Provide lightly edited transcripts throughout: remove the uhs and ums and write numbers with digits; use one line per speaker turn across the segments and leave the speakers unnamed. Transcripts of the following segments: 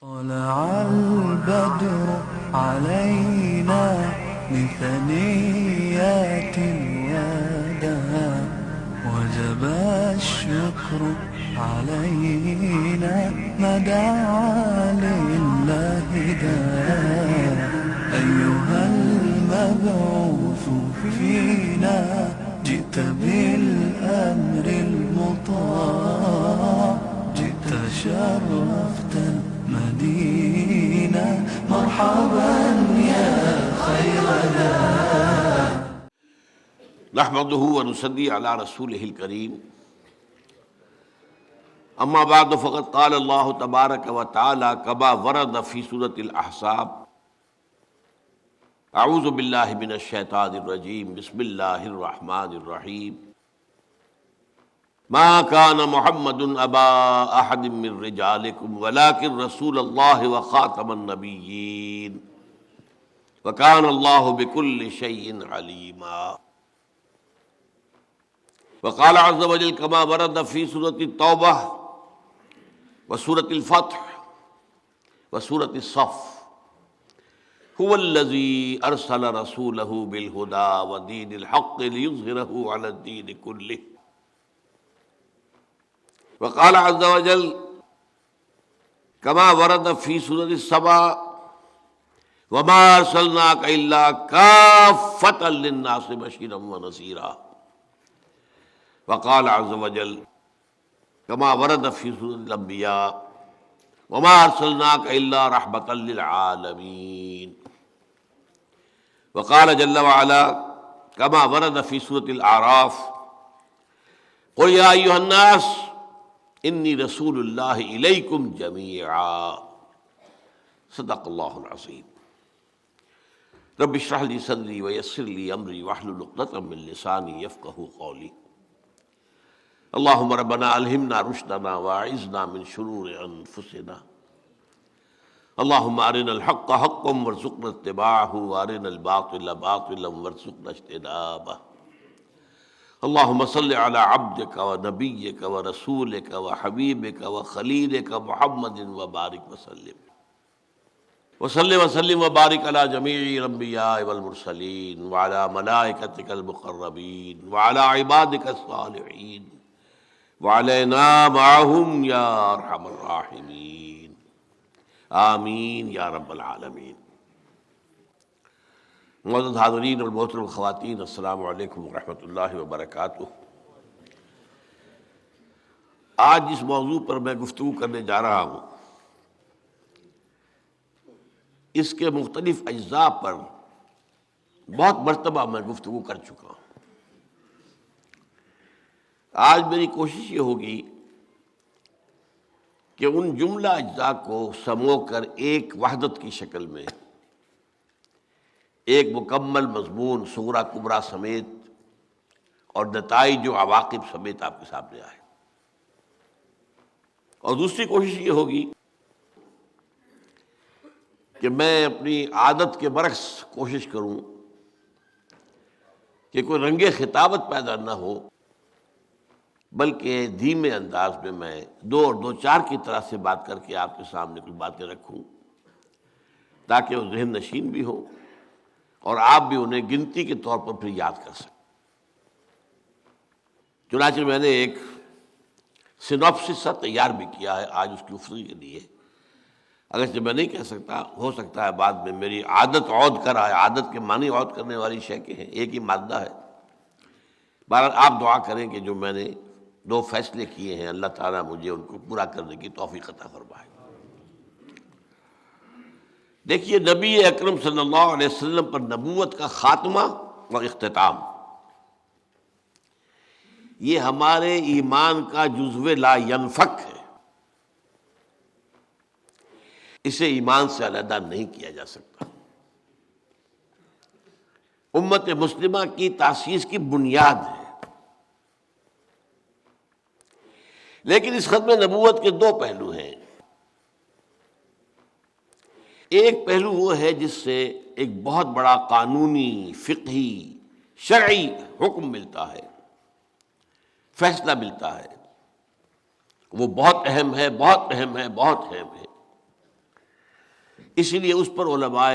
طلع البدر علينا من ثنيات الوداع وجب الشكر علينا ما دعا لله داع أيها المبعوث فينا جئت بالأمر المطاع جئت شرفت المدينة مرحبا يا خير داع.
نحمده ونصلي على رسوله الكريم. اما بعد فقد قال الله تبارك وتعالى كما ورد في سورة الأحزاب: اعوذ باللہ من الشیطان الرجیم بسم اللہ الرحمن الرحیم ما كان محمد ابا احد من رجالکم ولكن رسول اللہ وخاتم النبیین وكان اللہ بكل شیء علیما. وقال عز وجل كما ورد في سورة التوبہ وسورة الفتح وسورة الصف: هو الذي أرسل رسوله بالهدى ودين الحق ليظهره على الدين كله. وقال عز وجل كما ورد في سورة السبا: وما أرسلناك إلا كافة للناس بشيرا ونذيرا. وقال عز وجل كما ورد في سورة الأنبياء: وما أرسلناك إلا رحمة للعالمين. وقال جل وعلا كما ورد في سورة الأعراف: قل يا أيها الناس إني رسول الله إليكم جميعا. صدق الله العظيم. رب اشرح لي صدري ويسر لي أمري واحلل عقدة من لساني يفقهوا قولي. اللهم ربنا ألهمنا رشدنا وأعذنا من شرور أنفسنا. اللهم أرنا الحق حقا وارزقنا اتباعه وأرنا الباطل باطلا وارزقنا اجتنابه. اللهم صل على عبدك ونبيك ورسولك وحبيبك وخليلك محمد وبارك وسلم وسلم وبارك على جميع الأنبياء والمرسلين وعلى ملائكتك المقربين وعلى عبادك الصالحين وعلينا معهم يا أرحم الراحمين آمین یا رب العالمین. معزز حاضرین اور محترم خواتین، السلام علیکم ورحمۃ اللہ وبرکاتہ. آج جس موضوع پر میں گفتگو کرنے جا رہا ہوں اس کے مختلف اجزاء پر بہت مرتبہ میں گفتگو کر چکا ہوں. آج میری کوشش یہ ہوگی کہ ان جملہ اجزاء کو سمو کر ایک وحدت کی شکل میں ایک مکمل مضمون صغریٰ کبریٰ سمیت اور نتائج و عواقب سمیت آپ کے سامنے آئے. اور دوسری کوشش یہ ہوگی کہ میں اپنی عادت کے برعکس کوشش کروں کہ کوئی رنگ خطابت پیدا نہ ہو، بلکہ دھیمے انداز میں دو اور دو چار کی طرح سے بات کر کے آپ کے سامنے کچھ باتیں رکھوں تاکہ وہ ذہن نشین بھی ہو اور آپ بھی انہیں گنتی کے طور پر پھر یاد کر سکیں. چنانچہ میں نے ایک سینوپسس سا تیار بھی کیا ہے آج اس کی گفتگو کے لیے. اگرچہ میں نہیں کہہ سکتا، ہو سکتا ہے بعد میں میری عادت عود کر آئے. عادت کے معنی عود کرنے والی شے کے ہیں، ایک ہی مادہ ہے. بہرحال آپ دعا کریں کہ جو میں نے دو فیصلے کیے ہیں اللہ تعالیٰ مجھے ان کو پورا کرنے کی توفیق عطا فرمائے. دیکھیے، نبی اکرم صلی اللہ علیہ وسلم پر نبوت کا خاتمہ اور اختتام یہ ہمارے ایمان کا جزو لا ینفک ہے. اسے ایمان سے علیحدہ نہیں کیا جا سکتا. امت مسلمہ کی تاسیس کی بنیاد ہے. لیکن اس ختم نبوت کے دو پہلو ہیں. ایک پہلو وہ ہے جس سے ایک بہت بڑا قانونی، فقہی، شرعی حکم ملتا ہے، فیصلہ ملتا ہے. وہ بہت اہم ہے، بہت اہم ہے، بہت اہم ہے. اسی لیے اس پر علماء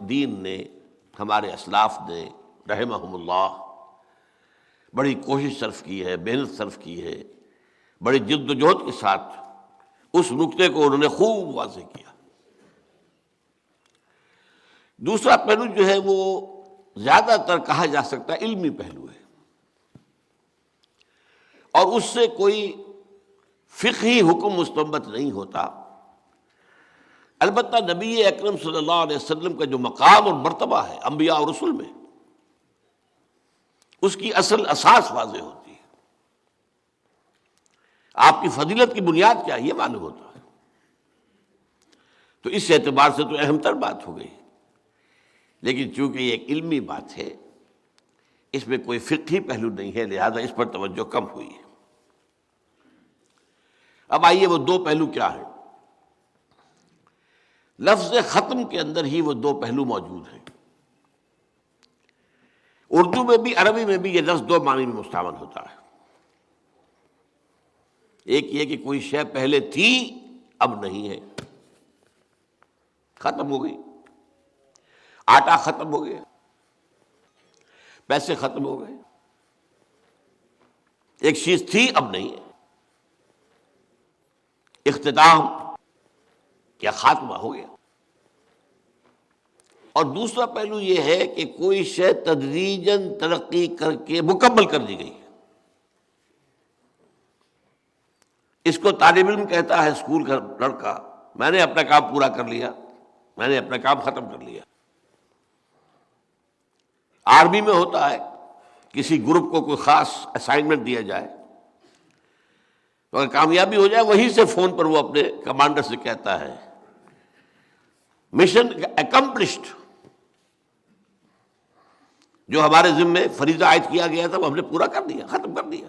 دین نے، ہمارے اسلاف نے رحمہم اللہ بڑی کوشش صرف کی ہے، محنت صرف کی ہے، بڑی جد و جہد کے ساتھ اس نقطے کو انہوں نے خوب واضح کیا۔ دوسرا پہلو جو ہے وہ زیادہ تر کہا جا سکتا ہے علمی پہلو ہے، اور اس سے کوئی فقہی حکم مستنبط نہیں ہوتا۔ البتہ نبی اکرم صلی اللہ علیہ وسلم کا جو مقام اور مرتبہ ہے انبیاء اور رسل میں، اس کی اصل اساس واضح ہوتی ہے۔ آپ کی فضیلت کی بنیاد کیا ہے یہ معلوم ہوتا ہے۔ تو اس اعتبار سے تو اہم تر بات ہو گئی، لیکن چونکہ یہ ایک علمی بات ہے، اس میں کوئی فقہی پہلو نہیں ہے، لہذا اس پر توجہ کم ہوئی ہے۔ اب آئیے وہ دو پہلو کیا ہیں۔ لفظ ختم کے اندر ہی وہ دو پہلو موجود ہیں۔ اردو میں بھی عربی میں بھی یہ لفظ دو معنی میں مستعمل ہوتا ہے۔ ایک یہ کہ کوئی شے پہلے تھی اب نہیں ہے، ختم ہو گئی، آٹا ختم ہو گیا، پیسے ختم ہو گئے، ایک چیز تھی اب نہیں ہے، اختتام یا خاتمہ ہو گیا۔ اور دوسرا پہلو یہ ہے کہ کوئی شے تدریجاً ترقی کر کے مکمل کر دی گئی۔ اس کو طالب علم کہتا ہے، اسکول کا لڑکا، میں نے اپنا کام پورا کر لیا، میں نے اپنا کام ختم کر لیا۔ آرمی میں ہوتا ہے، کسی گروپ کو کوئی خاص اسائنمنٹ دیا جائے تو اگر کامیابی ہو جائے وہیں سے فون پر وہ اپنے کمانڈر سے کہتا ہے مشن اکمپلشڈ، جو ہمارے ذمے فریضہ عائد کیا گیا تھا وہ ہم نے پورا کر دیا، ختم کر دیا۔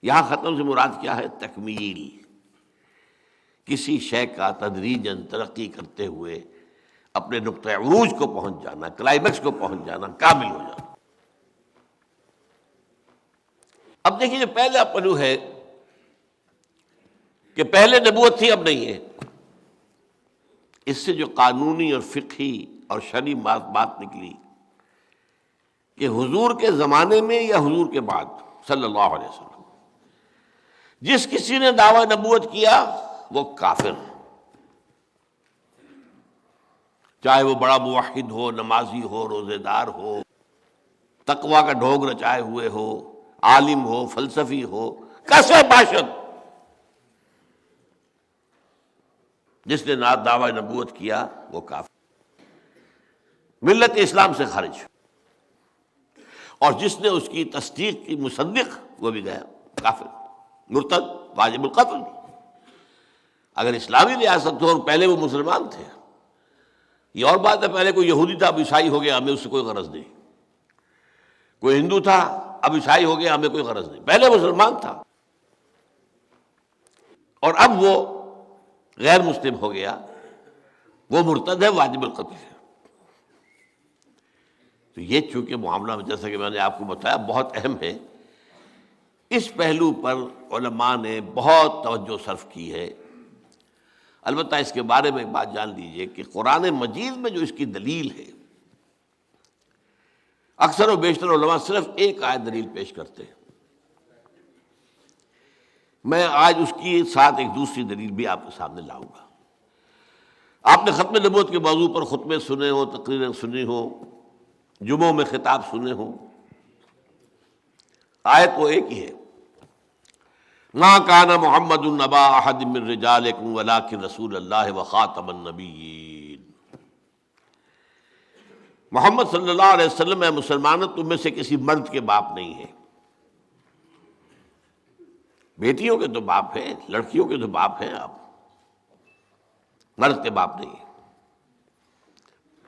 یہاں ختم سے مراد کیا ہے؟ تکمیل، کسی شے کا تدریجاً ترقی کرتے ہوئے اپنے نقطۂ عروج کو پہنچ جانا، کلائمیکس کو پہنچ جانا، کامل ہو جانا۔ اب دیکھیے جو پہلا پہلو ہے کہ پہلے نبوت تھی اب نہیں ہے، اس سے جو قانونی اور فقہی اور شرعی بات نکلی کہ حضور کے زمانے میں یا حضور کے بعد صلی اللہ علیہ وسلم جس کسی نے دعویٰ نبوت کیا وہ کافر، چاہے وہ بڑا موحد ہو، نمازی ہو، روزے دار ہو، تقویٰ کا ڈھونگ رچائے ہوئے ہو، عالم ہو، فلسفی ہو، کیسے باشد، جس نے دعویٰ نبوت کیا وہ کافر، ملت اسلام سے خارج، اور جس نے اس کی تصدیق کی مصدق وہ بھی گیا کافر، مرتد، واجب القتل۔ اگر اسلامی ریاست ہو اور پہلے وہ مسلمان تھے، یہ اور بات ہے، پہلے کوئی یہودی تھا اب عیسائی ہو گیا، ہمیں اس سے کوئی غرض نہیں، کوئی ہندو تھا اب عیسائی ہو گیا، ہمیں کوئی غرض نہیں، پہلے مسلمان تھا اور اب وہ غیر مسلم ہو گیا، وہ مرتد ہے، واجب القتل ہے۔ تو یہ چونکہ معاملہ جیسا کہ میں نے آپ کو بتایا بہت اہم ہے، اس پہلو پر علماء نے بہت توجہ صرف کی ہے۔ البتہ اس کے بارے میں ایک بات جان لیجئے کہ قرآن مجید میں جو اس کی دلیل ہے، اکثر و بیشتر علماء صرف ایک آیت دلیل پیش کرتے ہیں۔ میں آج اس کی ساتھ ایک دوسری دلیل بھی آپ کے سامنے لاؤں گا۔ آپ نے ختم نبوت کے موضوع پر خطبے سنے ہو، تقریریں سنی ہو، جمعوں میں خطاب سنے ہو، آیت وہ ایک ہی ہے، ما کان محمد نبا احد من رجالکم ولکن رسول اللہ وخاتم النبیین۔ محمد صلی اللہ علیہ وسلم اے مسلمانوں تم میں سے کسی مرد کے باپ نہیں ہے، بیٹیوں کے تو باپ ہیں، لڑکیوں کے تو باپ ہیں آپ، مرد کے باپ نہیں ہے،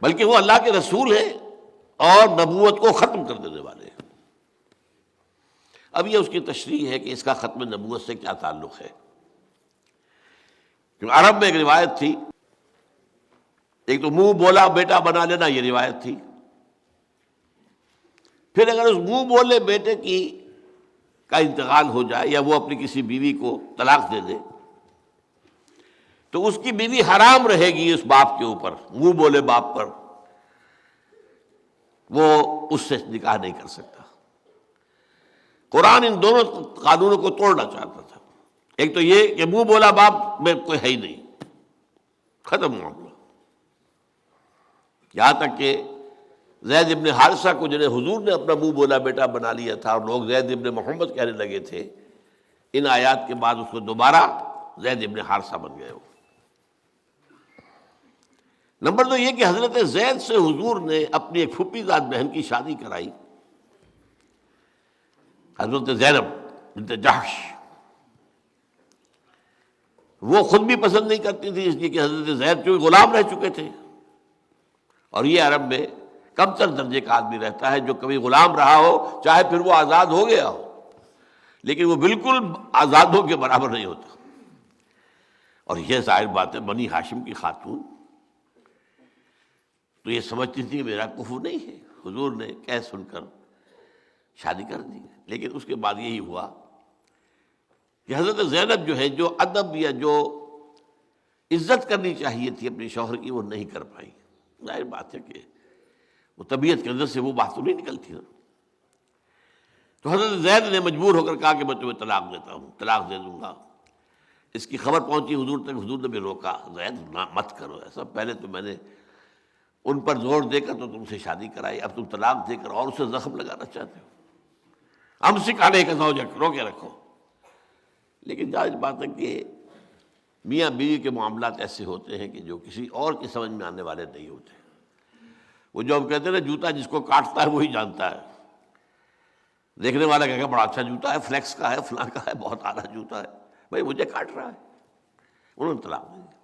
بلکہ وہ اللہ کے رسول ہیں اور نبوت کو ختم کر دینے والے ہیں۔ اب یہ اس کی تشریح ہے کہ اس کا ختم نبوت سے کیا تعلق ہے۔ کیونکہ عرب میں ایک روایت تھی، ایک تو منہ بولا بیٹا بنا لینا، یہ روایت تھی، پھر اگر اس منہ بولے بیٹے کا انتقال ہو جائے یا وہ اپنی کسی بیوی کو طلاق دے دے تو اس کی بیوی حرام رہے گی اس باپ کے اوپر، منہ بولے باپ پر، وہ اس سے نکاح نہیں کر سکتا۔ قرآن ان دونوں قانونوں کو توڑنا چاہتا تھا، ایک تو یہ کہ منہ بولا باپ میں کوئی ہے ہی نہیں، ختم معاملہ۔ یہاں تک کہ زید ابن حارثہ کو جنہیں حضور نے اپنا منہ بولا بیٹا بنا لیا تھا اور لوگ زید ابن محمد کہنے لگے تھے، ان آیات کے بعد اس کو دوبارہ زید ابن حارثہ بن گئے ہو۔ نمبر دو یہ کہ حضرت زید سے حضور نے اپنی ایک پھوپھی زاد بہن کی شادی کرائی، حضرت زینب بنت جحش۔ وہ خود بھی پسند نہیں کرتی تھی، اس لیے کہ حضرت زید جو غلام رہ چکے تھے، اور یہ عرب میں کم تر درجے کا آدمی رہتا ہے جو کبھی غلام رہا ہو، چاہے پھر وہ آزاد ہو گیا ہو، لیکن وہ بالکل آزادوں کے برابر نہیں ہوتا۔ اور یہ ظاہر بات ہے، بنی ہاشم کی خاتون تو یہ سمجھتی تھی کہ میرا کفر نہیں ہے، حضور نے کہہ سن کر شادی کر دی۔ لیکن اس کے بعد یہی ہوا کہ حضرت زینب جو ہے، جو ادب یا جو عزت کرنی چاہیے تھی اپنے شوہر کی، وہ نہیں کر پائی۔ ظاہر بات ہے کہ وہ طبیعت کے اندر سے وہ بات تو نہیں نکلتی نا۔ تو حضرت زید نے مجبور ہو کر کہا کہ میں تمہیں طلاق دیتا ہوں، طلاق دے دوں گا۔ اس کی خبر پہنچی حضور تک، حضور نے بھی روکا، زید مت کرو ایسا، پہلے تو میں نے ان پر زور دے کر تو تم سے شادی کرائی، اب تم طلاق دے کر اور اسے زخم لگانا چاہتے ہو، ہم سکھانے کا زوجک رو کے رکھو۔ لیکن ظاہر بات ہے کہ میاں بیوی کے معاملات ایسے ہوتے ہیں کہ جو کسی اور کی سمجھ میں آنے والے نہیں ہوتے۔ وہ جو ہم کہتے ہیں نا، جوتا جس کو کاٹتا ہے وہی جانتا ہے۔ دیکھنے والا کہے گا بڑا اچھا جوتا ہے، فلیکس کا ہے، فلاں کا ہے، بہت اعلیٰ جوتا ہے، بھائی مجھے کاٹ رہا ہے۔ انہوں نے طلاق دے دی۔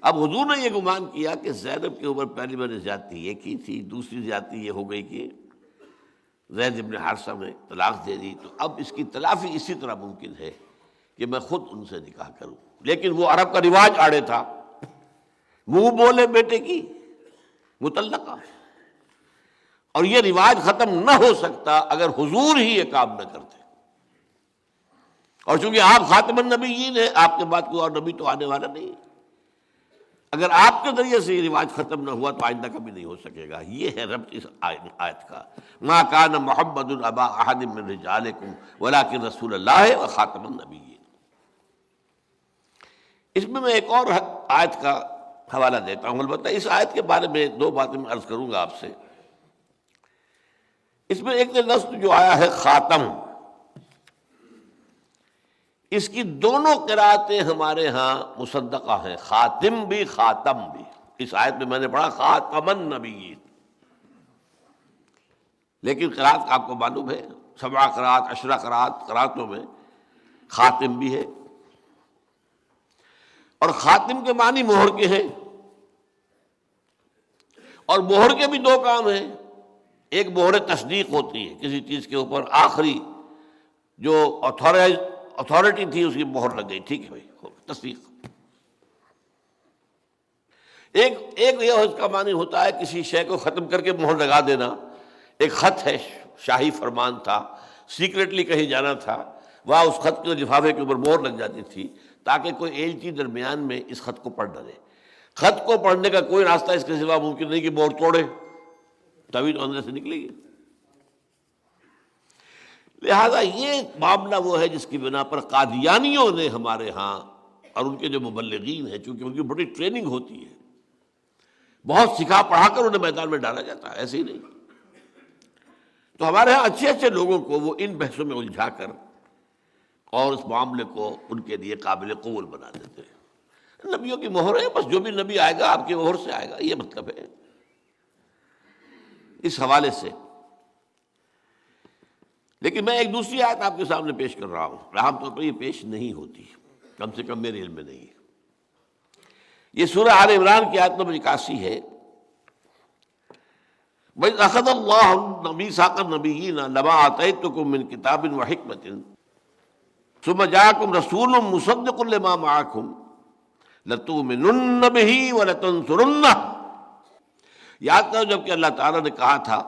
اب حضور نے یہ گمان کیا کہ زینب کے اوپر پہلی میں نے زیادتی یہ کی تھی، دوسری زیادتی یہ ہو گئی کہ زید ابن حارثہ نے طلاق دے دی، تو اب اس کی تلافی اسی طرح ممکن ہے کہ میں خود ان سے نکاح کروں۔ لیکن وہ عرب کا رواج آڑے تھا، منہ بولے بیٹے کی مطلقہ، اور یہ رواج ختم نہ ہو سکتا اگر حضور ہی یہ کام نہ کرتے۔ اور چونکہ آپ خاتم النبیین ہیں، آپ کے بعد کوئی اور نبی تو آنے والا نہیں، اگر آپ کے ذریعے سے یہ رواج ختم نہ ہوا تو آئندہ کبھی نہیں ہو سکے گا۔ یہ ہے ربط اس آیت کا، ما کان محمد ابا احد من رجالکم ولکن رسول اللہ وخاتم النبیین۔ اس میں ایک اور آیت کا حوالہ دیتا ہوں، البتہ اس آیت کے بارے میں دو باتیں میں عرض کروں گا آپ سے۔ اس میں ایک لفظ جو آیا ہے خاتم، اس کی دونوں قرأتیں ہمارے ہاں مصدقہ ہیں، خاتم بھی خاتم بھی۔ اس آیت میں نے پڑھا خاتم النبیین، لیکن قرأت آپ کو معلوم ہے 7 قرأت 10 قرأتوں میں خاتم بھی ہے، اور خاتم کے معنی مہر کے ہیں، اور مہر کے بھی دو کام ہیں۔ ایک مہر تصدیق ہوتی ہے، کسی چیز کے اوپر آخری جو اتھارٹی تھی اس کی مہر لگ گئی، ٹھیک ہے بھائی، تصدیق۔ ایک یہ اس کا معنی ہوتا ہے کسی شے کو ختم کر کے مہر لگا دینا۔ ایک خط ہے، شاہی فرمان تھا، سیکریٹلی کہیں جانا تھا، وہاں اس خط کے لفافے کے اوپر مہر لگ جاتی تھی تاکہ کوئی ایلچی درمیان میں اس خط کو پڑھ نہ لے۔ خط کو پڑھنے کا کوئی راستہ اس کے سوا ممکن نہیں کہ مہر توڑے، تبھی تو اندر سے نکلے گی۔ لہذا یہ معاملہ وہ ہے جس کی بنا پر قادیانیوں نے ہمارے ہاں، اور ان کے جو مبلغین ہیں، چونکہ ان کی بڑی ٹریننگ ہوتی ہے، بہت سکھا پڑھا کر انہیں میدان میں ڈالا جاتا ہے، ایسے ہی نہیں۔ تو ہمارے ہاں اچھے اچھے لوگوں کو وہ ان بحثوں میں الجھا کر اور اس معاملے کو ان کے لیے قابل قبول بنا دیتے ہیں۔ نبیوں کی مہر ہے، بس جو بھی نبی آئے گا آپ کی مہر سے آئے گا، یہ مطلب ہے اس حوالے سے۔ لیکن میں ایک دوسری آیت آپ کے سامنے پیش کر رہا ہوں، عام طور پر یہ پیش نہیں ہوتی، کم سے کم میرے علم میں نہیں ہے۔ یہ سورہ آل عمران کی آیت نمبر 81 ہے۔ وَإِذْ أَخَذَ اللَّهُ مِيثَاقَ النَّبِيِّينَ لَمَا آتَيْتُكُم مِّن كِتَابٍ وَحِكْمَةٍ ثُمَّ جَاءَكُمْ رَسُولٌ مُّصَدِّقٌ لِّمَا مَعَكُمْ لَتُؤْمِنُنَّ بِهِ وَلَتَنصُرُنَّهُ۔ یاد کرو جب کہ اللہ تعالیٰ نے کہا تھا،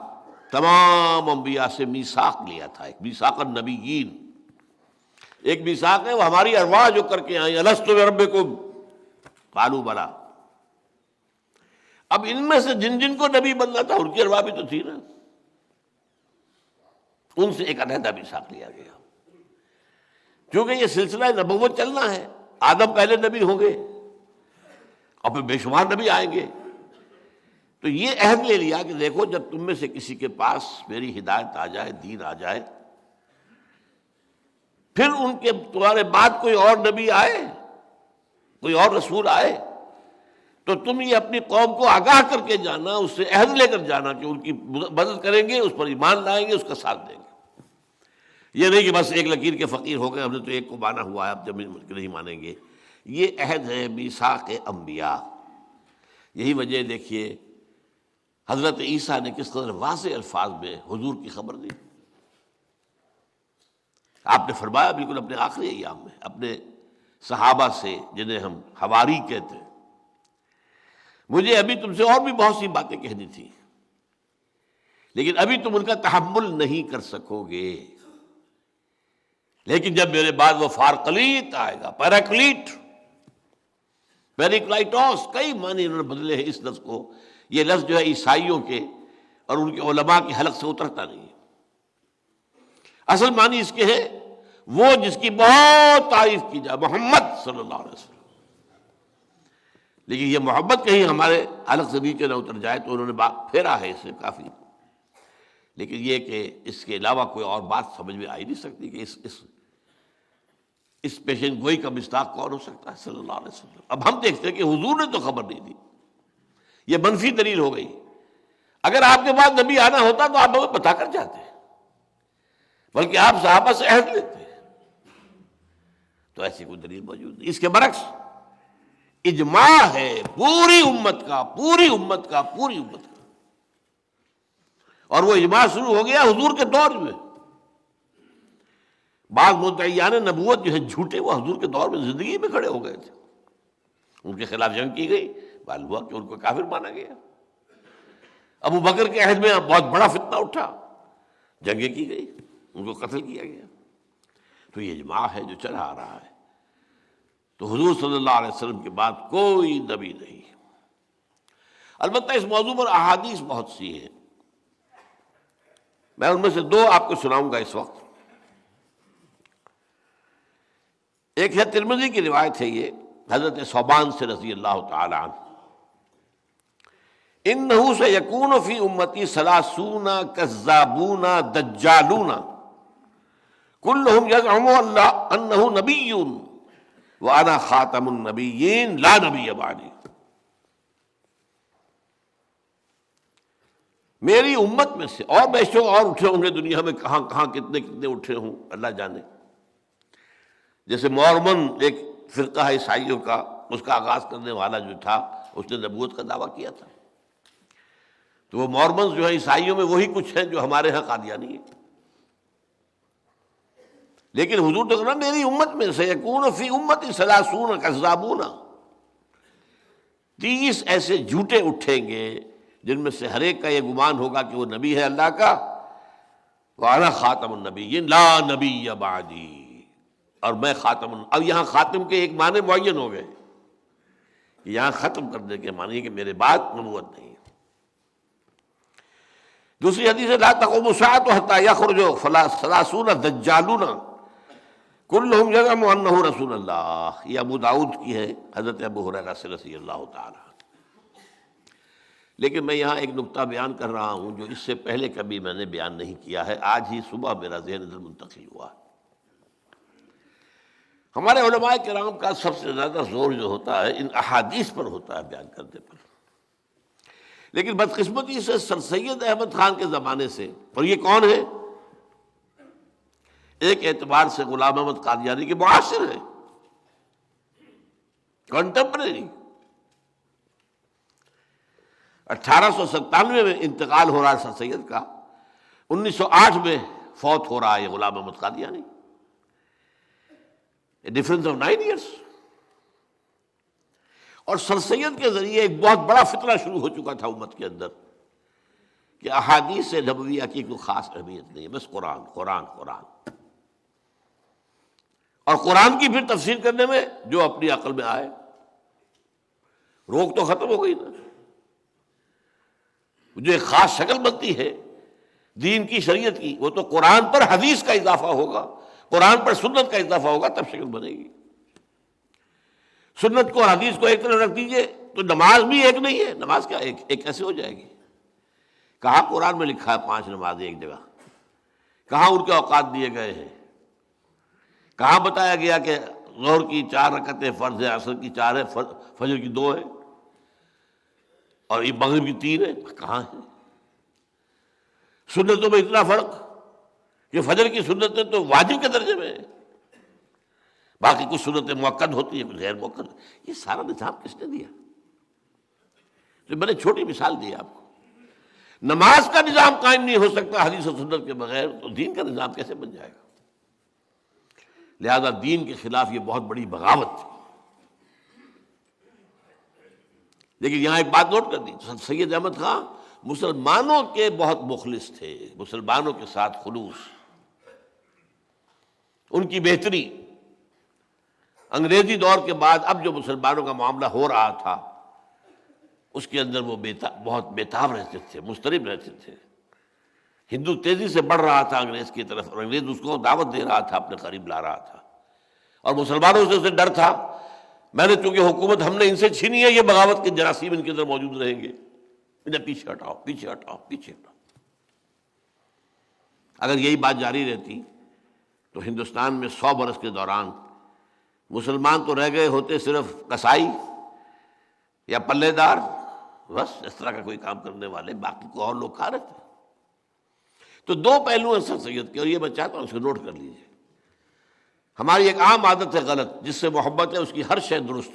تمام انبیاء سے میثاق لیا تھا، ایک میثاق النبیین، ایک میثاق ہے وہ ہماری ارواح جو کر کے آئیں، الستُ بربکم، قالوا بلا. اب ان میں سے جن جن کو نبی بننا تھا ان کی ارواح بھی تو تھی نا، ان سے ایک علیحدہ میثاق لیا گیا. کیونکہ یہ سلسلہ نبوت چلنا ہے، آدم پہلے نبی ہوں گے اور پھر بے شمار نبی آئیں گے. تو یہ عہد لے لیا کہ دیکھو جب تم میں سے کسی کے پاس میری ہدایت آ جائے، دین آ جائے، پھر ان کے تمہارے بعد کوئی اور نبی آئے، کوئی اور رسول آئے، تو تم یہ اپنی قوم کو آگاہ کر کے جانا، اس سے عہد لے کر جانا کہ ان کی مدد کریں گے، اس پر ایمان لائیں گے، اس کا ساتھ دیں گے. یہ نہیں کہ بس ایک لکیر کے فقیر ہو گئے، ہم نے تو ایک کو مانا ہوا ہے، اب جب نہیں مانیں گے. یہ عہد ہے میثاق انبیاء. یہی وجہ دیکھیے حضرت عیسیٰ نے کس قدر واضح الفاظ میں حضور کی خبر دی. آپ نے فرمایا بالکل اپنے آخری ایام میں اپنے صحابہ سے، جنہیں ہم حواری کہتے ہیں، مجھے ابھی تم سے اور بھی بہت سی باتیں کہنی تھی، لیکن ابھی تم ان کا تحمل نہیں کر سکو گے. لیکن جب میرے بعد وہ فارقلیت آئے گا، پیراکلیٹ، پیریکلائٹوس، کئی معنی انہوں نے بدلے ہیں اس لفظ کو. یہ لفظ جو ہے عیسائیوں کے اور ان کے علماء کی حلق سے اترتا نہیں ہے. اصل معنی اس کے ہے وہ جس کی بہت تعریف کی جائے، محمد صلی اللہ علیہ وسلم. لیکن یہ محبت کہیں ہمارے حلق سے نیچے نہ اتر جائے، تو انہوں نے بات پھیرا ہے اسے کافی. لیکن یہ کہ اس کے علاوہ کوئی اور بات سمجھ میں آ ہی نہیں سکتی کہ اس پیشن گوئی کا مصداق کون ہو سکتا ہے صلی اللہ علیہ وسلم. اب ہم دیکھتے ہیں کہ حضور نے تو خبر نہیں دی، یہ منفی دلیل ہو گئی. اگر آپ کے بعد نبی آنا ہوتا تو آپ ہمیں بتا کر جاتے، بلکہ آپ صحابہ سے عہد لیتے. تو ایسی کوئی دلیل موجود نہیں. اس کے برعکس اجماع ہے پوری امت کا، پوری امت کا، پوری امت کا. اور وہ اجماع شروع ہو گیا حضور کے دور میں. بعض مدعیان نبوت جو ہے جھوٹے، وہ حضور کے دور میں زندگی میں کھڑے ہو گئے تھے، ان کے خلاف جنگ کی گئی، معلوم ہوا کہ ان کو کافر مانا گیا. ابو بکر کے عہد میں بہت بڑا فتنہ اٹھا، جنگیں کی گئی، ان کو قتل کیا گیا. تو یہ اجماع ہے جو چلا آ رہا ہے. تو حضور صلی اللہ علیہ وسلم کے بعد کوئی نبی نہیں. البتہ اس موضوع پر احادیث بہت سی ہیں، میں ان میں سے دو آپ کو سناؤں گا اس وقت. ایک ہے ترمذی کی روایت ہے، یہ حضرت ثوبان سے رضی اللہ تعالی عنہ، انہ سیکون فی امتی ثلاثون کذابون دجالون کلہم یزعم انہ نبی وانا خاتم النبیین لا نبی بعدی. میری امت میں سے، اور بے شک اور اٹھے ہوں گے دنیا میں، کہاں کہاں کتنے کتنے اٹھے ہوں اللہ جانے. جیسے مورمن ایک فرقہ ہے عیسائیوں کا، اس کا آغاز کرنے والا جو تھا اس نے نبوت کا دعویٰ کیا تھا. تو وہ مورمنز جو ہیں عیسائیوں میں وہی کچھ ہیں جو ہمارے ہاں قادیانی ہیں. لیکن حضور تو کہنا میری امت میں سے یکون فی امتی ثلاثون کذابون، 30 ایسے جھوٹے اٹھیں گے جن میں سے ہر ایک کا یہ گمان ہوگا کہ وہ نبی ہے اللہ کا. وانا خاتم النبیین لا نبی بعدی، اور میں خاتم. اب یہاں خاتم کے ایک معنی معین ہو گئے، یہاں ختم کرنے کے معنی کہ میرے بعد نبوت نہیں. دوسری حدیث ہے لا تقوم الساعة حتى يخرج ثلاثون دجالون کلہم یزعم انہ رسول اللہ. یہ ابو داؤد کی ہے حضرت ابو ہریرہ سے رضی اللہ تعالی. لیکن میں یہاں ایک نقطہ بیان کر رہا ہوں جو اس سے پہلے کبھی میں نے بیان نہیں کیا ہے، آج ہی صبح میرا ذہن ادھر منتقل ہوا. ہمارے علماء کرام کا سب سے زیادہ زور جو ہوتا ہے ان احادیث پر ہوتا ہے بیان کرنے پر. لیکن بدقسمتی سے سر سید احمد خان کے زمانے سے، اور یہ کون ہے؟ ایک اعتبار سے غلام احمد قادیانی کے معاصر ہیں، کنٹمپریری. 1897 میں انتقال ہو رہا ہے سر سید کا، 1908 میں فوت ہو رہا ہے Ghulam Ahmad Qadiani. Difference of 9 years. اور سر سید کے ذریعے ایک بہت بڑا فتنہ شروع ہو چکا تھا امت کے اندر کہ احادیث نبویہ کی کوئی خاص اہمیت نہیں ہے، بس قرآن قرآن قرآن. اور قرآن کی پھر تفسیر کرنے میں جو اپنی عقل میں آئے. روک تو ختم ہو گئی نا. جو ایک خاص شکل بنتی ہے دین کی شریعت کی، وہ تو قرآن پر حدیث کا اضافہ ہوگا، قرآن پر سنت کا اضافہ ہوگا، تب شکل بنے گی. سنت کو اور حدیث کو ایک طرف رکھ دیجئے تو نماز بھی ایک نہیں ہے. نماز کیا ایک کیسے ہو جائے گی؟ کہاں قرآن میں لکھا ہے 5 نمازیں ایک جگہ؟ کہاں ان کے اوقات دیے گئے ہیں؟ کہاں بتایا گیا کہ ظہر کی 4 رکعتیں فرض ہے، عصر کی 4 ہے، فجر کی 2 ہے اور یہ مغرب کی 3 ہے؟ کہاں ہے؟ سنتوں میں اتنا فرق کہ فجر کی سنتیں تو واجب کے درجے میں ہے، باقی کچھ سنتیں مؤکد ہوتی ہیں، کچھ غیر مؤکد. یہ سارا نظام کس نے دیا؟ تو میں نے چھوٹی مثال دی آپ کو. نماز کا نظام قائم نہیں ہو سکتا حدیث و سنت کے بغیر، تو دین کا نظام کیسے بن جائے گا؟ لہذا دین کے خلاف یہ بہت بڑی بغاوت تھی. لیکن یہاں ایک بات نوٹ کر دی، سید احمد خان مسلمانوں کے بہت مخلص تھے، مسلمانوں کے ساتھ خلوص، ان کی بہتری. انگریزی دور کے بعد اب جو مسلمانوں کا معاملہ ہو رہا تھا اس کے اندر وہ بہت بیتاب رہتے تھے، مضطرب رہتے تھے. ہندو تیزی سے بڑھ رہا تھا انگریز کی طرف، اور انگریز اس کو دعوت دے رہا تھا، اپنے قریب لا رہا تھا، اور مسلمانوں سے اسے ڈر تھا. میں نے چونکہ حکومت ہم نے ان سے چھینی ہے، یہ بغاوت کے جراثیم ان کے اندر موجود رہیں گے، انہیں پیچھے ہٹاؤ پیچھے ہٹاؤ پیچھے ہٹاؤ. اگر یہی بات جاری رہتی تو ہندوستان میں 100 برس کے دوران مسلمان تو رہ گئے ہوتے صرف کسائی یا پلے دار، بس اس طرح کا کوئی کام کرنے والے، باقی کو اور لوگ کھا رہے تھے. تو 2 پہلو ہیں سر سید کے، اور یہ میں چاہتا ہوں اس کو نوٹ کر لیجیے. ہماری ایک عام عادت ہے غلط، جس سے محبت ہے اس کی ہر شے درست،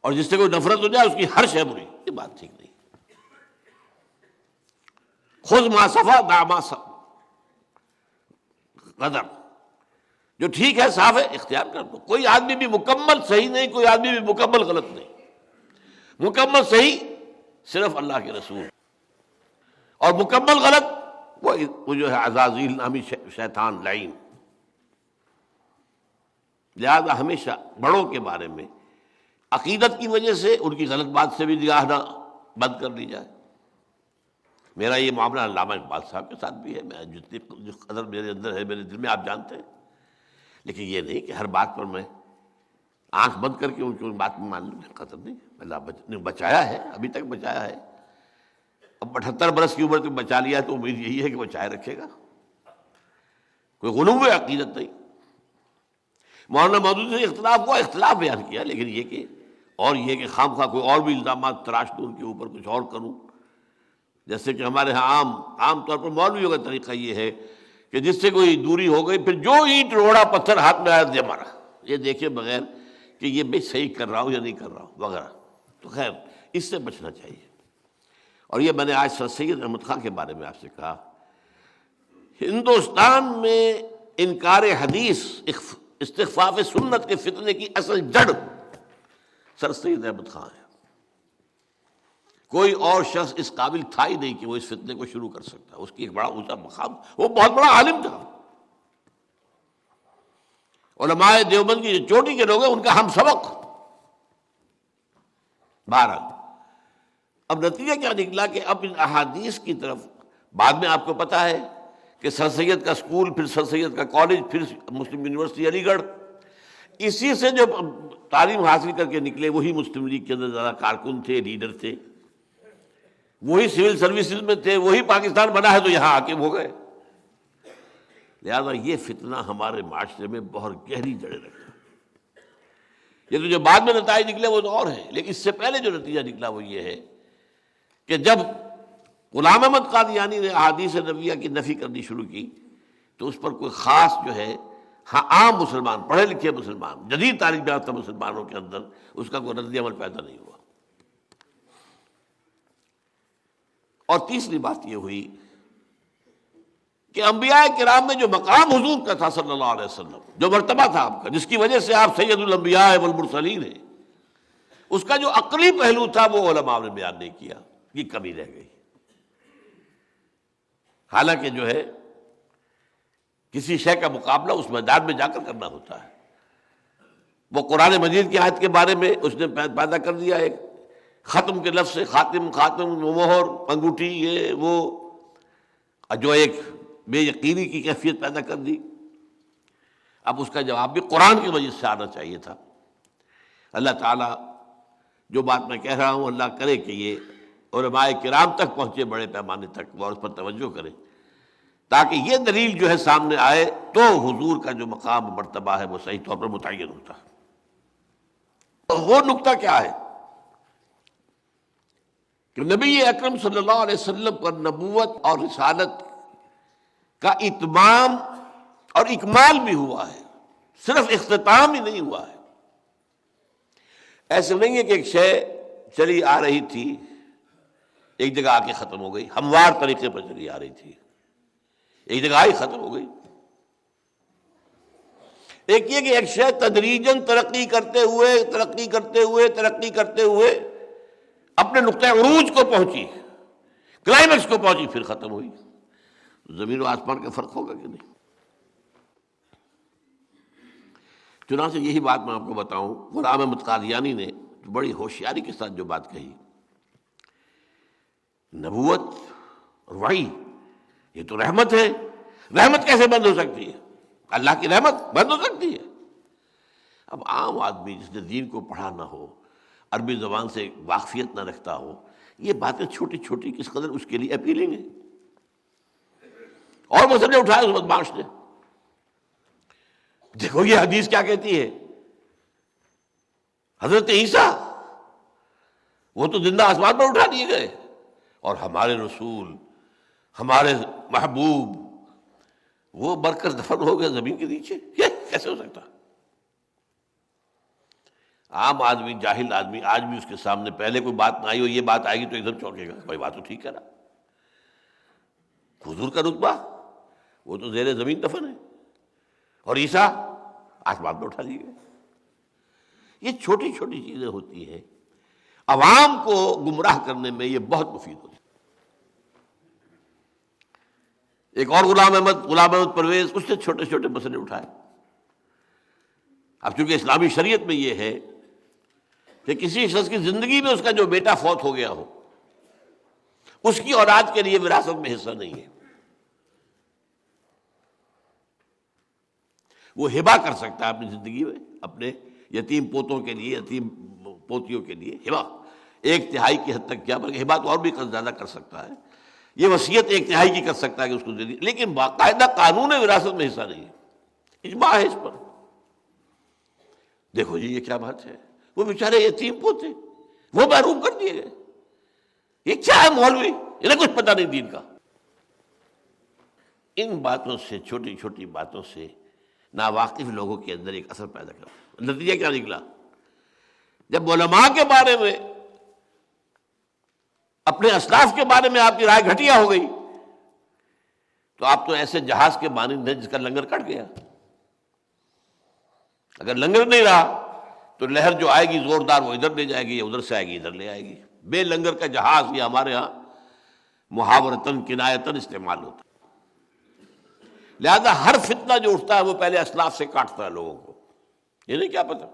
اور جس سے کوئی نفرت ہو جائے اس کی ہر شے بری. یہ بات ٹھیک نہیں. خذ ما صفا دع ما غدر، جو ٹھیک ہے صاف ہے اختیار کر دو. کوئی آدمی بھی مکمل صحیح نہیں، کوئی آدمی بھی مکمل غلط نہیں. مکمل صحیح صرف اللہ کے رسول، اور مکمل غلط وہ جو ہے عزازیل نامی شیطان لعین. لہذا ہمیشہ بڑوں کے بارے میں عقیدت کی وجہ سے ان کی غلط بات سے بھی نگاہ نہ بند کر لی جائے. میرا یہ معاملہ علامہ اقبال صاحب کے ساتھ بھی ہے، میں جتنی قدر میرے اندر ہے میرے دل میں آپ جانتے ہیں. لیکن یہ نہیں کہ ہر بات پر میں آنکھ بند کر کے ان کی بات میں مان لوں. قدر نہیں، اللہ نے بچایا ہے، ابھی تک بچایا ہے. اب 78 برس کی عمر تک بچا لیا ہے تو امید یہی ہے کہ بچائے رکھے گا. کوئی غلو عقیدت نہیں. مولانا مودودی سے اختلاف بیان کیا، لیکن یہ کہ اور یہ کہ خام خواہ کوئی اور بھی الزامات تراش دوں ان کے اوپر، کچھ اور کروں. جیسے کہ ہمارے ہاں عام طور پر مولویوں کا طریقہ یہ ہے کہ جس سے کوئی دوری ہو گئی پھر جو اینٹ روڑا پتھر ہاتھ میں آیا دے مارا، یہ دیکھے بغیر کہ یہ میں صحیح کر رہا ہوں یا نہیں کر رہا ہوں وغیرہ. تو خیر اس سے بچنا چاہیے. اور یہ میں نے آج سر سید احمد خان کے بارے میں آپ سے کہا، ہندوستان میں انکار حدیث، استخفاف سنت کے فتنے کی اصل جڑ سر سید احمد خان ہے. کوئی اور شخص اس قابل تھا ہی نہیں کہ وہ اس فتنے کو شروع کر سکتا. اس کی ایک بڑا اونچا مقام، وہ بہت بڑا عالم تھا. علماء دیوبند کی جو چوٹی کے لوگ ہیں ان کا ہم سبق. بہرحال اب نتیجہ کیا نکلا کہ اب ان احادیث کی طرف بعد میں آپ کو پتہ ہے کہ سر سید کا اسکول، پھر سر سید کا کالج، پھر مسلم یونیورسٹی علی گڑھ، اسی سے جو تعلیم حاصل کر کے نکلے وہی مسلم لیگ کے اندر زیادہ کارکن تھے، لیڈر تھے، وہی سول سروسز میں تھے، وہی پاکستان بنا ہے تو یہاں حاکم ہو گئے. لہذا یہ فتنہ ہمارے معاشرے میں بہت گہری جڑیں رکھتا. یہ تو جو بعد میں نتائج نکلے وہ تو اور ہیں، لیکن اس سے پہلے جو نتیجہ نکلا وہ یہ ہے کہ جب غلام احمد قادیانی نے احادیث نبویہ کی نفی کرنی شروع کی تو اس پر کوئی خاص جو ہے عام مسلمان، پڑھے لکھے مسلمان، جدید تعلیم یافتہ مسلمانوں کے اندر اس کا کوئی رد عمل پیدا نہیں ہوا. اور تیسری بات یہ ہوئی کہ انبیاء کرام میں جو مقام حضور کا تھا صلی اللہ علیہ وسلم، جو مرتبہ تھا آپ کا، جس کی وجہ سے آپ سید الانبیاء والمرسلین ہیں، اس کا جو عقلی پہلو تھا وہ علماء نے بیان نہیں کیا. یہ کمی رہ گئی. حالانکہ جو ہے کسی شے کا مقابلہ اس میدان میں جا کر کرنا ہوتا ہے. وہ قرآن مجید کی آیت کے بارے میں اس نے پیدا کر دیا ایک ختم کے لفظ سے، خاتم، مہر، انگوٹھی، یہ وہ، جو ایک بے یقینی کی کیفیت پیدا کر دی۔ اب اس کا جواب بھی قرآن کی وجہ سے آنا چاہیے تھا۔ اللہ تعالیٰ جو بات میں کہہ رہا ہوں، اللہ کرے کہ یہ علماء کرام تک پہنچے، بڑے پیمانے تک، اور اس پر توجہ کریں، تاکہ یہ دلیل جو ہے سامنے آئے تو حضور کا جو مقام مرتبہ ہے وہ صحیح طور پر متعین ہوتا ہے۔ وہ نقطہ کیا ہے کہ نبی اکرم صلی اللہ علیہ وسلم پر نبوت اور رسالت کا اتمام اور اکمال بھی ہوا ہے، صرف اختتام ہی نہیں ہوا ہے۔ ایسے نہیں ہے کہ ایک شے چلی آ رہی تھی، ایک جگہ آ کے ختم ہو گئی، ہموار طریقے پر چلی آ رہی تھی، ایک جگہ آئی ختم ہو گئی۔ ایک یہ کہ ایک شے تدریجاً ترقی کرتے ہوئے اپنے نقطۂ عروج کو پہنچی، کلائمیکس کو پہنچی، پھر ختم ہوئی۔ زمین و آسمان کا فرق ہوگا کہ نہیں؟ چنانچہ یہی بات میں آپ کو بتاؤں، غلام احمد قادیانی نے بڑی ہوشیاری کے ساتھ جو بات کہی، نبوت اور وحی یہ تو رحمت ہے، رحمت کیسے بند ہو سکتی ہے؟ اللہ کی رحمت بند ہو سکتی ہے؟ اب عام آدمی جس نے دین کو پڑھا نہ ہو، عربی زبان سے واقفیت نہ رکھتا ہو، یہ باتیں چھوٹی چھوٹی کس قدر اس کے لیے اپیلنگ ہیں۔ اور مسئلے اٹھائے اس بدمعاش نے، دیکھو یہ حدیث کیا کہتی ہے، حضرت عیسیٰ وہ تو زندہ آسمان پر اٹھا دیے گئے، اور ہمارے رسول، ہمارے محبوب وہ مر کر دفن ہو گئے زمین کے نیچے۔ یہ کیسے ہو سکتا؟ عام آدمی، جاہل آدمی آج بھی اس کے سامنے پہلے کوئی بات نہ آئی ہو، یہ بات آئے گی تو ایک دم چونکے گا، کوئی بات تو ٹھیک ہے نا، حضور کا رتبہ وہ تو زیر زمین دفن ہے، اور عیسیٰ آسمان پر اٹھا لیے گئے۔ یہ چھوٹی چھوٹی چیزیں ہوتی ہیں، عوام کو گمراہ کرنے میں یہ بہت مفید ہوتی ہے۔ ایک اور غلام احمد پرویز، اس نے چھوٹے چھوٹے مسئلے اٹھائے۔ اب چونکہ اسلامی شریعت میں یہ ہے کہ کسی شخص کی زندگی میں اس کا جو بیٹا فوت ہو گیا ہو، اس کی اولاد کے لیے وراثت میں حصہ نہیں ہے، وہ ہبہ کر سکتا ہے اپنی زندگی میں اپنے یتیم پوتوں کے لیے، یتیم پوتیوں کے لیے ہبہ، 1/3 کی حد تک کیا، بلکہ ہبہ تو اور بھی زیادہ کر سکتا ہے، یہ وصیت 1/3 کی کر سکتا ہے کہ اس کو دے دی، لیکن باقاعدہ قانون وراثت میں حصہ نہیں ہے، اجماع ہے اس پر۔ دیکھو جی یہ کیا بات ہے، وہ بیچارے یتیم پوتے وہ محروم کر دیے گئے، یہ کیا ہے مولوی، انہیں کچھ پتہ نہیں دین کا۔ ان باتوں سے، چھوٹی چھوٹی باتوں سے ناواقف لوگوں کے اندر ایک اثر پیدا کرتا۔ نتیجہ کیا نکلا؟ جب علماء کے بارے میں، اپنے اسلاف کے بارے میں آپ کی رائے گھٹیا ہو گئی، تو آپ تو ایسے جہاز کے مانند ہیں جس کا لنگر کٹ گیا۔ اگر لنگر نہیں رہا تو لہر جو آئے گی زوردار وہ ادھر لے جائے گی، یا ادھر سے آئے گی ادھر لے آئے گی۔ بے لنگر کا جہاز یہ ہمارے ہاں محاورتاً کنایتاً استعمال ہوتا ہے۔ لہذا ہر فتنہ جو اٹھتا ہے وہ پہلے اسلاف سے کاٹتا ہے لوگوں کو، یہ نہیں کیا پتہ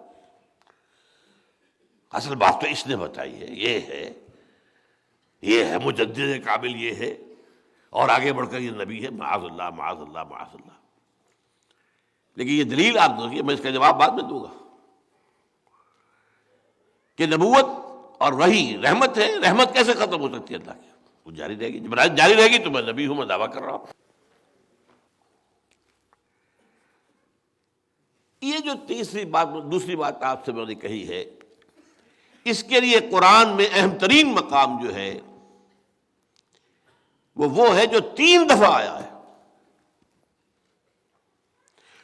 اصل بات تو اس نے بتائی ہے، یہ ہے مجدد کامل، یہ ہے، اور آگے بڑھ کر یہ نبی ہے، معاذ اللہ معاذ اللہ معاذ اللہ۔ لیکن یہ دلیل آپ دو گے، میں اس کا جواب بعد میں دوں گا کہ نبوت اور وحی رحمت ہے، رحمت کیسے ختم ہو سکتی ہے اللہ کی؟ وہ جاری رہے گی، جب جاری رہے گی تو میں نبی ہوں، میں دعویٰ کر رہا ہوں۔ یہ جو دوسری بات آپ سے میں نے کہی ہے، اس کے لیے قرآن میں اہم ترین مقام جو ہے وہ ہے جو 3 دفعہ آیا ہے،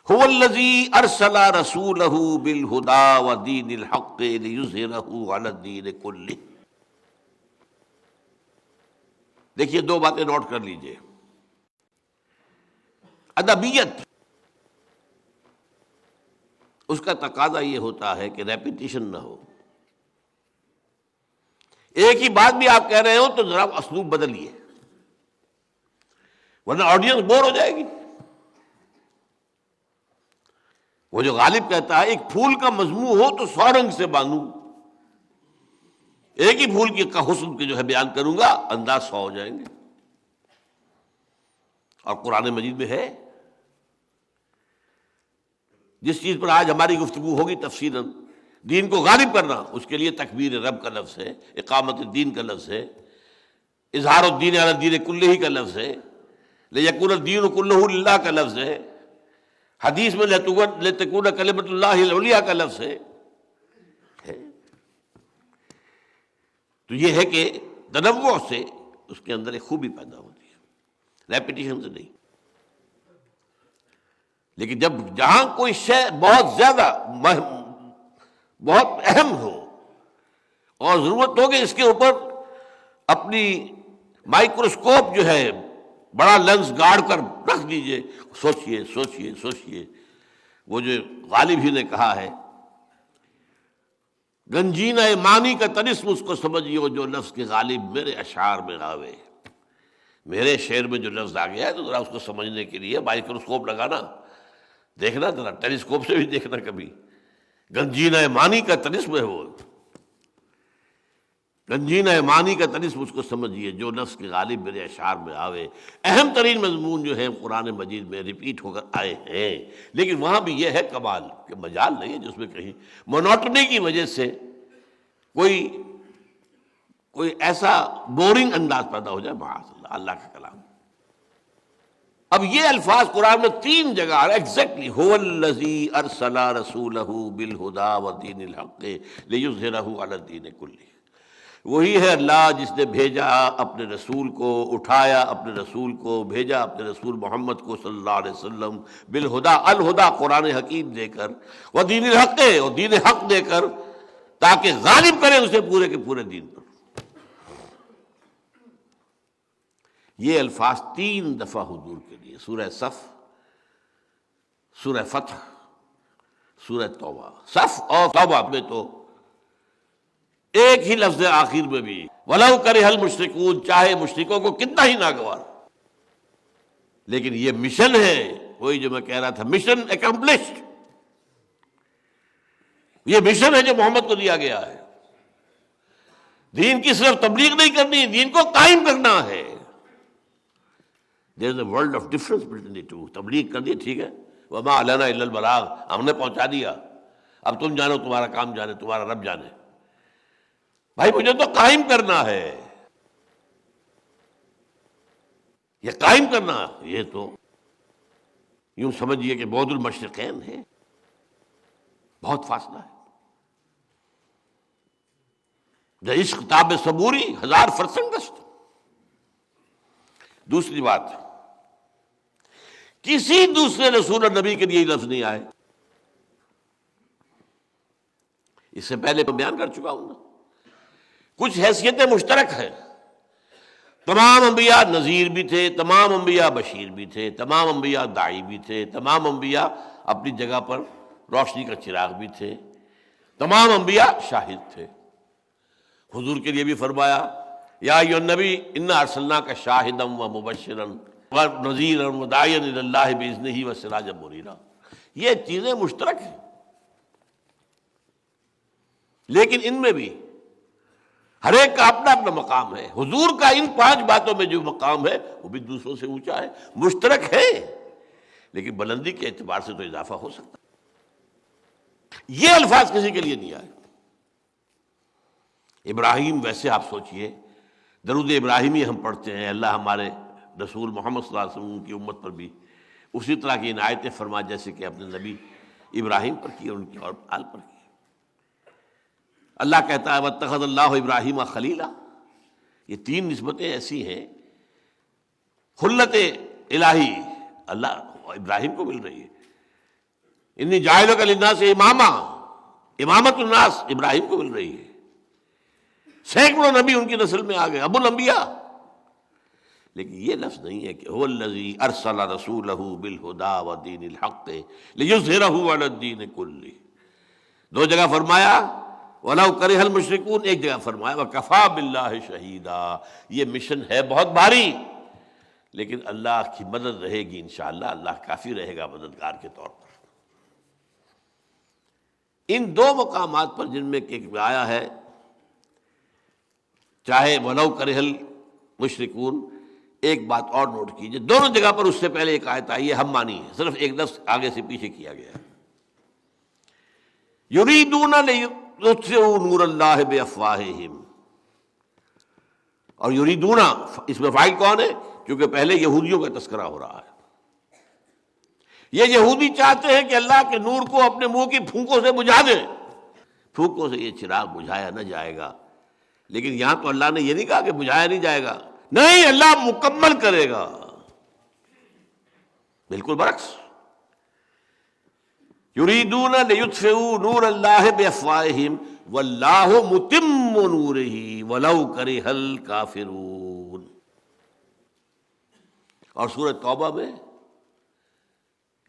هو الذی ارسل رسولہ بالہدی ودین الحق لیظہرہ علی الدین کلہ۔ دیکھیے 2 باتیں نوٹ کر لیجئے۔ ادبیت، اس کا تقاضا یہ ہوتا ہے کہ ریپیٹیشن نہ ہو، ایک ہی بات بھی آپ کہہ رہے ہو تو ذرا اسلوب بدلیے، ورنہ آڈینس بور ہو جائے گی۔ وہ جو غالب کہتا ہے ایک پھول کا مضمون ہو تو 100 رنگ سے باندھوں، ایک ہی پھول کی کا حسن کے جو ہے بیان کروں گا انداز 100 ہو جائیں گے. اور قرآن مجید میں ہے. جس چیز پر آج ہماری گفتگو ہوگی تفصیلاً، دین کو غالب کرنا، اس کے لیے تکبیر رب کا لفظ ہے، اقامت الدین کا لفظ ہے، اظہار الدین علی الدین کلہ کا لفظ ہے، لیکن الدین کلہ للہ کا لفظ ہے، حدیث میں لتکون کلمۃ اللہ العلیٰ کا لفظ ہے. تو یہ ہے کہ تنوع سے اس کے اندر ایک خوبی پیدا ہوتی ہے، ریپیٹیشن سے نہیں. لیکن جب جہاں کوئی شے بہت زیادہ بہت اہم ہو اور ضرورت ہو کہ اس کے اوپر اپنی مائکروسکوپ جو ہے بڑا لینس گاڑ کر رکھ دیجئے، سوچئے سوچئے سوچئے. وہ جو غالب ہی نے کہا ہے، گنجینہ معنی کا طلسم اس کو سمجھیو جو لفظ کے غالب میرے اشعار میں آوے. میرے شعر میں جو لفظ آ گیا ہے تو ذرا اس کو سمجھنے کے لیے مائکروسکوپ لگانا، دیکھنا، ذرا ٹیلیسکوپ سے بھی دیکھنا کبھی. گنجینہ معنی کا طلسم ہے وہ، گنجینہ معنی کا طلسم اس کو سمجھیے جو لفظ کے غالب میرے اشعار میں آوے. اہم ترین مضمون جو ہے قرآن مجید میں ریپیٹ ہو کر آئے ہیں، لیکن وہاں بھی یہ ہے کمال کہ مجال نہیں ہے جس میں کہیں مونوٹنی کی وجہ سے کوئی ایسا بورنگ انداز پیدا ہو جائے. معاذ اللہ، اللہ کا کلام. اب یہ الفاظ قرآن میں 3 جگہ ایگزیکٹلی، هو الذی ارسل رسولہ بالہدی ودین الحق لیظہرہ علی الدین کلہ. وہی ہے اللہ جس نے بھیجا اپنے رسول کو، اٹھایا اپنے رسول کو، بھیجا اپنے رسول محمد کو صلی اللہ علیہ وسلم بالہدی، الہدی قرآن حکیم دے کر، ودین الحق، اور دین حق دے کر، تاکہ غالب کرے اسے پورے کے پورے دین پر. یہ الفاظ 3 دفعہ حضور کے لیے، سورہ صف، سورہ فتح، سورہ توبہ. صف اور توبہ میں تو ایک ہی لفظ ہے آخر میں بھی، وَلَوْ كَرِهَ الْمُشْرِكُونَ، چاہے مشرکوں کو کتنا ہی ناگوار. لیکن یہ مشن ہے، وہی جو میں کہہ رہا تھا، مشن اکمپلشڈ. یہ مشن ہے جو محمد کو دیا گیا ہے. دین کی صرف تبلیغ نہیں کرنی، دین کو قائم کرنا ہے. There is a world of difference between the two. تبلیغ کر دی، ٹھیک ہے، وَمَا عَلَيْنَا إِلَّا الْبَلَاغُ، ہم نے پہنچا دیا، اب تم جانو، تمہارا کام جانے، تمہارا رب جانے. بھائی مجھے تو قائم کرنا ہے. یہ قائم کرنا، یہ تو یوں سمجھیے کہ بعد المشرقین ہے، بہت فاصلہ ہے. جو عشق تاب صبوری 1000% دست. دوسری بات، کسی دوسرے رسول اور نبی کے لیے یہ لفظ نہیں آئے. اس سے پہلے میں بیان کر چکا ہوں نا، کچھ حیثیتیں مشترک ہیں. تمام انبیاء نذیر بھی تھے، تمام انبیاء بشیر بھی تھے، تمام انبیاء داعی بھی تھے، تمام انبیاء اپنی جگہ پر روشنی کا چراغ بھی تھے، تمام انبیاء شاہد تھے. حضور کے لیے بھی فرمایا، یا ایھا النبی انا ارسلناک شاہدا ومبشرا ونذیرا وداعیا الی اللہ باذنہ وسراجا منیرا. یہ چیزیں مشترک ہیں، لیکن ان میں بھی ہر ایک کا اپنا اپنا مقام ہے. حضور کا ان 5 باتوں میں جو مقام ہے وہ بھی دوسروں سے اونچا ہے، مشترک ہے، لیکن بلندی کے اعتبار سے تو اضافہ ہو سکتا ہے. یہ الفاظ کسی کے لیے نہیں آئے. ابراہیم، ویسے آپ سوچئے درود ابراہیمی ہم پڑھتے ہیں، اللہ ہمارے رسول محمد صلی اللہ علیہ وسلم کی امت پر بھی اسی طرح کی عنایتیں فرما جیسے کہ اپنے نبی ابراہیم پر کی اور ان کی اور آل پر کی. اللہ کہتا ہے واتخذ اللہ ابراہیم خلیلا. یہ 3 نسبتیں ایسی ہیں، خلت الہی اللہ ابراہیم کو مل رہی ہے. انی جاعلک للناس اماما، امامت الناس ابراہیم کو مل رہی ہے. سینکڑوں نبی ان کی نسل میں آ گئے، ابو الانبیاء. لیکن یہ لفظ نہیں ہے کہ هو الذی ارسل رسولہ بالہدی ودین الحق لیظہرہ علی الدین کلہ. 2 جگہ فرمایا وَلَوْ كَرِهَ الْمُشْرِكُونَ، ایک جگہ فرمایا وَكَفَىٰ بِاللَّهِ شَهِيدًا. یہ مشن ہے بہت بھاری، لیکن اللہ کی مدد رہے گی انشاءاللہ. اللہ کافی رہے گا مددگار کے طور پر. ان دو مقامات پر جن میں کہ ایک آیا ہے چاہے ولو کرہ المشرکون، ایک بات اور نوٹ کیجئے، دونوں جگہ پر اس سے پہلے ایک آیت آئی ہے ہم مانی ہے، صرف ایک لفظ آگے سے پیچھے کیا گیا ہے، یریدون لیطفئوا نور اللہ بافواہہم، اور یریدون اس میں فاعل کون ہے؟ کیونکہ پہلے یہودیوں کا تذکرہ ہو رہا ہے۔ یہ یہودی چاہتے ہیں کہ اللہ کے نور کو اپنے منہ کی پھونکوں سے بجھا دیں، پھونکوں سے یہ چراغ بجھایا نہ جائے گا، لیکن یہاں تو اللہ نے یہ نہیں کہا کہ بجھایا نہیں جائے گا، نہیں، اللہ مکمل کرے گا، بالکل برعکس، یریدون لیطفئوا نور اللہ بافواہہم واللہ متم نورہ ولو کرہ الکافرون۔ اور سورہ توبہ میں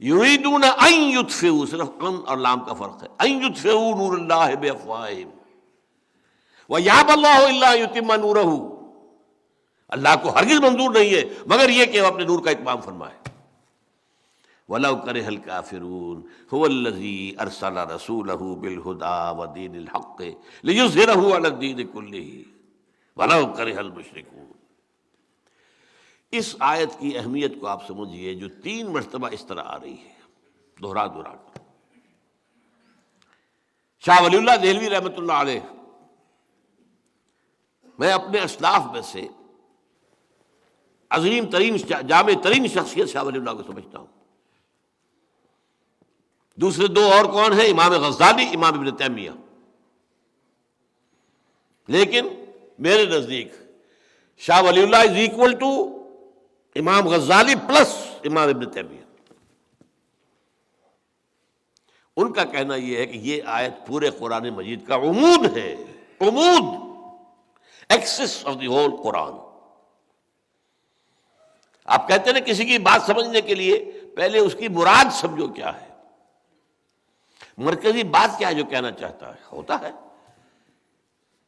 یریدون ان یطفئوا، صرف ان اور لام کا فرق ہے، ان یطفئوا نور اللہ بافواہہم ویأبی اللہ الا ان یتم نورہ، اللہ کو ہرگز منظور نہیں ہے مگر یہ کہ وہ اپنے نور کا اتمام فرمائے۔ وَلَوْ كَرِهَ الْكَافِرُونَ هُوَ الَّذِي أَرْسَلَ رَسُولَهُ بِالْهُدَىٰ وَدِينِ الْحَقِّ لِيُظْهِرَهُ عَلَى الدِّينِ كُلِّهِ وَلَوْ كَرِهَ الْمُشْرِكُونَ۔ اس آیت کی اہمیت کو آپ سمجھیے جو 3 مرتبہ اس طرح آ رہی ہے دہرا کر۔ شاہ ولی اللہ دہلوی رحمۃ اللہ علیہ، میں اپنے اسلاف میں سے عظیم ترین جامع ترین شخصیت شاہ ولی اللہ کو سمجھتا ہوں۔ دوسرے دو اور کون ہیں؟ امام غزالی، امام ابن تیمیہ، لیکن میرے نزدیک شاہ ولی اللہ از ایکول ٹو امام غزالی پلس امام ابن تیمیہ۔ ان کا کہنا یہ ہے کہ یہ آیت پورے قرآن مجید کا عمود ہے، عمود، ایکسس آف دی ہول قرآن۔ آپ کہتے ہیں کسی کی بات سمجھنے کے لیے پہلے اس کی مراد سمجھو کیا ہے، مرکزی بات کیا ہے جو کہنا چاہتا ہے۔ ہوتا ہے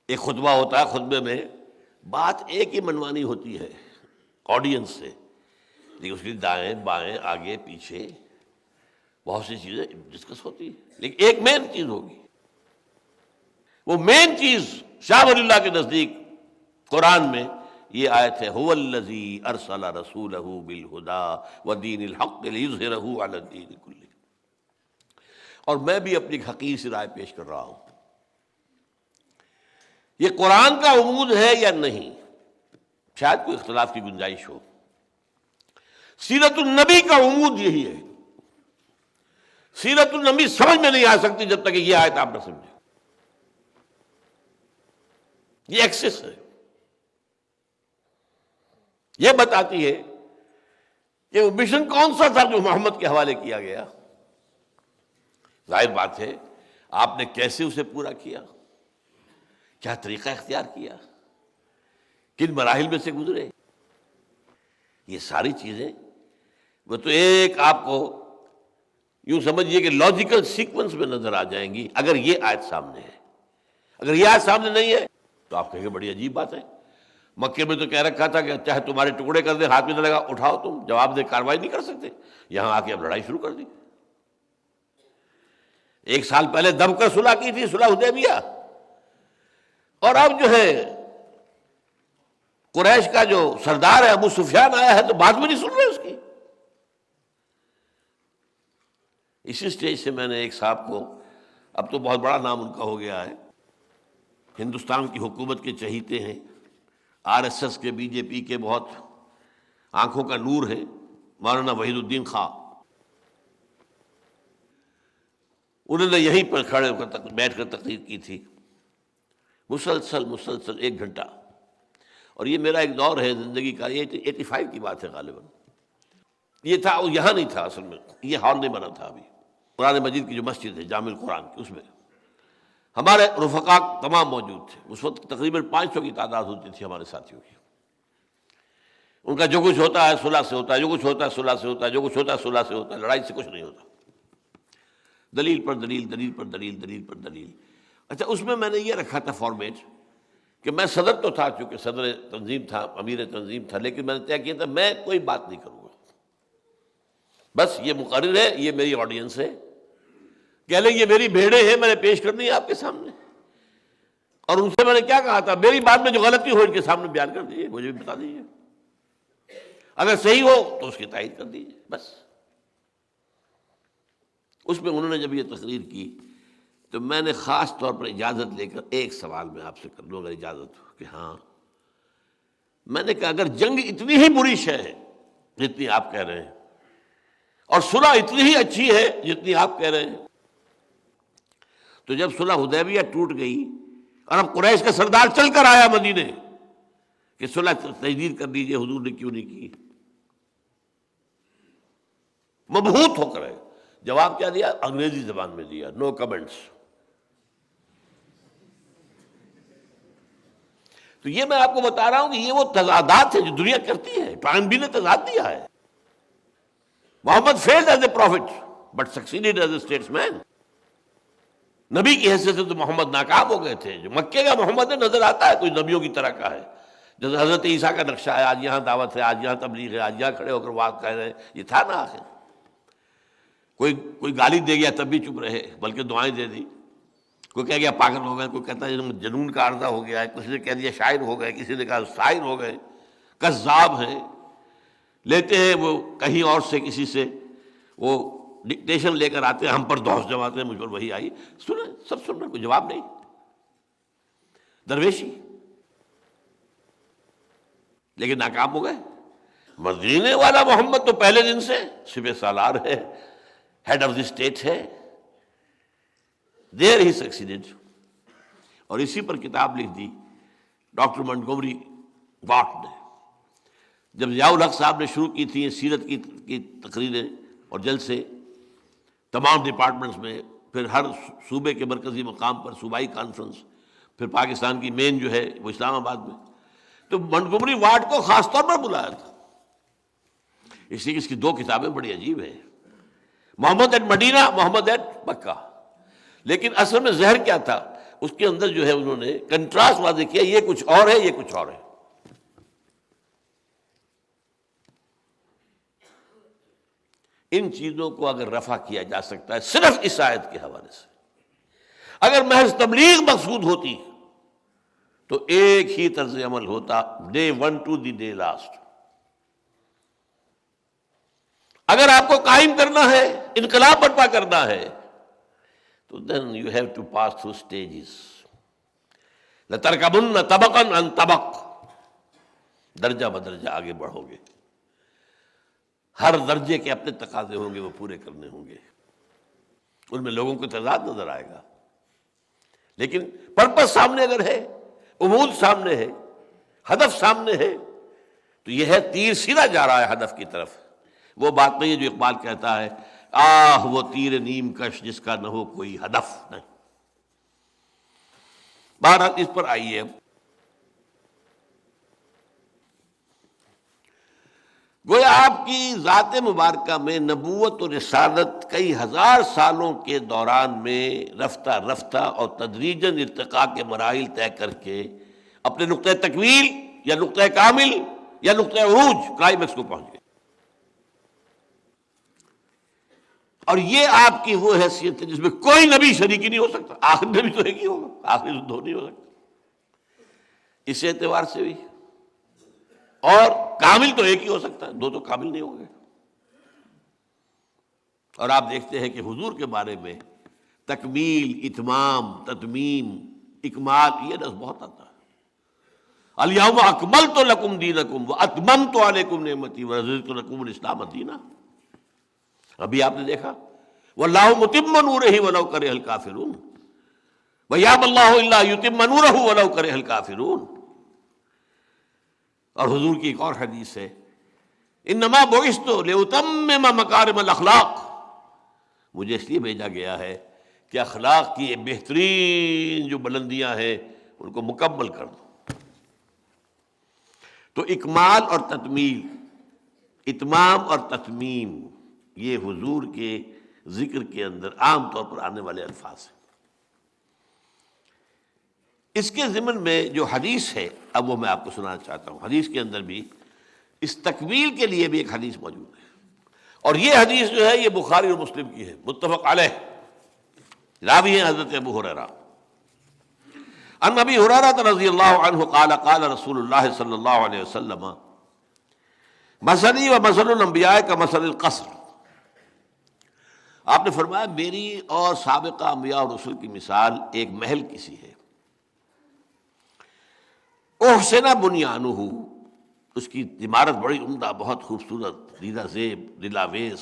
ایک خطبہ ہوتا ہے، خطبے میں بات ایک ہی منوانی ہوتی ہے آڈینس سے، لیکن اس کی دائیں بائیں آگے پیچھے بہت سی چیزیں ڈسکس ہوتی ہیں، لیکن ایک مین چیز ہوگی۔ وہ مین چیز شاہ ولی اللہ کے نزدیک قرآن میں یہ آیت ہے، هو الذی ارسل رسولہ بالہدی ودین الحق لیظہرہ علی الدین کلہ۔ اور میں بھی اپنی حقیر سی رائے پیش کر رہا ہوں، یہ قرآن کا عمود ہے یا نہیں، شاید کوئی اختلاف کی گنجائش ہو۔ سیرت النبی کا عمود یہی ہے، سیرت النبی سمجھ میں نہیں آ سکتی جب تک کہ یہ آیت آپ نہ سمجھیں۔ یہ ایکسس ہے، یہ بتاتی ہے کہ وہ مشن کون سا تھا جو محمد کے حوالے کیا گیا۔ ظاہر بات ہے آپ نے کیسے اسے پورا کیا، کیا طریقہ اختیار کیا، کن مراحل میں سے گزرے، یہ ساری چیزیں وہ تو ایک آپ کو یوں سمجھیے کہ لاجیکل سیکوینس میں نظر آ جائیں گی اگر یہ آیت سامنے ہے۔ اگر یہ آیت سامنے نہیں ہے تو آپ کہیں گے بڑی عجیب بات ہے، مکے میں تو کہہ رکھا تھا کہ چاہے تمہارے ٹکڑے کر دیں، ہاتھ میں نہ لگا، اٹھاؤ، تم جواب دے کارروائی نہیں کر سکتے، یہاں آ کے اب لڑائی شروع کر دی۔ 1 سال پہلے دب کر صلح کی تھی، صلح حدیبیہ، اور اب جو ہے قریش کا جو سردار ہے ابو سفیان آیا ہے تو بات بھی نہیں سن رہے اس کی۔ اسی سٹیج سے میں نے ایک صاحب کو، اب تو بہت بڑا نام ان کا ہو گیا ہے، ہندوستان کی حکومت کے چہیتے ہیں، RSS کے، بی جے پی کے بہت آنکھوں کا نور ہے، مولانا وحید الدین خان، انہوں نے یہیں پر کھڑے ہو کر بیٹھ کر تقریر کی تھی، مسلسل 1 گھنٹہ۔ اور یہ میرا ایک دور ہے زندگی کا، یہ 85 کی بات ہے غالباً، یہ تھا، وہ یہاں نہیں تھا اصل میں، یہ ہال نہیں بنا تھا ابھی، قرآن مجید کی جو مسجد ہے جامع القرآن کی، اس میں ہمارے رفقا تمام موجود تھے۔ اس وقت تقریباً 500 کی تعداد ہوتی تھی ہمارے ساتھیوں کی۔ ان کا جو کچھ ہوتا ہے صلح سے ہوتا ہے، جو کچھ ہوتا ہے صلح سے ہوتا ہے، جو کچھ ہوتا ہے صلح سے ہوتا ہے، لڑائی سے کچھ نہیں ہوتا، دلیل پر دلیل، دلیل پر دلیل، دلیل پر دلیل۔ اچھا، اس میں میں نے یہ رکھا تھا فارمیٹ کہ میں صدر تو تھا، چونکہ صدر تنظیم تھا، امیر تنظیم تھا، لیکن میں نے طے کیا تھا میں کوئی بات نہیں کروں گا، بس یہ مقرر ہے، یہ میری آڈینس ہے، کہہ لیں یہ میری بھیڑیں ہیں، میں نے پیش کرنی ہے آپ کے سامنے، اور ان سے میں نے کیا کہا تھا، میری بات میں جو غلطی ہو ان کے سامنے بیان کر دیجیے، مجھے بھی بتا دیجیے، اگر صحیح ہو تو اس کی تائید کر دیجیے، بس۔ اس میں انہوں نے جب یہ تقریر کی تو میں نے خاص طور پر اجازت لے کر ایک سوال میں آپ سے کر لوں اگر اجازت ہو کہ ہاں، میں نے کہا اگر جنگ اتنی ہی بری شے ہے جتنی آپ کہہ رہے ہیں، اور صلح اتنی ہی اچھی ہے جتنی آپ کہہ رہے ہیں، تو جب صلح حدیبیہ ٹوٹ گئی اور اب قریش کا سردار چل کر آیا مدینے کہ صلح تجدید کر دیجیے، حضور نے کیوں نہیں کی؟ مبہوت ہو کر ہے۔ جواب کیا دیا؟ انگریزی زبان میں دیا، نو کمنٹس۔ تو یہ میں آپ کو بتا رہا ہوں کہ یہ وہ تضادات ہیں جو دنیا کرتی ہے۔ ٹائم بھی نے تضاد دیا ہے۔ محمد failed as a prophet but succeeded as a statesman۔ نبی کی حیثیت سے تو محمد ناکام ہو گئے تھے۔ جو مکے کا محمد نظر آتا ہے کوئی نبیوں کی طرح کا ہے، جیسے حضرت عیسیٰ کا نقشہ ہے، آج یہاں دعوت ہے، آج یہاں تبلیغ ہے، آج یہاں کھڑے ہو کر بات کہہ رہے ہیں، یہ تھا نا آخر۔ کوئی گالی دے گیا تب بھی چپ رہے بلکہ دعائیں دے دی، کوئی کہہ گیا پاگل ہو گئے، کوئی کہتا ہے جنون کا عارضہ ہو گیا ہے، کسی نے کہہ دیا شاعر ہو گئے، کسی نے کہا شاعر ہو گئے، کذاب ہیں، لیتے ہیں وہ کہیں اور سے کسی سے وہ ڈکٹیشن لے کر آتے ہیں، ہم پر دوس جماتے ہیں، مجھ پر وہی آئی، سنیں سب سن رہے، کوئی جواب نہیں، درویشی، لیکن ناکام ہو گئے۔ مدینے والا محمد تو پہلے دن سے سپہ سالار ہے، ہیڈ آف دی اسٹیٹ ہے، دیر ہی سکسیڈڈ۔ اور اسی پر کتاب لکھ دی ڈاکٹر منٹگومری واٹ نے۔ جب ضیاء الحق صاحب نے شروع کی تھی سیرت کی تقریریں اور جلسے تمام ڈپارٹمنٹس میں، پھر ہر صوبے کے مرکزی مقام پر صوبائی کانفرنس، پھر پاکستان کی مین جو ہے وہ اسلام آباد میں، تو منٹگومری واٹ کو خاص طور پر بلایا تھا، اس لیے اس کی دو کتابیں بڑی عجیب ہیں، محمد ایٹ مدینہ، محمد ایٹ مکہ۔ لیکن اصل میں زہر کیا تھا اس کے اندر جو ہے انہوں نے کنٹراسٹ واضح کیا، یہ کچھ اور ہے، یہ کچھ اور ہے۔ ان چیزوں کو اگر رفع کیا جا سکتا ہے صرف اس آیت کے حوالے سے، اگر محض تبلیغ مقصود ہوتی تو ایک ہی طرز عمل ہوتا، day one to the day last. اگر آپ کو قائم کرنا ہے، انقلاب برپا کرنا ہے، تو then you have to pass through stages۔ لَتَرْكَبُنَّ طَبَقًا عَنْ طَبَقٍ، درجہ بدرجہ آگے بڑھو گے، ہر درجے کے اپنے تقاضے ہوں گے، وہ پورے کرنے ہوں گے، ان میں لوگوں کو تضاد نظر آئے گا، لیکن پرپس سامنے اگر ہے، امود سامنے ہے، ہدف سامنے ہے، تو یہ ہے تیر سیدھا جا رہا ہے ہدف کی طرف۔ وہ بات نہیں ہے جو اقبال کہتا ہے، آہ وہ تیر نیم کش جس کا نہ ہو کوئی ہدف نہیں۔ بہرحال اس پر آئیے، گویا آپ کی ذات مبارکہ میں نبوت اور رسالت کئی ہزار سالوں کے دوران میں رفتہ رفتہ اور تدریجاً ارتقاء کے مراحل طے کر کے اپنے نقطۂ تکمیل یا نقطۂ کامل یا نقطۂ عروج کلائمیکس کو پہنچ گئے۔ اور یہ آپ کی وہ حیثیت ہے جس میں کوئی نبی شریک ہی نہیں ہو سکتا، آخری نبی تو ایک ہی ہوگا، آخری تو دو نہیں ہو سکتا، اس اعتبار سے بھی، اور کامل تو ایک ہی ہو سکتا ہے، دو تو کامل نہیں ہوں گے۔ اور آپ دیکھتے ہیں کہ حضور کے بارے میں تکمیل، اتمام، تتمیم، اکمال، یہ لفظ بہت آتا ہے۔ الیوم اکملت لکم دینکم واتممت علیکم نعمتی ورضیت لکم الاسلام دینا۔ ابھی آپ نے دیکھا واللہ متم نورہ ولو کرہ الکافرون ویابی اللہ الا یتم نورہ ولو کرہ الکافرون۔ اور حضور کی ایک اور حدیث ہے، انما بعثت لاتمم مکارم الاخلاق، مجھے اس لیے بھیجا گیا ہے کہ اخلاق کی بہترین جو بلندیاں ہیں ان کو مکمل کر دوں۔ تو اکمال اور تکمیل، اتمام اور تتمیم، یہ حضور کے ذکر کے اندر عام طور پر آنے والے الفاظ ہیں۔ اس کے ضمن میں جو حدیث ہے اب وہ میں آپ کو سنانا چاہتا ہوں۔ حدیث کے اندر بھی اس تکمیل کے لیے بھی ایک حدیث موجود ہے، اور یہ حدیث جو ہے یہ بخاری اور مسلم کی ہے، متفق علیہ۔ راوی ہیں حضرت ابو ہریرہ۔ عن ابی ہریرہ رضی اللہ عنہ قال قال رسول اللہ صلی اللہ علیہ وسلم مثلی و مثل الانبیاء کا مثل القصر، آپ نے فرمایا میری اور سابقہ انبیاء اور رسول کی مثال ایک محل کسی ہے، احسن بنیانہ، اس کی عمارت بڑی عمدہ، بہت خوبصورت، دیدہ زیب، دلاویز،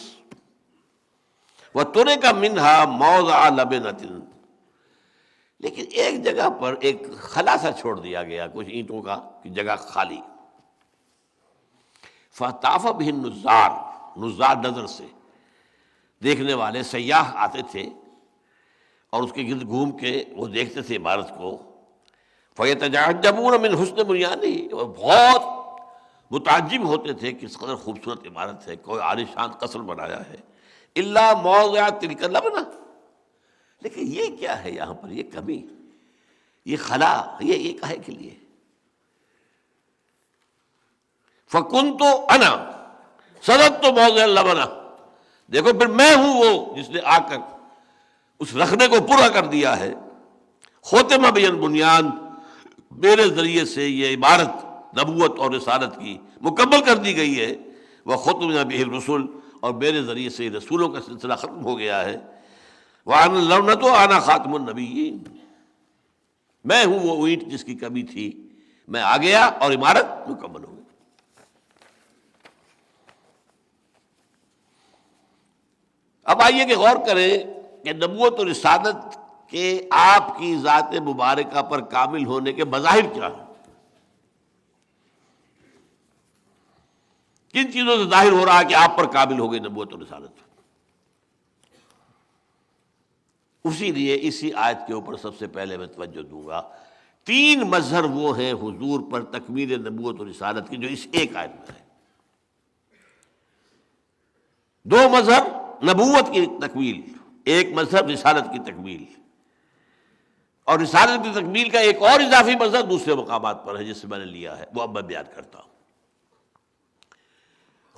وَتُرِكَ مِنْهَا مَوْضَعَ لَبْنَةٍ، لیکن ایک جگہ پر ایک خلا سا چھوڑ دیا گیا، کچھ اینٹوں کا جگہ خالی، فَطَافَ بِهِ النُّزَّارُ، نظار نظر سے دیکھنے والے سیاح آتے تھے اور اس کے گرد گھوم کے وہ دیکھتے تھے عمارت کو، فَيَتَعَجَّبُونَ مِنْ حُسْنِ بُنْيَانِهِ، اور بہت متعجب ہوتے تھے کس قدر خوبصورت عمارت ہے، کوئی عالیشان قصر بنایا ہے، الا موضع تلک لبنہ، لیکن یہ کیا ہے یہاں پر، یہ کمی، یہ خلا، یہ کاہے کے لیے؟ فکنت انا صدقت موضع اللبنہ، دیکھو پھر میں ہوں وہ جس نے آ کر اس رکھنے کو پورا کر دیا ہے، ختم بی البنیان، میرے ذریعے سے یہ عبارت نبوت اور رسالت کی مکمل کر دی گئی ہے، وختم بہ الرسل، اور میرے ذریعے سے رسولوں کا سلسلہ ختم ہو گیا ہے، وَأَنَا اللَّبْنَةُ وَأَنَا خَاتِمُ النَّبِيِّينَ، میں ہوں وہ اینٹ جس کی کمی تھی، میں آ گیا اور عمارت مکمل ہو گئی۔ اب آئیے کہ غور کریں کہ نبوت اور رسالت کے آپ کی ذات مبارکہ پر کامل ہونے کے مظاہر کیا ہیں، کن چیزوں سے ظاہر ہو رہا ہے کہ آپ پر کامل ہو گئی نبوت اور رسالت؟ اسی لیے اسی آیت کے اوپر سب سے پہلے میں توجہ دوں گا، تین مظہر وہ ہیں حضور پر تکمیل نبوت اور رسالت کی جو اس ایک آیت میں ہے۔ دو مظہر نبوت کی تکمیل، ایک مظہر رسالت کی تکمیل، اور رسالت کی تکمیل کا ایک اور اضافی مظہر دوسرے مقامات پر ہے جس سے میں نے لیا ہے، وہ اب میں بیان کرتا ہوں۔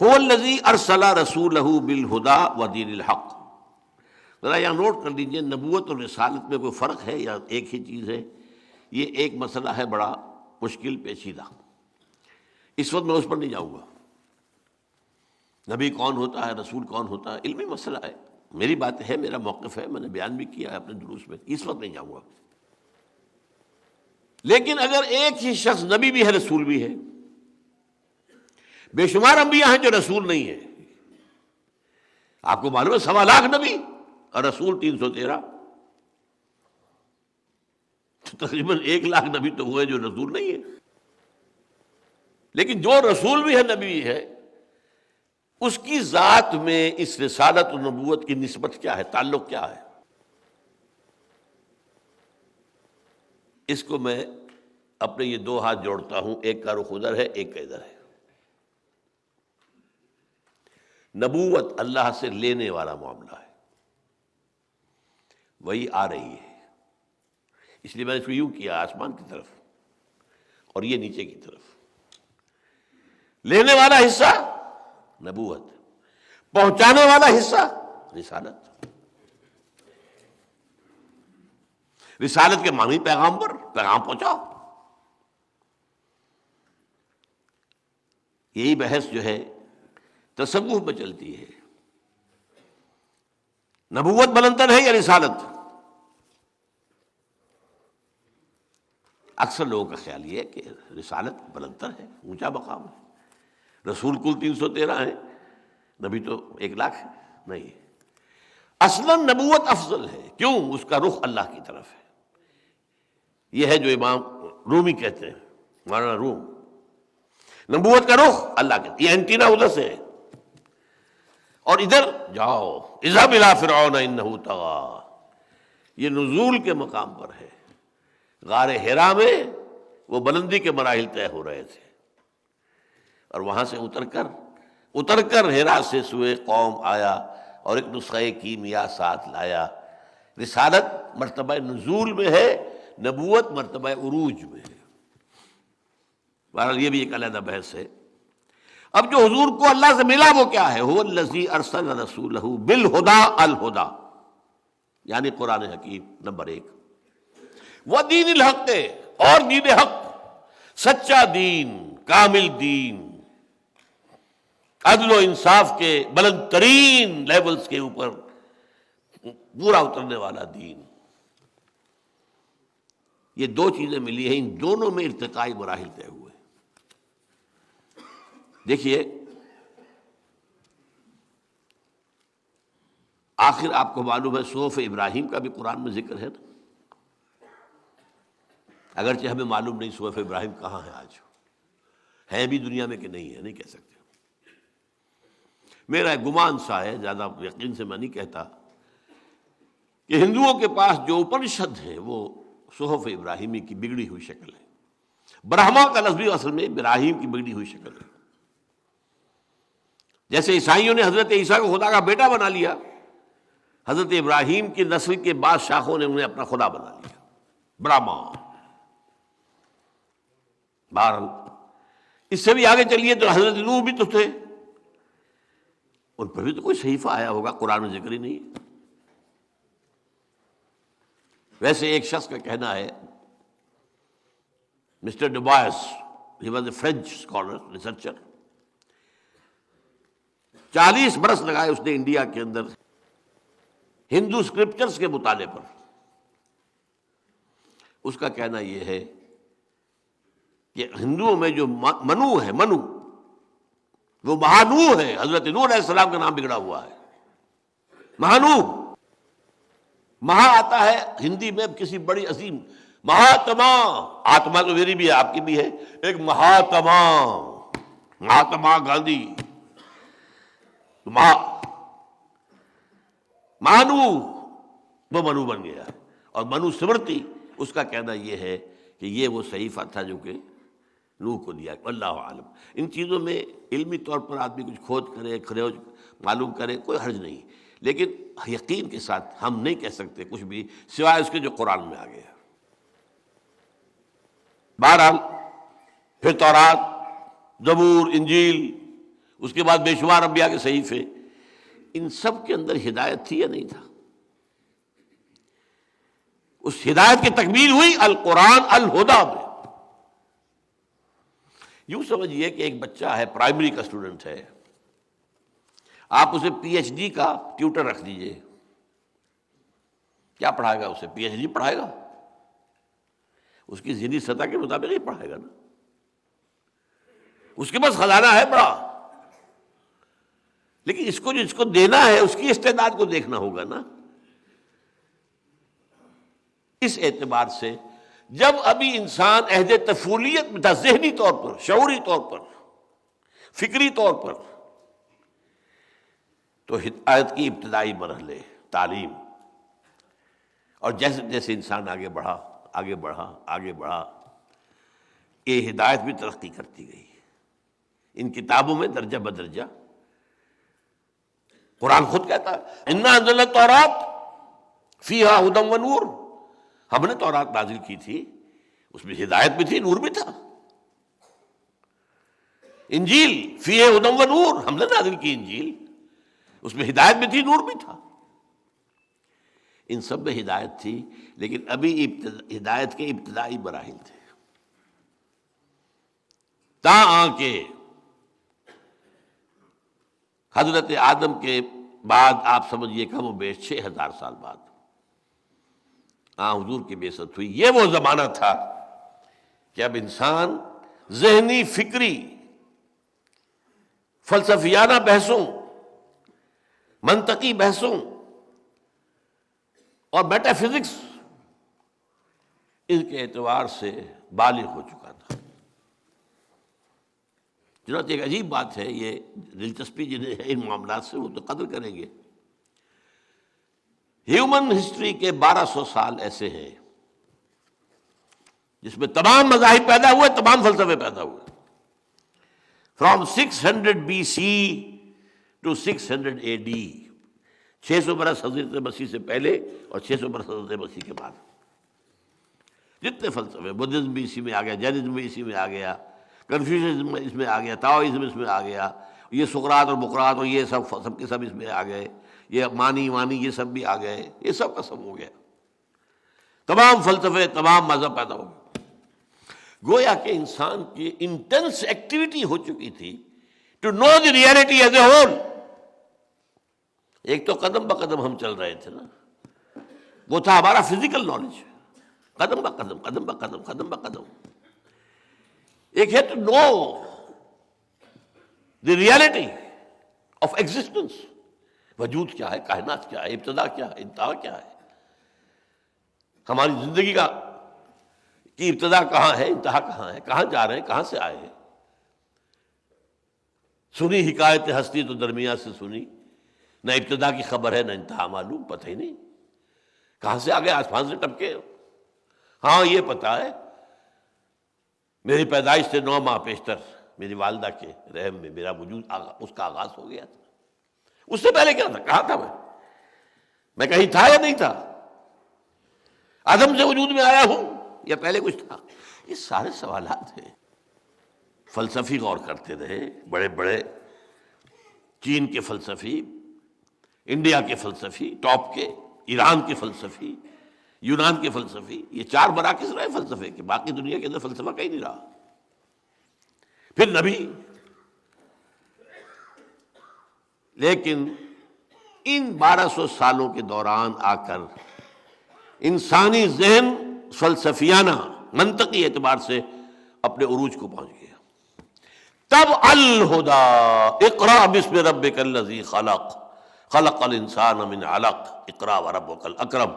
هو الذی ارسل رسولہ بالہدی ودین الحق، ذرا یہاں نوٹ کر لیجیے، نبوت اور رسالت میں کوئی فرق ہے یا ایک ہی چیز ہے؟ یہ ایک مسئلہ ہے بڑا مشکل پیچیدہ، اس وقت میں اس پر نہیں جاؤں گا۔ نبی کون ہوتا ہے، رسول کون ہوتا ہے، علمی مسئلہ ہے، میری بات ہے، میرا موقف ہے، میں نے بیان بھی کیا ہے اپنے دروس میں، اس وقت نہیں جاؤں گا۔ لیکن اگر ایک ہی شخص نبی بھی ہے رسول بھی ہے، بے شمار انبیاء ہیں جو رسول نہیں ہیں، آپ کو معلوم ہے 1.25 لاکھ نبی اور رسول 313، تو تقریباً 1 لاکھ نبی تو ہوئے جو رسول نہیں ہے۔ لیکن جو رسول بھی ہے نبی بھی ہے، اس کی ذات میں اس رسالت و نبوت کی نسبت کیا ہے، تعلق کیا ہے؟ اس کو میں اپنے یہ 2 ہاتھ جوڑتا ہوں، ایک کا رخ ادھر ہے، ایک کا ادھر ہے۔ نبوت اللہ سے لینے والا معاملہ ہے، وہی آ رہی ہے، اس لیے میں نے اس کو یوں کیا، آسمان کی طرف اور یہ نیچے کی طرف۔ لینے والا حصہ نبوت، پہنچانے والا حصہ رسالت۔ رسالت کے معنی پیغامبر، پیغام پہنچاؤ۔ یہی بحث جو ہے تصوف میں چلتی ہے، نبوت بلندر ہے یا رسالت؟ اکثر لوگوں کا خیال یہ ہے کہ رسالت بلندر ہے، اونچا مقام ہے، رسول کل 313 ہیں، نبی تو 1 لاکھ ہے، نہیں، اصلاً نبوت افضل ہے، کیوں؟ اس کا رخ اللہ کی طرف ہے۔ یہ ہے جو امام رومی کہتے ہیں، مولانا روم، نبوت کا رخ اللہ کے، یہ اینٹینا ادھر سے ہے، اور ادھر جاؤ، اذهب الى فرعون انه طغى، یہ نزول کے مقام پر ہے، غار حرا میں وہ بلندی کے مراحل طے ہو رہے تھے، اور وہاں سے اتر کر حرا سے سوئے قوم آیا اور ایک نسخہ کیمیا ساتھ لایا۔ رسالت مرتبہ نزول میں ہے، نبوت مرتبہ عروج میں ہے۔ بہرحال یہ بھی ایک علیحدہ بحث ہے۔ اب جو حضور کو اللہ سے ملا وہ کیا ہے؟ هو الذی ارسل رسولہ بالہدی الہدی، یعنی قرآن حکیم نمبر 1. وہ دین الحق ہے، اور دین حق، سچا دین، کامل دین، عدل و انصاف کے بلند ترین لیولز کے اوپر پورا اترنے والا دین. یہ 2 چیزیں ملی ہیں، ان دونوں میں ارتقائی مراحل طے ہوئے. دیکھیے آخر آپ کو معلوم ہے صحف ابراہیم کا بھی قرآن میں ذکر ہے نا، اگرچہ ہمیں معلوم نہیں صحف ابراہیم کہاں ہے، آج ہے بھی دنیا میں کہ نہیں ہے، نہیں کہہ سکتے. میرا گمان سا ہے، زیادہ یقین سے میں نہیں کہتا، کہ ہندوؤں کے پاس جو اپنشد ہے وہ صحف ابراہیمی کی بگڑی ہوئی شکل ہے. برہما کا لفظ بھی اصل میں ابراہیم کی بگڑی ہوئی شکل ہے. جیسے عیسائیوں نے حضرت عیسیٰ کو خدا کا بیٹا بنا لیا، حضرت ابراہیم کی نسل کے بعض شاخوں نے انہیں اپنا خدا بنا لیا، برہما. بہرحال اس سے بھی آگے چلیے تو حضرت نوح بھی تو تھے، ان پر بھی تو کوئی صحیفہ آیا ہوگا، قرآن میں ذکر ہی نہیں. ویسے ایک شخص کا کہنا ہے، mister Dubois, he was a French scholar researcher, 40 برس لگائے اس نے انڈیا کے اندر ہندو اسکرپچرز کے مطالعے پر. اس کا کہنا یہ ہے کہ ہندوؤں میں جو منو ہے، منو وہ مہانو ہے، حضرت نوح علیہ السلام کا نام بگڑا ہوا ہے. مہانو، مہا آتا ہے ہندی میں کسی بڑی عظیم، مہاتما، آتما تو میری بھی ہے آپ کی بھی ہے، ایک مہاتما، مہاتما گاندھی، مانو، وہ منو بن گیا. اور منو سمرتی، اس کا کہنا یہ ہے کہ یہ وہ صحیفہ تھا جو کہ نوح کو دیا. اللہ عالم. ان چیزوں میں علمی طور پر آدمی کچھ کھود کرے، کھروج معلوم کرے، کوئی حرج نہیں، لیکن یقین کے ساتھ ہم نہیں کہہ سکتے کچھ بھی سوائے اس کے جو قرآن میں آ گیا. بہرحال پھر تورات، زبور، انجیل، اس کے بعد بے شمار انبیاء کے صحیفے، ان سب کے اندر ہدایت تھی یا نہیں تھا؟ اس ہدایت کی تکمیل ہوئی القرآن الہدیٰ میں. یوں سمجھیے کہ ایک بچہ ہے، پرائمری کا اسٹوڈنٹ ہے، آپ اسے پی ایچ ڈی کا ٹیوٹر رکھ دیجئے، کیا پڑھائے گا اسے؟ پی ایچ ڈی پڑھائے گا؟ اس کی ذہنی سطح کے مطابق ہی پڑھائے گا نا. اس کے پاس خزانہ ہے بڑا، لیکن اس کو جو اس کو دینا ہے اس کی استعداد کو دیکھنا ہوگا نا. اس اعتبار سے جب ابھی انسان عہد طفولیت میں تھا، ذہنی طور پر، شعوری طور پر، فکری طور پر، تو ہدایت کی ابتدائی مرحلے، تعلیم، اور جیسے جیسے انسان آگے بڑھا آگے بڑھا آگے بڑھا، یہ ہدایت بھی ترقی کرتی گئی. ان کتابوں میں درجہ بدرجہ قرآن خود کہتا ہے انا انزلنا التوراۃ فیہا ھدی و نور، ہم نے تورات نازل کی تھی، اس میں ہدایت بھی تھی، نور بھی تھا. انجیل فیہا ھدی و نور، ہم نے نازل کی انجیل، اس میں ہدایت بھی تھی، نور بھی تھا. ان سب میں ہدایت تھی، لیکن ابھی ہدایت کے ابتدائی مراحل تھے. تاں کہ حضرت آدم کے بعد آپ سمجھیے کم و بیش 6000 سال بعد حضور کی بعثت ہوئی. یہ وہ زمانہ تھا کہ اب انسان ذہنی، فکری، فلسفیانہ بحثوں، منطقی بحثوں اور میٹا فزکس، ان کے اعتبار سے بالغ ہو چکا تھا. چنانچہ ایک عجیب بات ہے، یہ دلچسپی جنہیں ہے ان معاملات سے وہ تو قدر کریں گے. ہیومن ہسٹری کے 1200 سال ایسے ہیں جس میں تمام مذاہب پیدا ہوئے، تمام فلسفے پیدا ہوئے. فرام 600 BC ٹو 600 AD، 600 برس حضرت مسیح سے پہلے اور 600 برس حضرت مسیح کے بعد جتنے فلسفے، بدھزم بھی اسی میں آ گیا، جینزم بھی اسی میں آ گیا، کنفیوشنزم اس میں آ گیا، تاؤزم اس میں آ گیا، یہ سقراط اور بقراط اور یہ سب کے سب اس میں آ گئے. یہ مانی یہ سب بھی آ گئے، یہ سب کا سب ہو گیا، تمام فلسفے تمام مذہب پیدا ہو گئے۔ گویا کہ انسان کی انٹینس ایکٹیویٹی ہو چکی تھی to know the reality as a whole. ایک تو قدم بقدم ہم چل رہے تھے نا، وہ تھا ہمارا فزیکل نالج، قدم بقدم قدم بقدم قدم بقدم۔ ایک ہے to know the reality of existence, وجود کیا ہے، کائنات کیا ہے، ابتدا کیا ہے، انتہا کیا ہے، ہماری زندگی کی ابتدا کہاں ہے، انتہا کہاں ہے، کہاں جا رہے ہیں، کہاں سے آئے ہیں۔ سنی حکایت ہستی تو درمیان سے سنی، نہ ابتدا کی خبر ہے نہ انتہا معلوم، پتہ ہی نہیں کہاں سے آگے، آسمان سے ٹپکے۔ ہاں یہ پتا ہے میری پیدائش سے 9 ماہ پیشتر میری والدہ کے رحم میں میرا وجود اس کا آغاز ہو گیا تھا۔ اس سے پہلے کیا تھا، کہاں تھا میں کہیں تھا یا نہیں تھا، عدم سے وجود میں آیا ہوں یا پہلے کچھ تھا؟ یہ سارے سوالات ہیں۔ فلسفی غور کرتے رہے، بڑے بڑے چین کے فلسفی، انڈیا کے فلسفی ٹاپ کے، ایران کے فلسفی، یونان کے فلسفی، یہ 4 مراکز رہے فلسفے کے، باقی دنیا کے اندر فلسفہ کہیں نہیں رہا۔ پھر نبی، لیکن ان 1200 سالوں کے دوران آ کر انسانی ذہن فلسفیانہ منطقی اعتبار سے اپنے عروج کو پہنچ گیا۔ تب الہدی اقرا بسم ربک الذی خلق خلق الانسان من علق اقرا وربک الاکرم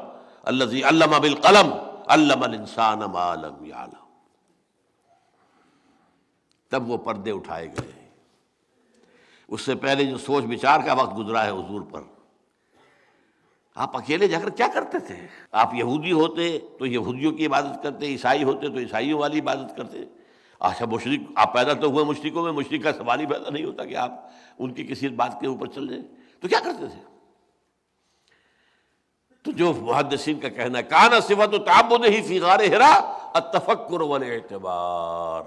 الذی علم بالقلم علم الانسان ما لم یعلم۔ تب وہ پردے اٹھائے گئے۔ اس سے پہلے جو سوچ بچار کا وقت گزرا ہے حضور پر، آپ اکیلے جا کر کیا کرتے تھے؟ آپ یہودی ہوتے تو یہودیوں کی عبادت کرتے، عیسائی ہوتے تو عیسائیوں والی عبادت کرتے۔ اچھا مشرک آپ پیدا تو ہوئے مشرکوں میں، مشرک کا سوال ہی پیدا نہیں ہوتا کہ آپ ان کی کسی بات کے اوپر چل جائیں، تو کیا کرتے تھے؟ تو جو محدثین کا کہنا ہے کان صفت تعبدہ فی غار حرا التفکر والاعتبار،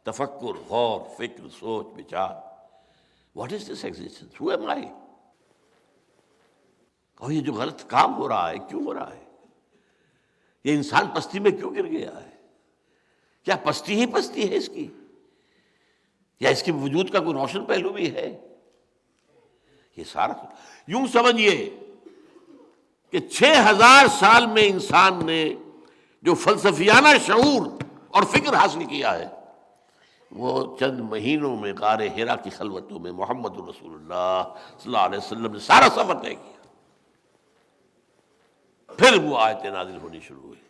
تفکر، غور، فکر، سوچ بچار۔ What is this existence, who am I? اور یہ جو غلط کام ہو رہا ہے کیوں ہو رہا ہے؟ یہ انسان پستی میں کیوں گر گیا ہے؟ کیا پستی ہی پستی ہے اس کی، یا اس کے وجود کا کوئی روشن پہلو بھی ہے؟ یہ سارا یوں سمجھیے کہ 6000 سال میں انسان نے جو فلسفیانہ شعور اور فکر حاصل کیا ہے، وہ چند مہینوں میں غار حرا کی خلوتوں میں محمد رسول اللہ صلی اللہ علیہ وسلم نے سارا سفر طے کیا۔ پھر وہ آیتیں نازل ہونی شروع ہوئی،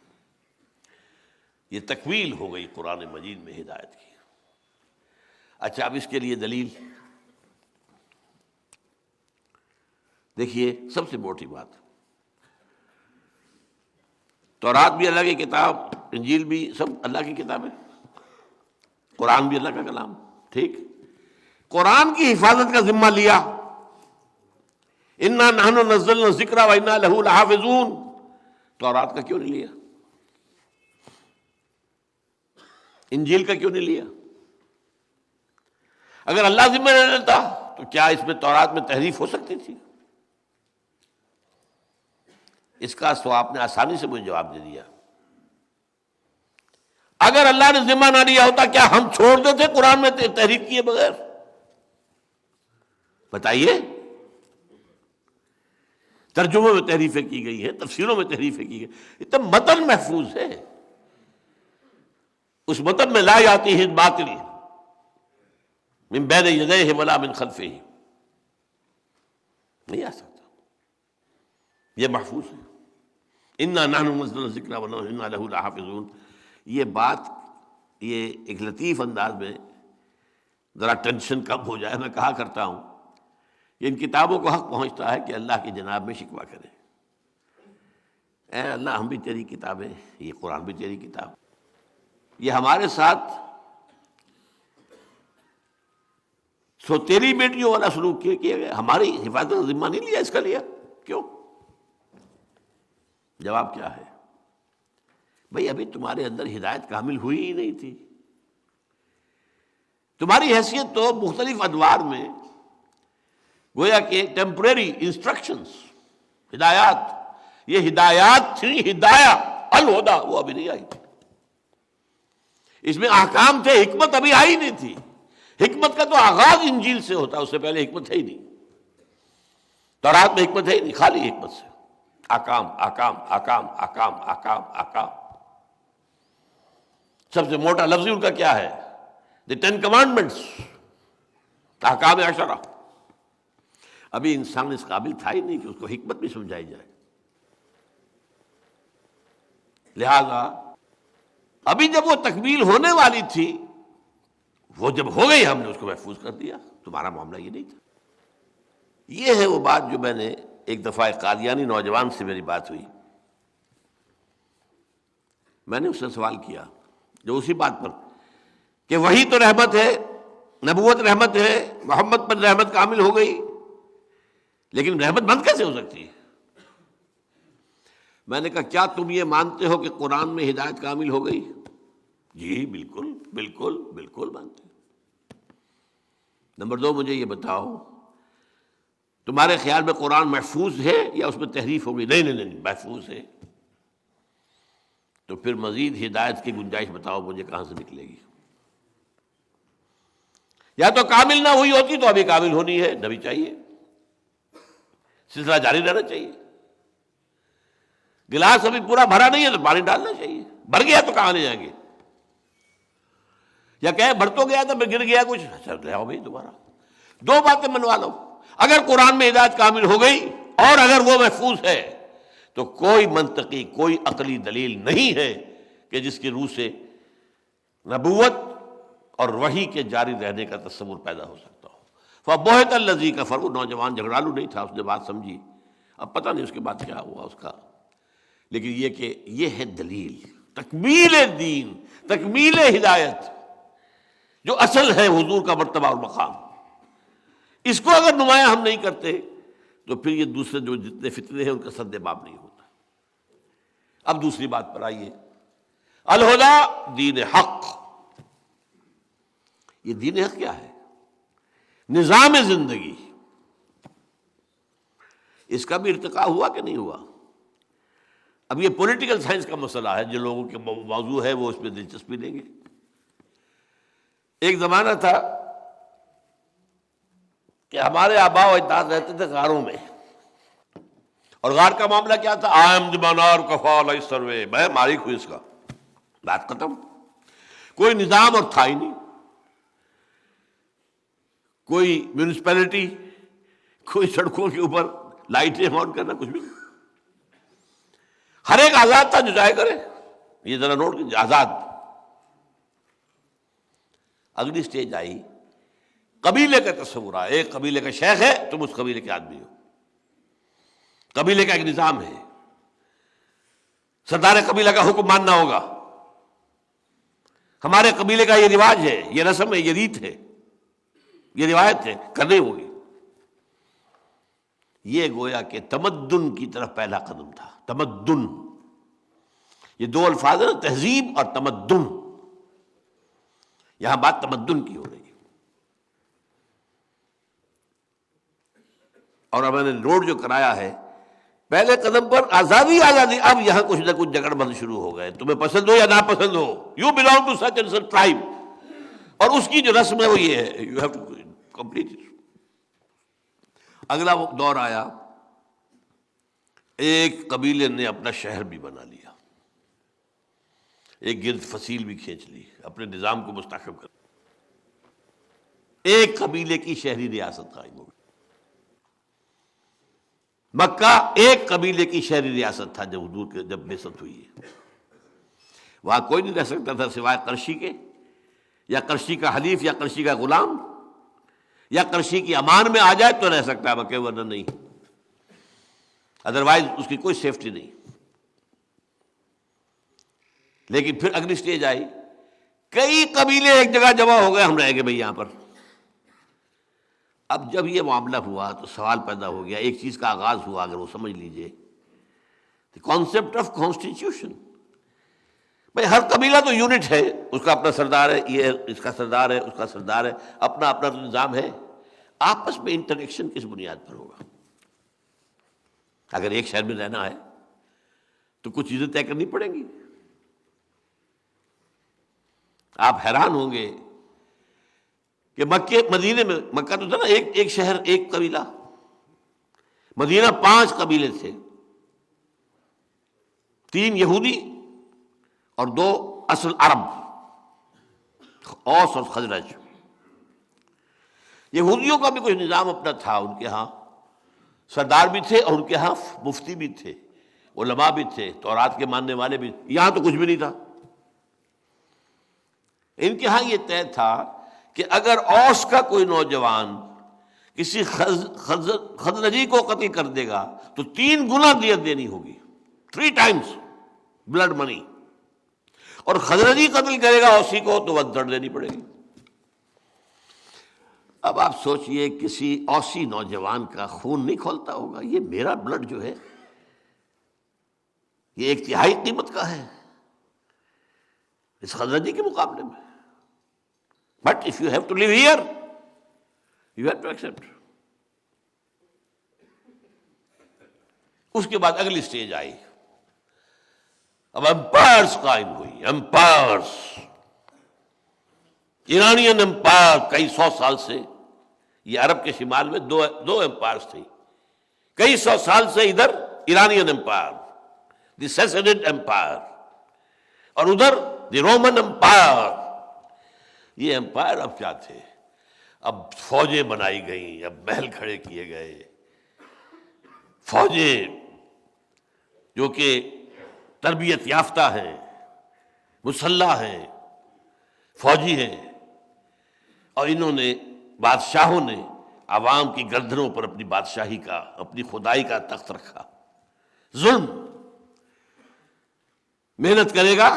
یہ تکمیل ہو گئی قرآن مجید میں ہدایت کی۔ اچھا اب اس کے لیے دلیل دیکھیے، سب سے موٹی بات، تورات بھی اللہ کی کتاب، انجیل بھی سب اللہ کی کتاب ہے، قرآن بھی اللہ کا کلام، ٹھیک؟ قرآن کی حفاظت کا ذمہ لیا، انا نحن نزلنا الذکر وانا لہ لحافظون، تورات کا کیوں نہیں لیا؟ انجیل کا کیوں نہیں لیا؟ اگر اللہ ذمہ نہ لیتا تو کیا اس میں تورات میں تحریف ہو سکتی تھی؟ اس کا تو آپ نے آسانی سے مجھے جواب دے دیا۔ اگر اللہ نے ذمہ نہ لیا ہوتا کیا ہم چھوڑ دیتے قرآن میں تحریف کیے بغیر؟ بتائیے، ترجموں میں تحریفیں کی گئی ہیں، تفسیروں میں تحریفیں کی گئی، اتنا متن محفوظ ہے، اس متن میں لا یاتیہ الباطل من بین یدیہ ولا من خلفہ، نہیں آ سکتا، یہ محفوظ ہے۔ انا نحن نزلنا الذکر وانا لہ لحافظون۔ یہ بات، یہ ایک لطیف انداز میں ذرا ٹینشن کم ہو جائے، میں کہا کرتا ہوں کہ ان کتابوں کو حق پہنچتا ہے کہ اللہ کی جناب میں شکوہ کریں، اے اللہ ہم بھی تیری کتابیں، یہ قرآن بھی تیری کتاب، یہ ہمارے ساتھ سو تیری بیٹیوں والا سلوک کیا گیا، ہماری حفاظت کا ذمہ نہیں لیا، اس کا لیا کیوں؟ جواب کیا ہے؟ بھئی ابھی تمہارے اندر ہدایت کامل ہوئی ہی نہیں تھی، تمہاری حیثیت تو مختلف ادوار میں گویا کہ ٹیمپریری انسٹرکشنز، ہدایات، یہ ہدایات تھی، ہدایہ الہدا وہ ابھی نہیں آئی تھی. اس میں احکام تھے، حکمت ابھی آئی نہیں تھی. حکمت کا تو آغاز انجیل سے ہوتا ہے، اس سے پہلے حکمت ہے ہی نہیں. تورات میں حکمت ہے ہی نہیں، خالی حکمت سے احکام احکام احکام احکام احکام احکام. سب سے موٹا لفظ ان کا کیا ہے؟ دی 10 کمانڈمنٹس، احکام عشرہ. ابھی انسان اس قابل تھا ہی نہیں کہ اس کو حکمت بھی سمجھائی جائے. لہذا ابھی جب وہ تکمیل ہونے والی تھی، وہ جب ہو گئی ہم نے اس کو محفوظ کر دیا. تمہارا معاملہ یہ نہیں تھا. یہ ہے وہ بات جو میں نے ایک دفعہ قادیانی نوجوان سے میری بات ہوئی. میں نے اس سے سوال کیا جو اسی بات پر کہ وہی تو رحمت ہے، نبوت رحمت ہے، محمد پر رحمت کامل ہو گئی، لیکن رحمت بند کیسے ہو سکتی ہے؟ میں نے کہا کیا تم یہ مانتے ہو کہ قرآن میں ہدایت کامل ہو گئی؟ جی بالکل بالکل بالکل مانتے. نمبر 2 مجھے یہ بتاؤ تمہارے خیال میں قرآن محفوظ ہے یا اس میں تحریف ہو گئی؟ نہیں نہیں نہیں، محفوظ ہے. تو پھر مزید ہدایت کی گنجائش بتاؤ مجھے کہاں سے نکلے گی؟ یا تو کامل نہ ہوئی ہوتی تو ابھی کامل ہونی ہے، نبی چاہیے، سلسلہ جاری رہنا چاہیے. گلاس ابھی پورا بھرا نہیں ہے تو پانی ڈالنا چاہیے. بھر گیا تو کہاں لے جائیں گے؟ یا کہیں بھر تو گیا تھا گر گیا کچھ، اچھا لے آؤ بھائی دوبارہ. 2 باتیں منوا لو. اگر قرآن میں ہدایت کامل ہو گئی اور اگر وہ محفوظ ہے تو کوئی منطقی، کوئی عقلی دلیل نہیں ہے کہ جس کی روح سے نبوت اور وحی کے جاری رہنے کا تصور پیدا ہو سکتا ہو. فَبُہِتَ الَّذِي كَفَرَ. وہ نوجوان جھگڑالو نہیں تھا، اس نے بات سمجھی. اب پتہ نہیں اس کے بعد کیا ہوا اس کا، لیکن یہ کہ یہ ہے دلیل تکمیل دین، تکمیل ہدایت، جو اصل ہے حضور کا مرتبہ اور مقام. اس کو اگر نمایاں ہم نہیں کرتے تو پھر یہ دوسرے جو جتنے فتنے ہیں ان کا سد باب نہیں ہوتا. اب دوسری بات پر آئیے. الہدیٰ دین حق. یہ دین حق کیا ہے؟ نظام زندگی. اس کا بھی ارتقاء ہوا کہ نہیں ہوا؟ اب یہ پولیٹیکل سائنس کا مسئلہ ہے، جو لوگوں کے موضوع ہے وہ اس میں دلچسپی لیں گے. ایک زمانہ تھا کہ ہمارے آباء و اجداد رہتے تھے غاروں میں، اور غار کا معاملہ کیا تھا؟ آئم دمانار کفا علیہ سروے، میں مالک ہوں اس کا، بات ختم. کوئی نظام اور تھا ہی نہیں، کوئی میونسپلٹی، کوئی سڑکوں کے اوپر لائٹیں ماؤنٹ کرنا، کچھ بھی. ہر ایک آزاد تھا جو چاہے کرے. یہ ذرا نوٹ کیجیے، آزاد. اگلی سٹیج آئی، قبیلے کا تصور آیا. ایک قبیلے کا شیخ ہے، تم اس قبیلے کے آدمی ہو. قبیلے کا ایک نظام ہے، سردار قبیلہ کا حکم ماننا ہوگا. ہمارے قبیلے کا یہ رواج ہے، یہ رسم ہے، یہ ریت ہے، یہ روایت ہے، کرنی ہوگی. یہ گویا کہ تمدن کی طرف پہلا قدم تھا. تمدن، یہ 2 الفاظ ہیں، تہذیب اور تمدن. یہاں بات تمدن کی ہو رہی ہے. اور اب میں نے روڈ جو کرایا ہے، پہلے قدم پر آزادی آزادی، اب یہاں کچھ نہ کچھ جگڑ بند شروع ہو گئے. تمہیں پسند ہو یا نا پسند ہو، you belong to such and such tribe, اور اس کی جو رسم ہے وہ یہ ہے، you have to complete it. اگلا دور آیا، ایک قبیلے نے اپنا شہر بھی بنا لیا، ایک گرد فصیل بھی کھینچ لی، اپنے نظام کو مستحکم کر. ایک قبیلے کی شہری ریاست قائم ہو گئی. مکہ ایک قبیلے کی شہری ریاست تھا جب حضور کے جب بعثت ہوئی ہے. وہاں کوئی نہیں رہ سکتا تھا سوائے قرشی کے، یا قرشی کا حلیف، یا قرشی کا غلام، یا قرشی کی امان میں آ جائے تو رہ سکتا ہے مکہ، ورنہ نہیں. ادروائز اس کی کوئی سیفٹی نہیں. لیکن پھر اگلی سٹیج آئی، کئی قبیلے ایک جگہ جمع ہو گئے، ہم رہیں گے بھائی یہاں پر. اب جب یہ معاملہ ہوا تو سوال پیدا ہو گیا، ایک چیز کا آغاز ہوا، اگر وہ سمجھ لیجئے، کانسیپٹ آف کانسٹیٹیوشن. بھائی ہر قبیلہ تو یونٹ ہے، اس کا اپنا سردار ہے، یہ اس کا سردار ہے، اس کا سردار ہے، اپنا اپنا تو نظام ہے. آپس میں انٹریکشن کس بنیاد پر ہوگا؟ اگر ایک شہر میں رہنا ہے تو کچھ چیزیں طے کرنی پڑیں گی. آپ حیران ہوں گے کہ مدینے میں، مکہ تو تھا نا ایک شہر ایک قبیلہ، مدینہ 5 قبیلے تھے، 3 یہودی اور 2 اصل عرب، اوس اور خزرج. یہودیوں کا بھی کچھ نظام اپنا تھا، ان کے ہاں سردار بھی تھے اور ان کے ہاں مفتی بھی تھے، علماء بھی تھے، تورات کے ماننے والے بھی. یہاں تو کچھ بھی نہیں تھا. ان کے ہاں یہ طے تھا کہ اگر اوس کا کوئی نوجوان کسی خزرجی کو قتل کر دے گا تو 3 گنا دیت دینی ہوگی، 3 ٹائمز بلڈ منی. اور خزرجی قتل کرے گا اوسی کو تو ودڑ دینی پڑے گی. اب آپ سوچئے کسی اوسی نوجوان کا خون نہیں کھولتا ہوگا، یہ میرا بلڈ جو ہے یہ 1/3 قیمت کا ہے اس خزرجی کے مقابلے میں. But if you have to live here you have to accept. اس کے بعد اگلی سٹیج آئی، اب امپائرس قائم ہوئی. امپائرس، ایرانین امپائر کئی 100 سال سے، یہ عرب کے شمال میں دو امپائرس تھے کئی 100 سال سے. ادھر ایرانین امپائر، دی سیسنڈ امپائر، اور ادھر دی رومن امپائر. یہ امپائر اب کیا تھے؟ اب فوجیں بنائی گئیں، اب محل کھڑے کیے گئے، فوجیں جو کہ تربیت یافتہ ہیں، مسلح ہیں، فوجی ہیں. اور انہوں نے، بادشاہوں نے عوام کی گردنوں پر اپنی بادشاہی کا، اپنی خدائی کا تخت رکھا. ظلم، محنت کرے گا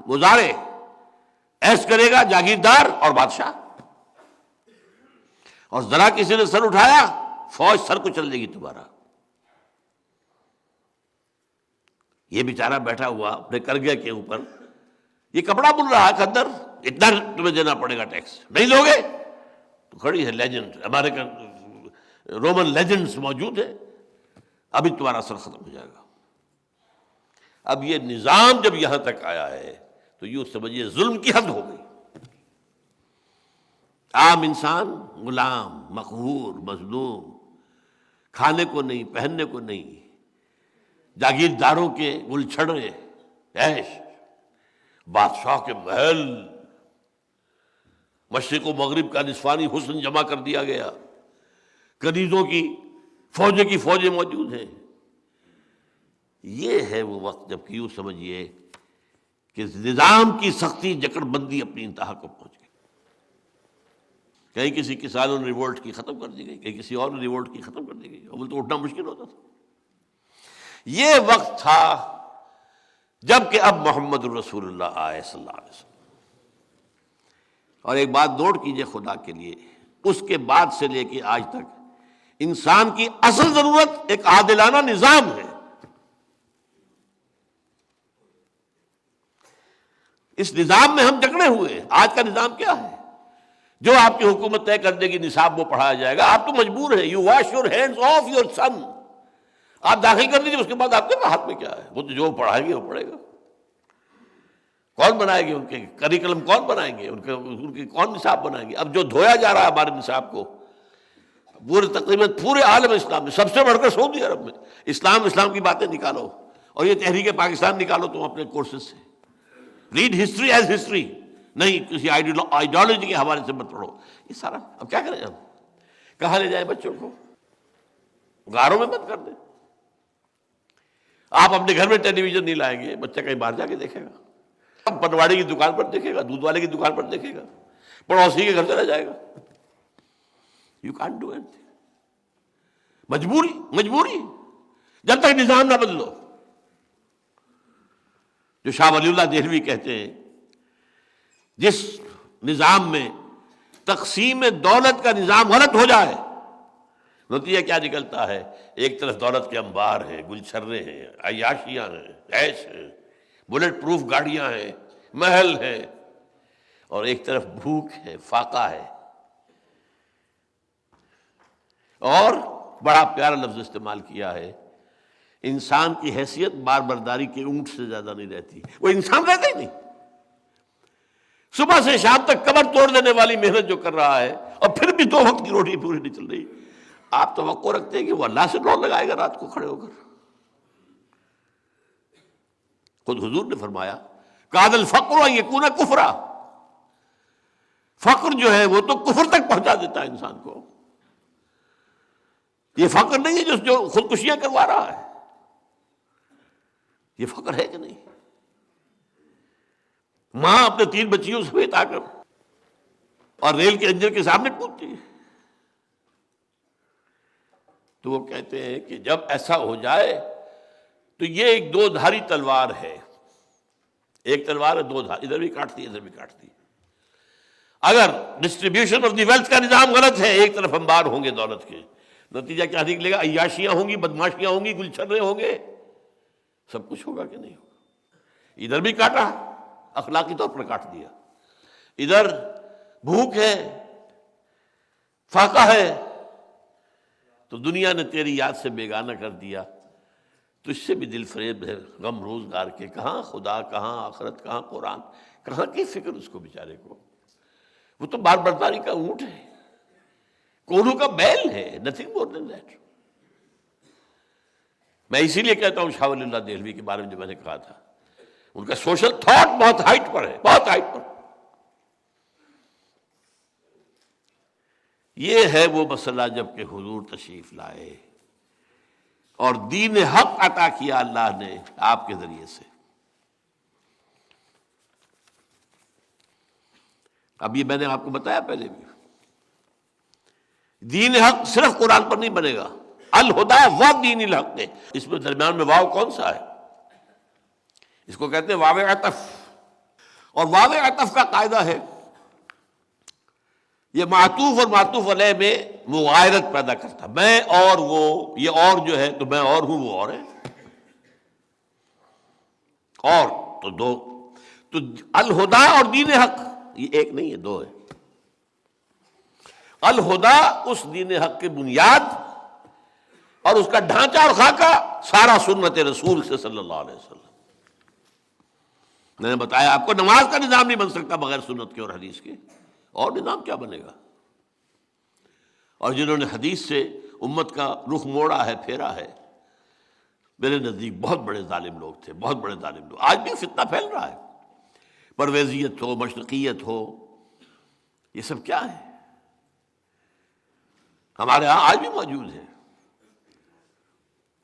گزارے، ایس کرے گا جاگیردار اور بادشاہ. اور ذرا کسی نے سر اٹھایا فوج سر کو چل دے گی تمہارا. یہ بیچارہ بیٹھا ہوا اپنے کرگے کے اوپر، یہ کپڑا بن رہا ہے کھدر، اتنا تمہیں دینا پڑے گا ٹیکس، نہیں لوگے تو کھڑی ہے لیجنڈ، ہمارے رومن لیجنڈز موجود ہیں، ابھی تمہارا سر ختم ہو جائے گا. اب یہ نظام جب یہاں تک آیا ہے تو یوں سمجھیے ظلم کی حد ہو گئی. عام انسان غلام، مقہور، مظلوم، کھانے کو نہیں، پہننے کو نہیں، جاگیرداروں کے گل چھڑے عیش، بادشاہ کے محل، مشرق و مغرب کا نسوانی حسن جمع کر دیا گیا، کنیزوں کی فوجیں موجود ہیں. یہ ہے وہ وقت جب کہ یوں سمجھیے کہ نظام کی سختی جکڑ بندی اپنی انتہا کو پہنچ گئی. کہیں کسی کسانوں نے ریوولٹ کی ختم کر دی گئی، کہیں کسی اور نے ریوولٹ کی ختم کر دی گئی، اول تو اٹھنا مشکل ہوتا تھا. یہ وقت تھا جب کہ اب محمد الرسول اللہ آئے صلی اللہ علیہ وسلم. اور ایک بات نوٹ کیجئے خدا کے لیے، اس کے بعد سے لے کے آج تک انسان کی اصل ضرورت ایک عادلانہ نظام ہے. اس نظام میں ہم جکڑے ہوئے. آج کا نظام کیا ہے؟ جو آپ کی حکومت طے کر دے گی نصاب وہ پڑھایا جائے گا. آپ تو مجبور ہیں، you wash your hands of your son. آپ داخل کر دیجیے، اس کے بعد آپ کے ہاتھ میں کیا ہے؟ وہ تو جو پڑھائیں گے وہ پڑھے گا. کون بنائے گے ان کے کریکلم؟ کون بنائیں گے ان کے کون نصاب بنائیں گے؟ اب جو دھویا جا رہا ہے ہمارے نصاب کو پورے تقریباً پورے عالم اسلام میں، سب سے بڑھ کر سعودی عرب میں، اسلام کی باتیں نکالو اور یہ تحریک پاکستان نکالو تم اپنے کورسز سے. ریڈ ہسٹری ایز ہسٹری، نہیں کسی آئیڈیالوجی کے حوالے سے مت پڑھو. یہ سارا اب کیا کریں ہم؟ کہاں لے جائیں بچوں کو؟ غاروں میں مت کر دیں. آپ اپنے گھر میں ٹیلی ویژن نہیں لائیں گے، بچہ کہیں باہر جا کے دیکھے گا، پٹواڑی کی دکان پر دیکھے گا، دودھ والے کی دکان پر دیکھے گا، پڑوسی کے گھر چلا جائے گا. یو کانٹ ڈو اینی تھنگ. مجبوری جب تک نظام نہ بدلو. جو شاہ ولی اللہ دہلوی کہتے ہیں، جس نظام میں تقسیم دولت کا نظام غلط ہو جائے نتیجہ کیا نکلتا ہے؟ ایک طرف دولت کے انبار ہیں، گلچھرے ہیں، عیاشیاں ہیں، عیش ہیں، بلٹ پروف گاڑیاں ہیں، محل ہیں، اور ایک طرف بھوک ہے، فاقہ ہے. اور بڑا پیارا لفظ استعمال کیا ہے، انسان کی حیثیت بار برداری کے اونٹ سے زیادہ نہیں رہتی. وہ انسان رہتا ہی نہیں. صبح سے شام تک کمر توڑ دینے والی محنت جو کر رہا ہے اور پھر بھی 2 وقت کی روٹی پوری نہیں چل رہی، آپ توقع رکھتے ہیں کہ وہ اللہ سے دوڑ لگائے گا رات کو کھڑے ہو کر؟ خود حضور نے فرمایا کاد الفقر ان یکون کفرا، فقر جو ہے وہ تو کفر تک پہنچا دیتا ہے انسان کو. یہ فقر نہیں ہے جو خودکشیاں کروا رہا ہے، یہ فقر ہے کہ نہیں؟ ماں اپنے 3 بچیوں سمیت آ کر اور ریل کے انجن کے سامنے کودتی ہے. تو وہ کہتے ہیں کہ جب ایسا ہو جائے تو یہ ایک 2 دھاری تلوار ہے. ایک تلوار ہے 2 دھار، ادھر بھی کاٹتی ہے ادھر بھی کاٹتی ہے. اگر ڈسٹریبیوشن آف دی ویلتھ کا نظام غلط ہے، ایک طرف انبار ہوں گے دولت کے، نتیجہ کیا نکلے گا؟ عیاشیاں ہوں گی، بدماشیاں ہوں گی، گلچھرے ہوں گے، سب کچھ ہوگا کہ نہیں ہوگا؟ ادھر بھی کاٹا، اخلاقی طور پر کاٹ دیا. ادھر بھوک ہے، فاقہ ہے، تو دنیا نے تیری یاد سے بیگانہ کر دیا. تو اس سے بھی دل فریب ہے غم روزگار کے. کہاں خدا، کہاں آخرت، کہاں قرآن، کہاں کی فکر اس کو بیچارے کو؟ وہ تو بار برداری کا اونٹ ہے، کولو کا بیل ہے، نتھنگ مور دین دیٹ. میں اسی لیے کہتا ہوں شاہ ولی اللہ دہلوی کے بارے میں جو میں نے کہا تھا، ان کا سوشل تھاٹ بہت ہائٹ پر ہے، بہت ہائٹ پر. یہ ہے وہ مسئلہ جب کہ حضور تشریف لائے اور دین حق عطا کیا اللہ نے آپ کے ذریعے سے. اب یہ میں نے آپ کو بتایا پہلے بھی، دین حق صرف قرآن پر نہیں بنے گا. الہدا و دین الحق ہے. اس میں درمیان میں واو کون سا ہے؟ اس کو کہتے ہیں واو عطف. اور واو عطف کا قاعدہ ہے یہ معطوف اور معطوف علیہ میں مغایرت پیدا کرتا. میں اور وہ، یہ اور جو ہے تو میں اور ہوں، وہ اور ہے. اور تو 2، تو الہدا اور دین حق یہ ایک نہیں ہے، 2 ہے. الہدا اس دین حق کی بنیاد اور اس کا ڈھانچہ اور خاکہ سارا سنت رسول سے صلی اللہ علیہ وسلم. میں نے بتایا آپ کو نماز کا نظام نہیں بن سکتا بغیر سنت کے اور حدیث کے، اور نظام کیا بنے گا؟ اور جنہوں نے حدیث سے امت کا رخ موڑا ہے، پھیرا ہے، میرے نزدیک بہت بڑے ظالم لوگ تھے، بہت بڑے ظالم لوگ. آج بھی فتنہ پھیل رہا ہے، پرویزیت ہو، مشرقیت ہو، یہ سب کیا ہے؟ ہمارے ہاں آج بھی موجود ہے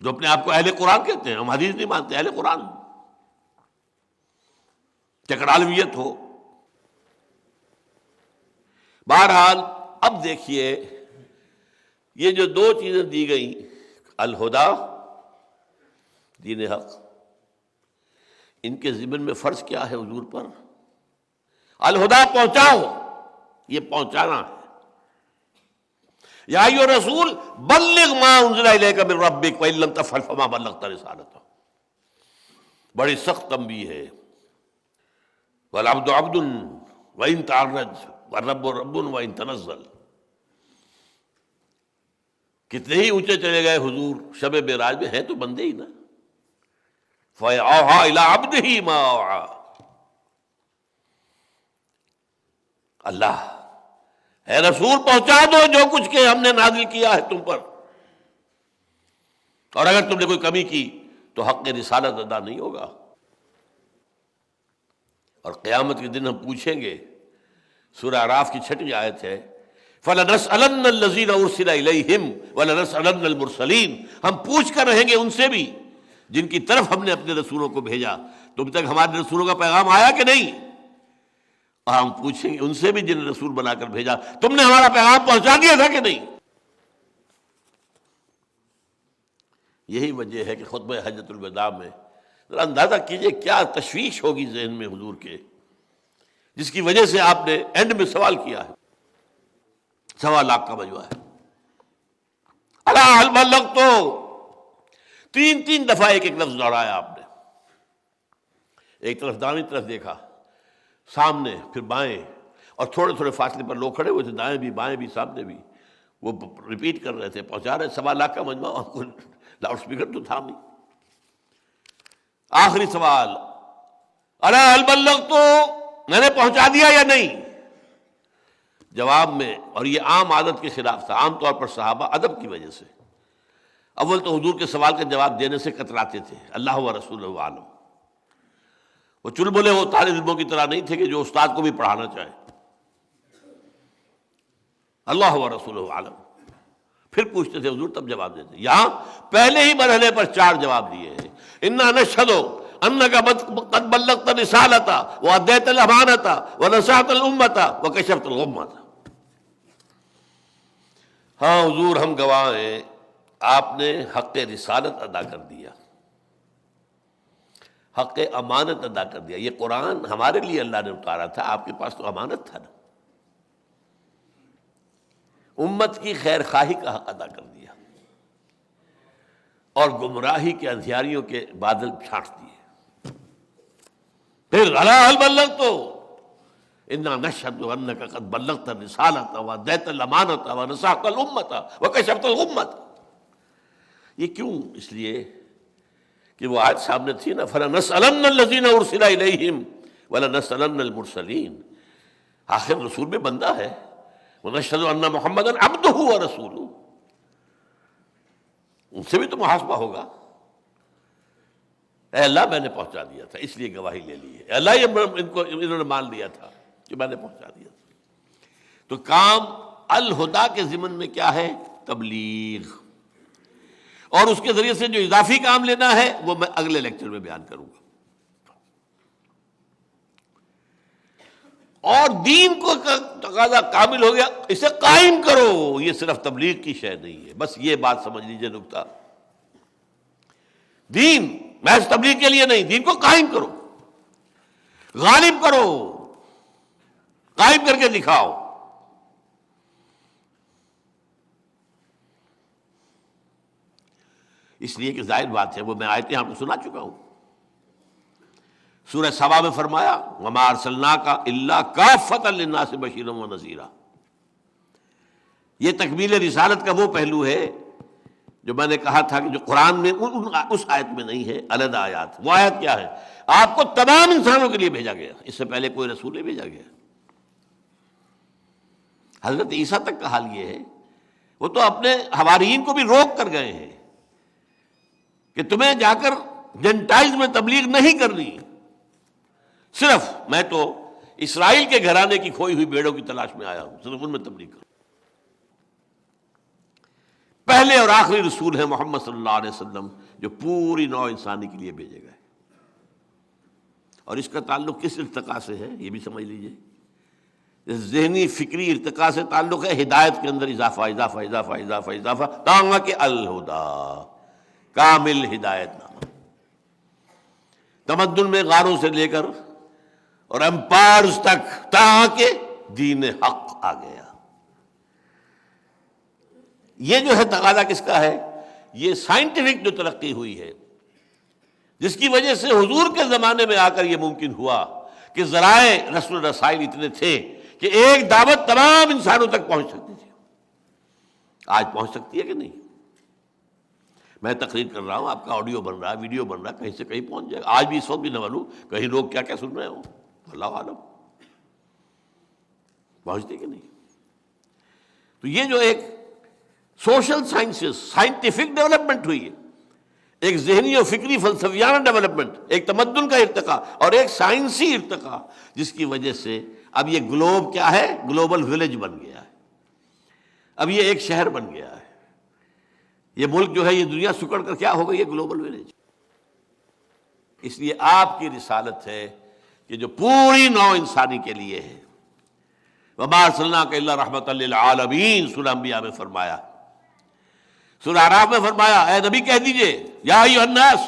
جو اپنے آپ کو اہل قرآن کہتے ہیں. ہم حدیث نہیں مانتے، اہل قرآن. چکرالویت ہو. بہرحال اب دیکھیے یہ جو 2 چیزیں دی گئیں، الہدا، دین حق، ان کے ضمن میں فرض کیا ہے حضور پر؟ الہدا پہنچاؤ، یہ پہنچانا ہے. یا ایھا الرسول بلغ ما انزل الیک من ربک وان لم تفعل فما بلغت رسالتہ. بڑی سخت تنبیہ ہے. والعبد عبد وان تعرج والرب رب وان تنزل. کتنے ہی اونچے چلے گئے حضور شب معراج میں، ہیں تو بندے ہی نا. فَأَوْحَىٰ إِلَىٰ عَبْدِهِ مَا أَوْحَىٰ. اللہ اے رسول پہنچا دو جو کچھ کہ ہم نے نازل کیا ہے تم پر، اور اگر تم نے کوئی کمی کی تو حق رسالت ادا نہیں ہوگا. اور قیامت کے دن ہم پوچھیں گے، سورہ اعراف کی 6 آیت ہے، فَلَنَسْأَلَنَّ الَّذِينَ أُرْسِلَ إِلَيْهِمْ وَلَنَسْأَلَنَّ الْمُرْسَلِينَ. ہم پوچھ کر رہیں گے ان سے بھی جن کی طرف ہم نے اپنے رسولوں کو بھیجا. تم تک ہمارے رسولوں کا پیغام آیا کہ نہیں؟ اور ہم پوچھیں گے ان سے بھی جن رسول بنا کر بھیجا، تم نے ہمارا پیغام پہنچا دیا تھا کہ نہیں؟ یہی وجہ ہے کہ خطبہ حجۃ الوداع میں ذرا اندازہ کیجئے کیا تشویش ہوگی ذہن میں حضور کے، جس کی وجہ سے آپ نے اینڈ میں سوال کیا ہے. 1.25 لاکھ کا مجموعہ ہے. الا هل بلغت، 3 دفعہ ایک لفظ دوہرایا آپ نے. ایک طرف دائیں طرف دیکھا، سامنے، پھر بائیں، اور تھوڑے تھوڑے فاصلے پر لوگ کھڑے ہوئے تھے، دائیں بھی بائیں بھی سامنے بھی. وہ ریپیٹ کر رہے تھے، پہنچا رہے، 1.25 لاکھ کا مجمع، آپ کو لاؤڈ اسپیکر تو تھا نہیں۔ آخری سوال، الا هل بلغت، میں نے پہنچا دیا یا نہیں؟ جواب میں، اور یہ عام عادت کے خلاف تھا، عام طور پر صحابہ ادب کی وجہ سے اول تو حضور کے سوال کا جواب دینے سے کتراتے تھے، اللہ و رسولہ عالم، وہ چل بولے وہ طالب علموں کی طرح نہیں تھے کہ جو استاد کو بھی پڑھانا چاہے، اللہ و رسولہ عالم، پھر پوچھتے تھے حضور، تب جواب دیتے۔ یہاں پہلے ہی مرحلے پر 4 جواب دیے ہیں، انا نشہد انک قد بلغت الرسالۃ وادیت الامانۃ ونصحت الامۃ وکشفت الغمۃ۔ ہاں حضور، ہم گواہ ہیں، آپ نے حق رسالت ادا کر دیا، حق امانت ادا کر دیا۔ یہ قرآن ہمارے لیے اللہ نے اتارا تھا، آپ کے پاس تو امانت تھا نا، امت کی خیر خواہی کا حق ادا کر دیا، اور گمراہی کے اندھیاریوں کے بادل چھانٹ دیے۔ پھر الا هل بلغت، انا نشهد انک قد بلغت الرسالۃ وادیت الامانۃ ونصحت الامۃ وکشفت الغمۃ۔ یہ کیوں؟ اس لیے کہ وہ آیت سامنے تھی نا، فلنسألن الذین ارسل الیہم ولنسألن المرسلین، آخر رسول میں بندہ ہے، ونشهد ان محمدا عبدہ ورسولہ، ان سے بھی تو محاسبہ ہوگا۔ اے اللہ، میں نے پہنچا دیا تھا، اس لیے گواہی لے لی ہے، اے اللہ یہ انہوں نے مان لیا تھا کہ میں نے پہنچا دیا تھا۔ تو کام الہدا کے ضمن میں کیا ہے؟ تبلیغ، اور اس کے ذریعے سے جو اضافی کام لینا ہے وہ میں اگلے لیکچر میں بیان کروں گا۔ اور دین کو تقاضا کامل ہو گیا، اسے قائم کرو، یہ صرف تبلیغ کی شے نہیں ہے، بس یہ بات سمجھ لیجئے نکتہ، دین محض تبلیغ کے لیے نہیں، دین کو قائم کرو، غالب کرو، قائم کر کے دکھاؤ۔ اس لیے کہ ظاہر بات ہے، وہ میں آیتیں آپ کو سنا چکا ہوں۔ سورہ سبا میں فرمایا وما ارسلناک الا کافۃ للناس بشیرا ونذیرا۔ یہ تکمیل رسالت کا وہ پہلو ہے جو میں نے کہا تھا کہ جو قرآن میں اس آیت میں نہیں ہے، علیحدہ آیات۔ وہ آیت کیا ہے؟ آپ کو تمام انسانوں کے لیے بھیجا گیا، اس سے پہلے کوئی رسول نہیں بھیجا گیا۔ حضرت عیسیٰ تک کا حال یہ ہے، وہ تو اپنے حواریین کو بھی روک کر گئے ہیں کہ تمہیں جا کر جنٹائلز میں تبلیغ نہیں کرنی، صرف میں تو اسرائیل کے گھرانے کی کھوئی ہوئی بھیڑوں کی تلاش میں آیا ہوں، صرف ان میں تبلیغ کروں۔ پہلے اور آخری رسول ہے محمد صلی اللہ علیہ وسلم، جو پوری نوع انسانی کے لیے بھیجے گئے، اور اس کا تعلق کس ارتقاء سے ہے یہ بھی سمجھ لیجئے۔ ذہنی فکری ارتقاء سے تعلق ہے، ہدایت کے اندر اضافہ اضافہ اضافہ اضافہ اضافہ، تاکہ الہدا، کامل ہدایت نامہ۔ تمدن میں غاروں سے لے کر اور امپائرز تک، تاکہ دین حق آ گیا۔ یہ جو ہے تقاضا کس کا ہے؟ یہ سائنٹیفک جو ترقی ہوئی ہے، جس کی وجہ سے حضور کے زمانے میں آ کر یہ ممکن ہوا کہ ذرائع رسل و رسائل اتنے تھے کہ ایک دعوت تمام انسانوں تک پہنچ سکتی تھی۔ آج پہنچ سکتی ہے کہ نہیں؟ میں تقریر کر رہا ہوں، آپ کا آڈیو بن رہا ہے، ویڈیو بن رہا ہے، کہیں سے کہیں پہنچ جائے گا۔ آج بھی اس وقت بھی نہ معلوم کہیں لوگ کیا کیا سن رہے ہوں، اللہ عالم، پہنچتے کہ نہیں؟ تو یہ جو ایک سوشل سائنسز، سائنٹیفک ڈیولپمنٹ ہوئی ہے، ایک ذہنی و فکری فلسفیانہ ڈیولپمنٹ، ایک تمدن کا ارتقاء اور ایک سائنسی ارتقاء، جس کی وجہ سے اب یہ گلوب کیا ہے؟ گلوبل ولیج بن گیا ہے، اب یہ ایک شہر بن گیا ہے۔ یہ ملک جو ہے، یہ دنیا سکڑ کر کیا ہو گئی ہے؟ Global village. اس لیے آپ کی رسالت ہے کہ جو پوری نوع انسانی کے لیے ہے، وما ارسلناک الا رحمۃ للعالمین، سورہ انبیاء میں فرمایا، سورہ اعراف میں فرمایا اے نبی کہہ دیجئے یا ایھا الناس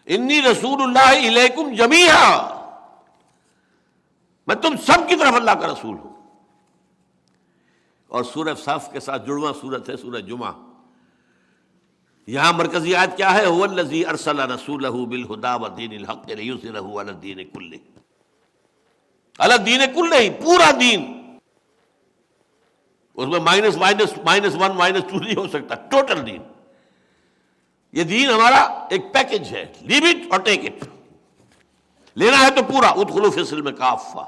انی رسول اللہ الیکم جمیعا، میں تم سب کی طرف اللہ کا رسول ہوں۔ اور سورہ صف کے ساتھ جڑواں سورت ہے سورہ جمعہ، یہاں مرکزی آیت کیا ہے؟ هو الذی ارسل رسولہ بالہدی ودین الحق لیظہرہ علی الدین کلہ، علی الدین کلہ، پورا دین اس میں minus minus minus one minus two نہیں ہو سکتا، ٹوٹل دین. یہ دین ہمارا ایک پیکج ہے، لیو اٹ اور ٹیک اٹ. لینا ہے تو پورا، ادخلوا فی السلم کافہ،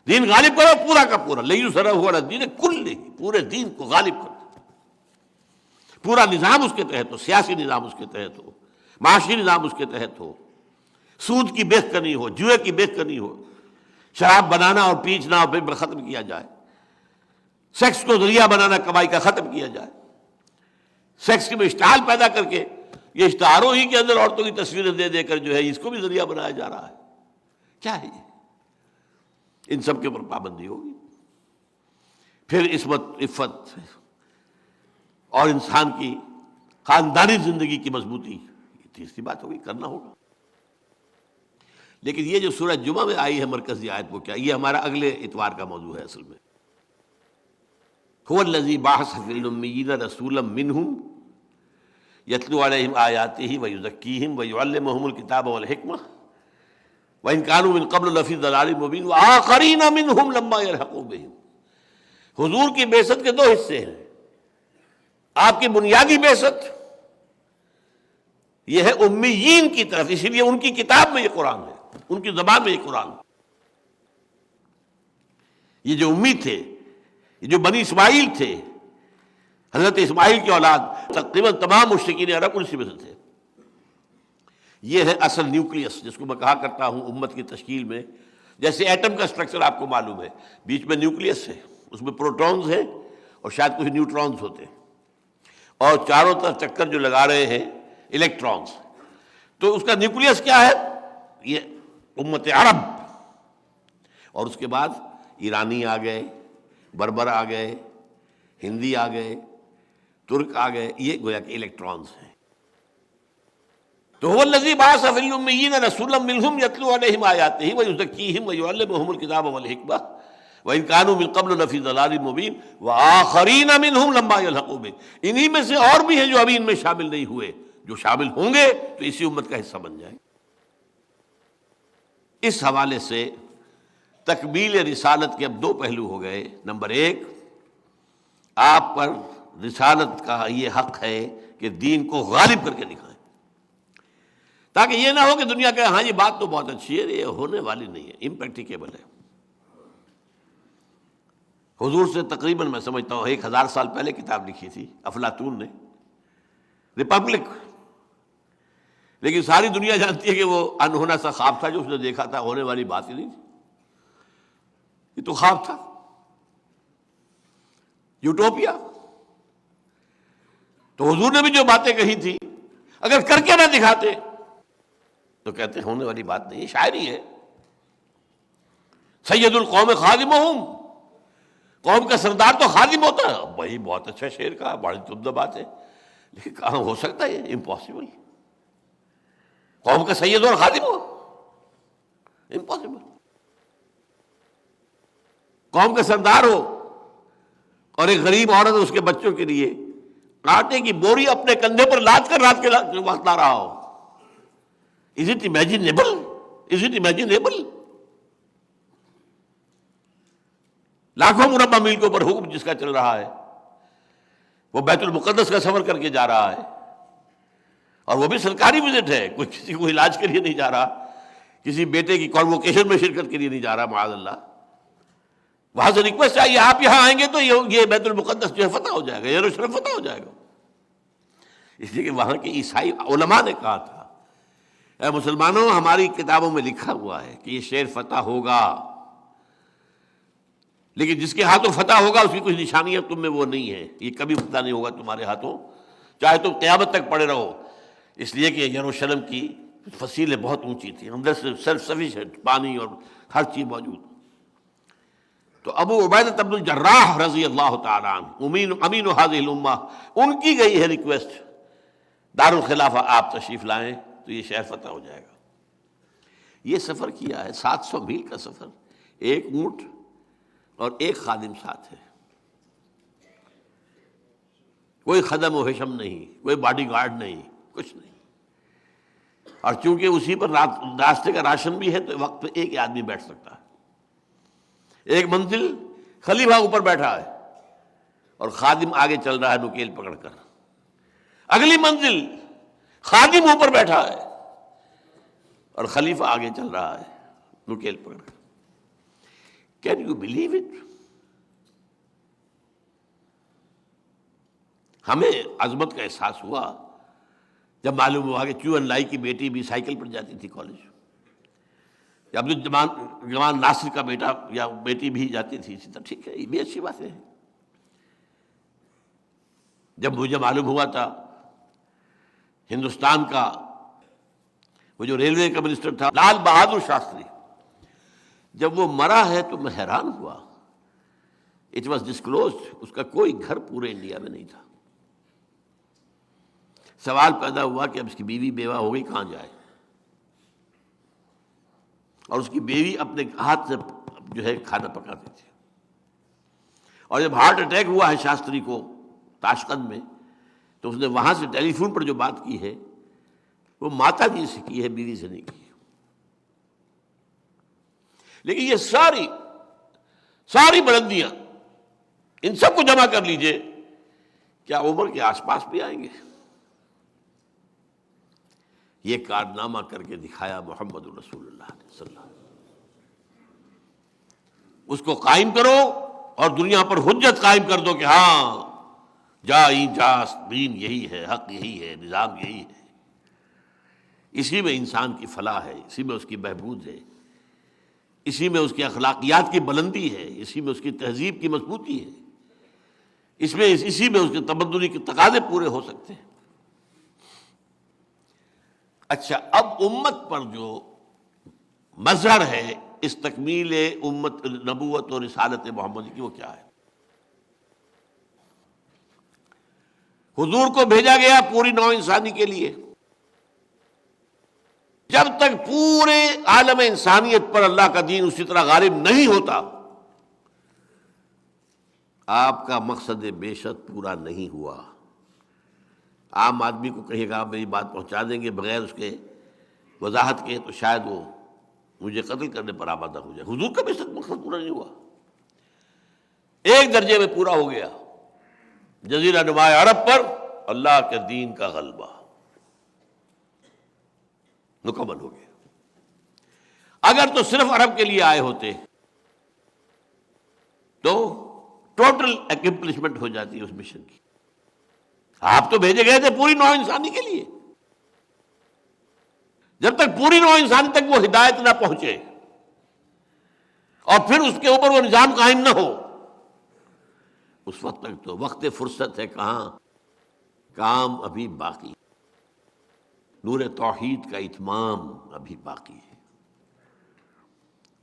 دین غالب کرو پورا کا پورا. لیسرہ علی الدین کلہ، پورے دین کو غالب کرو. پورا نظام اس کے تحت ہو، سیاسی نظام اس کے تحت ہو، معاشی نظام اس کے تحت ہو، سود کی بیخ کرنی ہو، جوئے کی بیخ کرنی ہو، شراب بنانا اور پیچنا اور پھر ختم کیا جائے، سیکس کو ذریعہ بنانا کمائی کا ختم کیا جائے، سیکس میں اشتعال پیدا کر کے یہ اشتہاروں ہی کے اندر عورتوں کی تصویریں دے دے کر جو ہے اس کو بھی ذریعہ بنایا جا رہا ہے. کیا ہے یہ؟ ان سب کے اوپر پابندی ہوگی. پھر عفت اور انسان کی خاندانی زندگی کی مضبوطی، یہ تیسری بات ہوگی، کرنا ہوگا. لیکن یہ جو سورہ جمعہ میں آئی ہے مرکزی آیت، وہ کیا؟ یہ ہمارا اگلے اتوار کا موضوع ہے. اصل میں هو الذی بعث فی الامیین رسولا منہم یتلو علیہم آیاتہ ویزکیہم ویعلمہم الکتاب والحکمہ وإن كانوا من قبل لفی ضلال مبین وآخرین منہم لما یلحقوا بہم. حضور کی بعثت کے دو حصے ہیں. آپ کی بنیادی بعثت یہ ہے امیین کی طرف، اسی لیے ان کی کتاب میں یہ قرآن ہے، ان کی زبان میں یہ قرآن ہے. یہ جو امی تھے، یہ جو بنی اسماعیل تھے، حضرت اسماعیل کی اولاد، تقریباً تمام مشرکین عرب اسی میں سے تھے. یہ ہے اصل نیوکلیس، جس کو میں کہا کرتا ہوں امت کی تشکیل میں، جیسے ایٹم کا سٹرکچر آپ کو معلوم ہے، بیچ میں نیوکلیس ہے، اس میں پروٹونز ہیں اور شاید کچھ نیوٹرونز ہوتے ہیں، اور چاروں طرف چکر جو لگا رہے ہیں الیکٹرونز. تو اس کا نیوکلیس کیا ہے؟ یہ امت عرب. اور اس کے بعد ایرانی آ گئے، بربر آ گئے، ہندی آ گئے، ترک آ گئے، یہ گویا کہ الیکٹرونز ہیں. تو هو الذی بعث فی الامیین رسولا منہم یتلو علیہم آیاتہ ویزکیہم ویعلمہم الکتاب والحکمہ وإن كانوا من قبل لفی ضلال مبین وآخرین منہم لما یلحقوا بہم. انہی میں سے اور بھی ہیں جو ابھی ان میں شامل نہیں ہوئے، جو شامل ہوں گے تو اسی امت کا حصہ بن جائیں. اس حوالے سے تکمیل رسالت کے اب دو پہلو ہو گئے. نمبر ایک، آپ پر رسالت کا یہ حق ہے کہ دین کو غالب کر کے دکھائیں، تاکہ یہ نہ ہو کہ دنیا کہ ہاں یہ بات تو بہت اچھی ہے، یہ ہونے والی نہیں ہے، امپریکٹیکیبل ہے. حضور سے تقریباً میں سمجھتا ہوں 1000 سال پہلے کتاب لکھی تھی افلاطون نے، ریپبلک. لیکن ساری دنیا جانتی ہے کہ وہ انہونا سا خواب تھا جو اس نے دیکھا تھا، ہونے والی بات ہی نہیں تھی، یہ تو خواب تھا، یوٹوپیا. تو حضور نے بھی جو باتیں کہی تھی اگر کر کے نہ دکھاتے تو کہتے ہیں ہونے والی بات نہیں، شاعری ہے. سید القوم خادمہم، قوم کا سردار تو خادم ہوتا ہے. وہی بہت اچھا شعر کہا، بڑی عمدہ بات ہے، لیکن کہاں ہو سکتا ہے یہ؟ امپاسبل. قوم کا سید اور خادم ہو، امپاسبل. قوم کا سردار ہو اور ایک غریب عورت اس کے بچوں کے لیے آٹے کی بوری اپنے کندھے پر لاد کر رات کے وقت لا رہا ہو. Is it imaginable? Is it imaginable? لاکھوں مربع میل کے اوپر حکم جس کا چل رہا ہے، وہ بیت المقدس کا سفر کر کے جا رہا ہے، اور وہ بھی سرکاری وزٹ ہے، کوئی کسی کو علاج کے لیے نہیں جا رہا، کسی بیٹے کی کانووکیشن میں شرکت کے لیے نہیں جا رہا معاذ اللہ. وہاں سے ریکویسٹ آئی آپ یہاں آئیں گے تو یہ بیت المقدس جو ہے فتح ہو جائے گا، یروشلم فتح ہو جائے گا. اس لیے کہ وہاں کے عیسائی علماء نے کہا تھا اے مسلمانوں، ہماری کتابوں میں لکھا ہوا ہے کہ یہ شہر فتح ہوگا، لیکن جس کے ہاتھوں فتح ہوگا اس کی کچھ نشانیاں تم میں وہ نہیں ہے، یہ کبھی فتح نہیں ہوگا تمہارے ہاتھوں، چاہے تم قیامت تک پڑے رہو. اس لیے کہ یروشلم کی فصیلیں بہت اونچی تھیں، اندر سے سیلف سفیشینٹ، پانی اور ہر چیز موجود. تو ابو عبیدہ بن الجراح رضی اللہ تعالیٰ عنہ، امین هذه الامہ، ان کی گئی ہے ریکویسٹ دارالخلافہ آپ تشریف لائیں تو یہ شہر فتح ہو جائے گا. یہ سفر کیا ہے 700 میل کا سفر، ایک اونٹ اور ایک خادم ساتھ ہے، کوئی خدم و حشم نہیں، کوئی باڈی گارڈ نہیں، کچھ نہیں. اور چونکہ اسی پر راستے کا راشن بھی ہے تو وقت پہ ایک آدمی بیٹھ سکتا ہے. ایک منزل خلیفہ اوپر بیٹھا ہے، اور خادم آگے چل رہا ہے نکیل پکڑ کر. اگلی منزل خادم اوپر بیٹھا ہے اور خلیفہ آگے چل رہا ہے نکیل پکڑ کر. Can you believe it? ہمیں عظمت کا احساس ہوا جب معلوم ہوا کہ چو لائی کی بیٹی بھی سائیکل پر جاتی تھی کالج، یا عبدالجمال ناصر کا بیٹا یا بیٹی بھی جاتی تھی اسی طرح. ٹھیک ہے، یہ بھی اچھی باتیں ہیں. جب مجھے معلوم ہوا تھا ہندوستان کا وہ جو ریلوے کا منسٹر تھا لال بہادر شاستری، جب وہ مرا ہے تو میں حیران ہوا. اٹ واز ڈسکلوزڈ، اس کا کوئی گھر پورے انڈیا میں نہیں تھا. سوال پیدا ہوا کہ اب اس کی بیوی بیوہ ہو گئی، کہاں جائے؟ اور اس کی بیوی اپنے ہاتھ سے جو ہے کھانا پکاتی تھی. اور جب ہارٹ اٹیک ہوا ہے شاستری کو تاشقند میں، تو اس نے وہاں سے ٹیلی فون پر جو بات کی ہے وہ ماتا جی سے کی ہے، بیوی سے نہیں کی. لیکن یہ ساری بلندیاں ان سب کو جمع کر لیجئے، کیا عمر کے آس پاس بھی آئیں گے؟ یہ کارنامہ کر کے دکھایا محمد رسول اللہ صلی اللہ علیہ وسلم. اس کو قائم کرو اور دنیا پر حجت قائم کر دو کہ ہاں دین یہی ہے، حق یہی ہے، نظام یہی ہے. اسی میں انسان کی فلاح ہے، اسی میں اس کی بہبود ہے، اسی میں اس کی اخلاقیات کی بلندی ہے، اسی میں اس کی تہذیب کی مضبوطی ہے، اسی میں اس کے تمدنی کے تقاضے پورے ہو سکتے ہیں. اچھا، اب امت پر جو مظہر ہے اس تکمیل امت نبوت اور رسالت محمد کی، وہ کیا ہے؟ حضور کو بھیجا گیا پوری نوع انسانی کے لیے. جب تک پورے عالم انسانیت پر اللہ کا دین اسی طرح غالب نہیں ہوتا، آپ کا مقصد بعثت پورا نہیں ہوا. عام آدمی کو کہے گا میری بات پہنچا دیں گے بغیر اس کے وضاحت کے، تو شاید وہ مجھے قتل کرنے پر آمادہ ہو جائے. حضور کا بعثت مقصد پورا نہیں ہوا، ایک درجے میں پورا ہو گیا. جزیرہ نما عرب پر اللہ کے دین کا غلبہ مکمل ہو گیا. اگر تو صرف عرب کے لیے آئے ہوتے تو ٹوٹل اکمپلشمنٹ ہو جاتی ہے اس مشن کی. آپ تو بھیجے گئے تھے پوری نوع انسانی کے لیے. جب تک پوری نوع انسانی تک وہ ہدایت نہ پہنچے اور پھر اس کے اوپر وہ نظام قائم نہ ہو، اس وقت تک تو وقت فرصت ہے کہاں، کام ابھی باقی. نور توحید کا اتمام ابھی باقی ہے.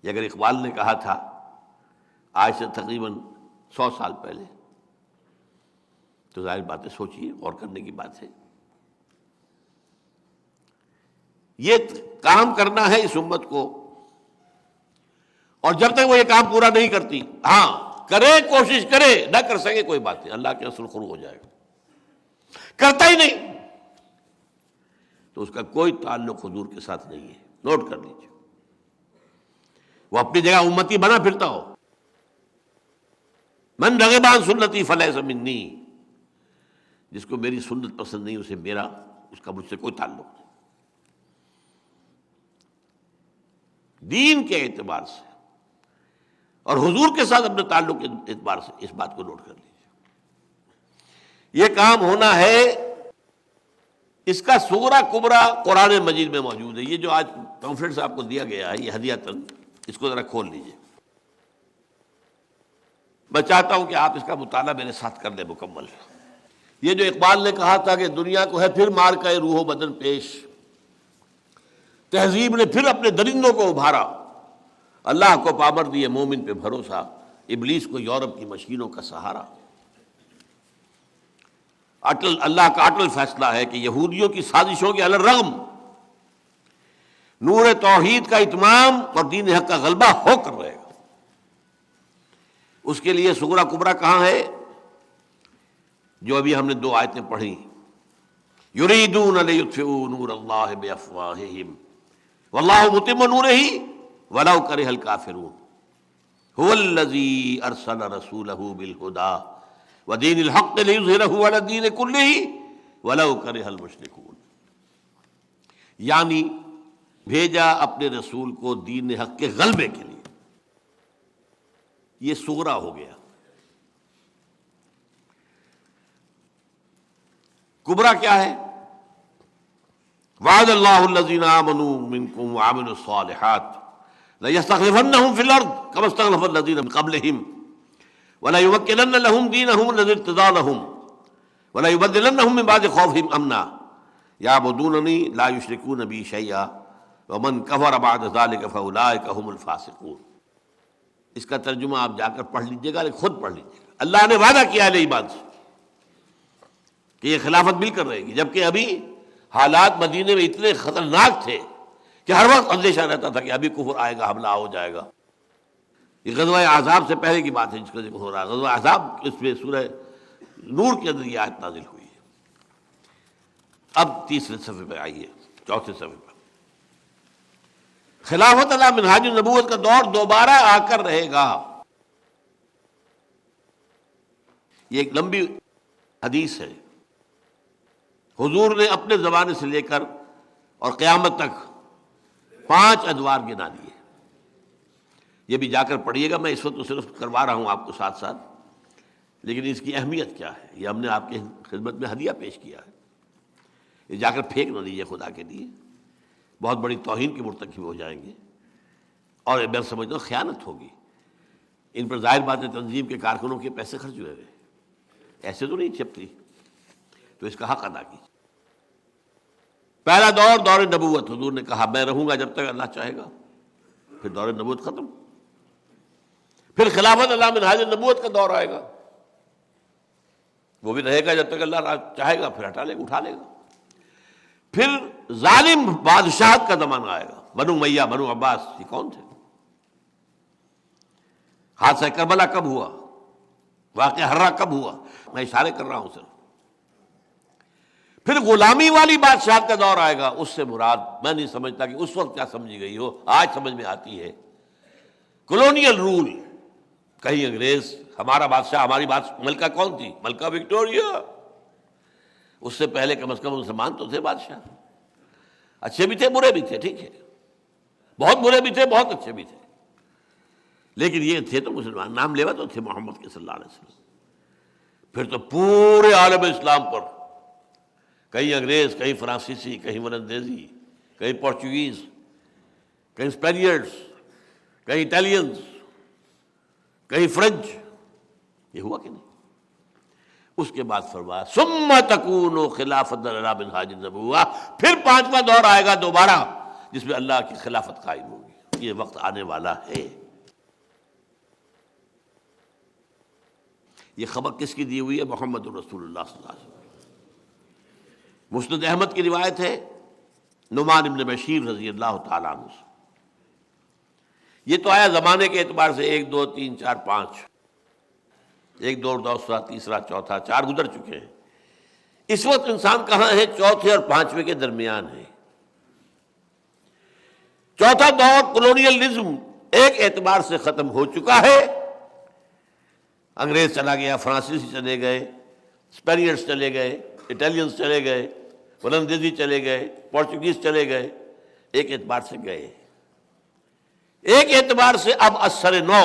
یہ اگر اقبال نے کہا تھا آج سے تقریباً 100 سال پہلے، تو ظاہر باتیں سوچیے، غور کرنے کی بات ہے. یہ کام کرنا ہے اس امت کو، اور جب تک وہ یہ کام پورا نہیں کرتی، ہاں کرے، کوشش کرے، نہ کر سکے کوئی بات نہیں، اللہ کے رسول خرو ہو جائے گا. کرتا ہی نہیں تو اس کا کوئی تعلق حضور کے ساتھ نہیں ہے. نوٹ کر لیجیے. وہ اپنی جگہ امتی بنا پھرتا ہو، من رغب عن سنتی فلیس منی، جس کو میری سنت پسند نہیں اس کا مجھ سے کوئی تعلق نہیں. دین کے اعتبار سے اور حضور کے ساتھ اپنے تعلق کے اعتبار سے اس بات کو نوٹ کر لیجیے. یہ کام ہونا ہے، اس کا صغرا کبرا قرآن مجید میں موجود ہے. یہ جو آج کانفرنس آپ کو دیا گیا ہے، یہ ہدیۃً، اس کو ذرا کھول لیجیے. میں چاہتا ہوں کہ آپ اس کا مطالعہ میرے ساتھ کر لیں مکمل. یہ جو اقبال نے کہا تھا کہ دنیا کو ہے پھر مار کا روح و بدن پیش، تہذیب نے پھر اپنے درندوں کو ابھارا، اللہ کو پامر دیے مومن پہ بھروسہ، ابلیس کو یورپ کی مشینوں کا سہارا. اللہ کا اٹل فیصلہ ہے کہ یہودیوں کی سازشوں کے الرغم نور توحید کا اتمام اور دین حق کا غلبہ ہو کر رہے گا. اس کے لیے صغرا کبرا کہاں ہے؟ جو ابھی ہم نے 2 آیتیں پڑھی، یریدون لیطفئوا نور اللہ بافواہہم واللہ متم نورہ ولو کرہ الکافرون، هو الذی ارسل رسولہ بالہدی ودین الحق لیظہرہ علی الدین کلہ ولو کرہ المشرکون، یعنی بھیجا اپنے رسول کو دین حق کے غلبے کے لیے. یہ صغرا ہو گیا. کبرا کیا ہے؟ وعد اللہ الذین آمنوا منکم وعملوا الصالحات لَيَسْتَخْلِفَنَّهُمْ فِي الْأَرْضِ كَمَا اسْتَخْلَفَ الَّذِينَ مِن قَبْلِهِمْ وَلَيُمَكِّنَنَّ لَهُمْ دِينَهُمُ الَّذِي ارْتَضَىٰ لَهُمْ وَلَيُبَدِّلَنَّهُم مِّن بَعْدِ خَوْفِهِمْ أَمْنًا يَعْبُدُونَنِي لَا يُشْرِكُونَ بِي شَيْئًا وَمَن كَفَرَ بَعْدَ ذَلِكَ فَأُولَٰئِكَ هُمُ الْفَاسِقُونَ. اس کا ترجمہ آپ جا کر پڑھ لیجیے گا، خود پڑھ لیجیے گا. اللہ نے وعدہ کیا ہے ایمان سے کہ یہ خلافت مل کر رہے گی، جبکہ ابھی حالات مدینے میں اتنے خطرناک تھے کہ ہر وقت اندیشہ رہتا تھا کہ ابھی کفر آئے گا، حملہ ہو جائے گا. یہ غزوہ احزاب سے پہلے کی بات ہے جس کا ذکر ہو رہا ہے. غزوہ احزاب اس میں سورہ نور کے اندر یہ آیت نازل ہوئی ہے. اب تیسرے صفحے پہ آئیے، چوتھے صفحے پہ. خلافت علی منہاج النبوت کا دور دوبارہ آ کر رہے گا. یہ ایک لمبی حدیث ہے. حضور نے اپنے زمانے سے لے کر اور قیامت تک 5 ادوار گنا دیے. یہ بھی جا کر پڑھیے گا، میں اس وقت تو صرف کروا رہا ہوں آپ کو ساتھ ساتھ، لیکن اس کی اہمیت کیا ہے یہ ہم نے آپ کی خدمت میں ہدیہ پیش کیا ہے. یہ جا کر پھینک نہ دیجیے خدا کے لیے، بہت بڑی توہین کے مرتکب ہو جائیں گے اور میں سمجھتا ہوں خیانت ہوگی. ان پر ظاہر بات ہے تنظیم کے کارکنوں کے پیسے خرچ ہوئے، ایسے تو نہیں چھپتی، تو اس کا حق ادا کیجیے. پہلا دور دور نبوت. حضور نے کہا میں رہوں گا جب تک اللہ چاہے گا. پھر دور نبوت ختم. پھر خلافت اللہ منہاج النبوت کا دور آئے گا، وہ بھی رہے گا جب تک اللہ چاہے گا، پھر ہٹا لے گا، اٹھا لے گا. پھر ظالم بادشاہت کا زمانہ آئے گا. بنو امیہ، بنو عباس، یہ کون تھے؟ حادثہ کربلا کب ہوا؟ واقعہ ہررا کب ہوا؟ میں اشارے کر رہا ہوں صرف. پھر غلامی والی بادشاہت کا دور آئے گا. اس سے مراد میں نہیں سمجھتا کہ اس وقت کیا سمجھی گئی ہو، آج سمجھ میں آتی ہے. کولونیل رول، کہیں انگریز ہمارا بادشاہ، ہماری ملکہ کون تھی؟ ملکہ وکٹوریہ. اس سے پہلے کم از کم مسلمان تو تھے بادشاہ، اچھے بھی تھے برے بھی تھے، ٹھیک ہے، بہت برے بھی تھے بہت اچھے بھی تھے، لیکن یہ تھے تو مسلمان، نام لیوا تو تھے محمد کے صلی اللہ علیہ وسلم. پھر تو پورے عالم اسلام پر کہیں انگریز، کہیں فرانسیسی، کہیں ولندیزی، کہیں پورچوگیز، کہیں اسپینیئرز، کہیں اٹالینز، کہیں فرنچ. یہ ہوا کہ نہیں؟ اس کے بعد فرمایا ثم تکون خلافت علی منہاج النبوہ. پھر 5واں دور آئے گا دوبارہ جس میں اللہ کی خلافت قائم ہوگی. یہ وقت آنے والا ہے. یہ خبر کس کی دی ہوئی ہے؟ محمد رسول اللہ صلی اللہ علیہ وسلم. مسند احمد کی روایت ہے نعمان ابن بشیر رضی اللہ تعالیٰ عنہ سے. یہ تو آیا زمانے کے اعتبار سے 1 2 3 4 5، 1 2 دوسرا تیسرا چوتھا 4 گزر چکے ہیں. اس وقت انسان کہاں ہے؟ چوتھے اور 5ویں کے درمیان ہے. چوتھا دور کولونیلزم ایک اعتبار سے ختم ہو چکا ہے. انگریز چلا گیا، فرانسیسی چلے گئے، اسپینیئرز چلے گئے، اٹالینز چلے گئے، ولندیزی چلے گئے، پورچوگیز چلے گئے. ایک اعتبار سے گئے. ایک اعتبار سے اب اثر نو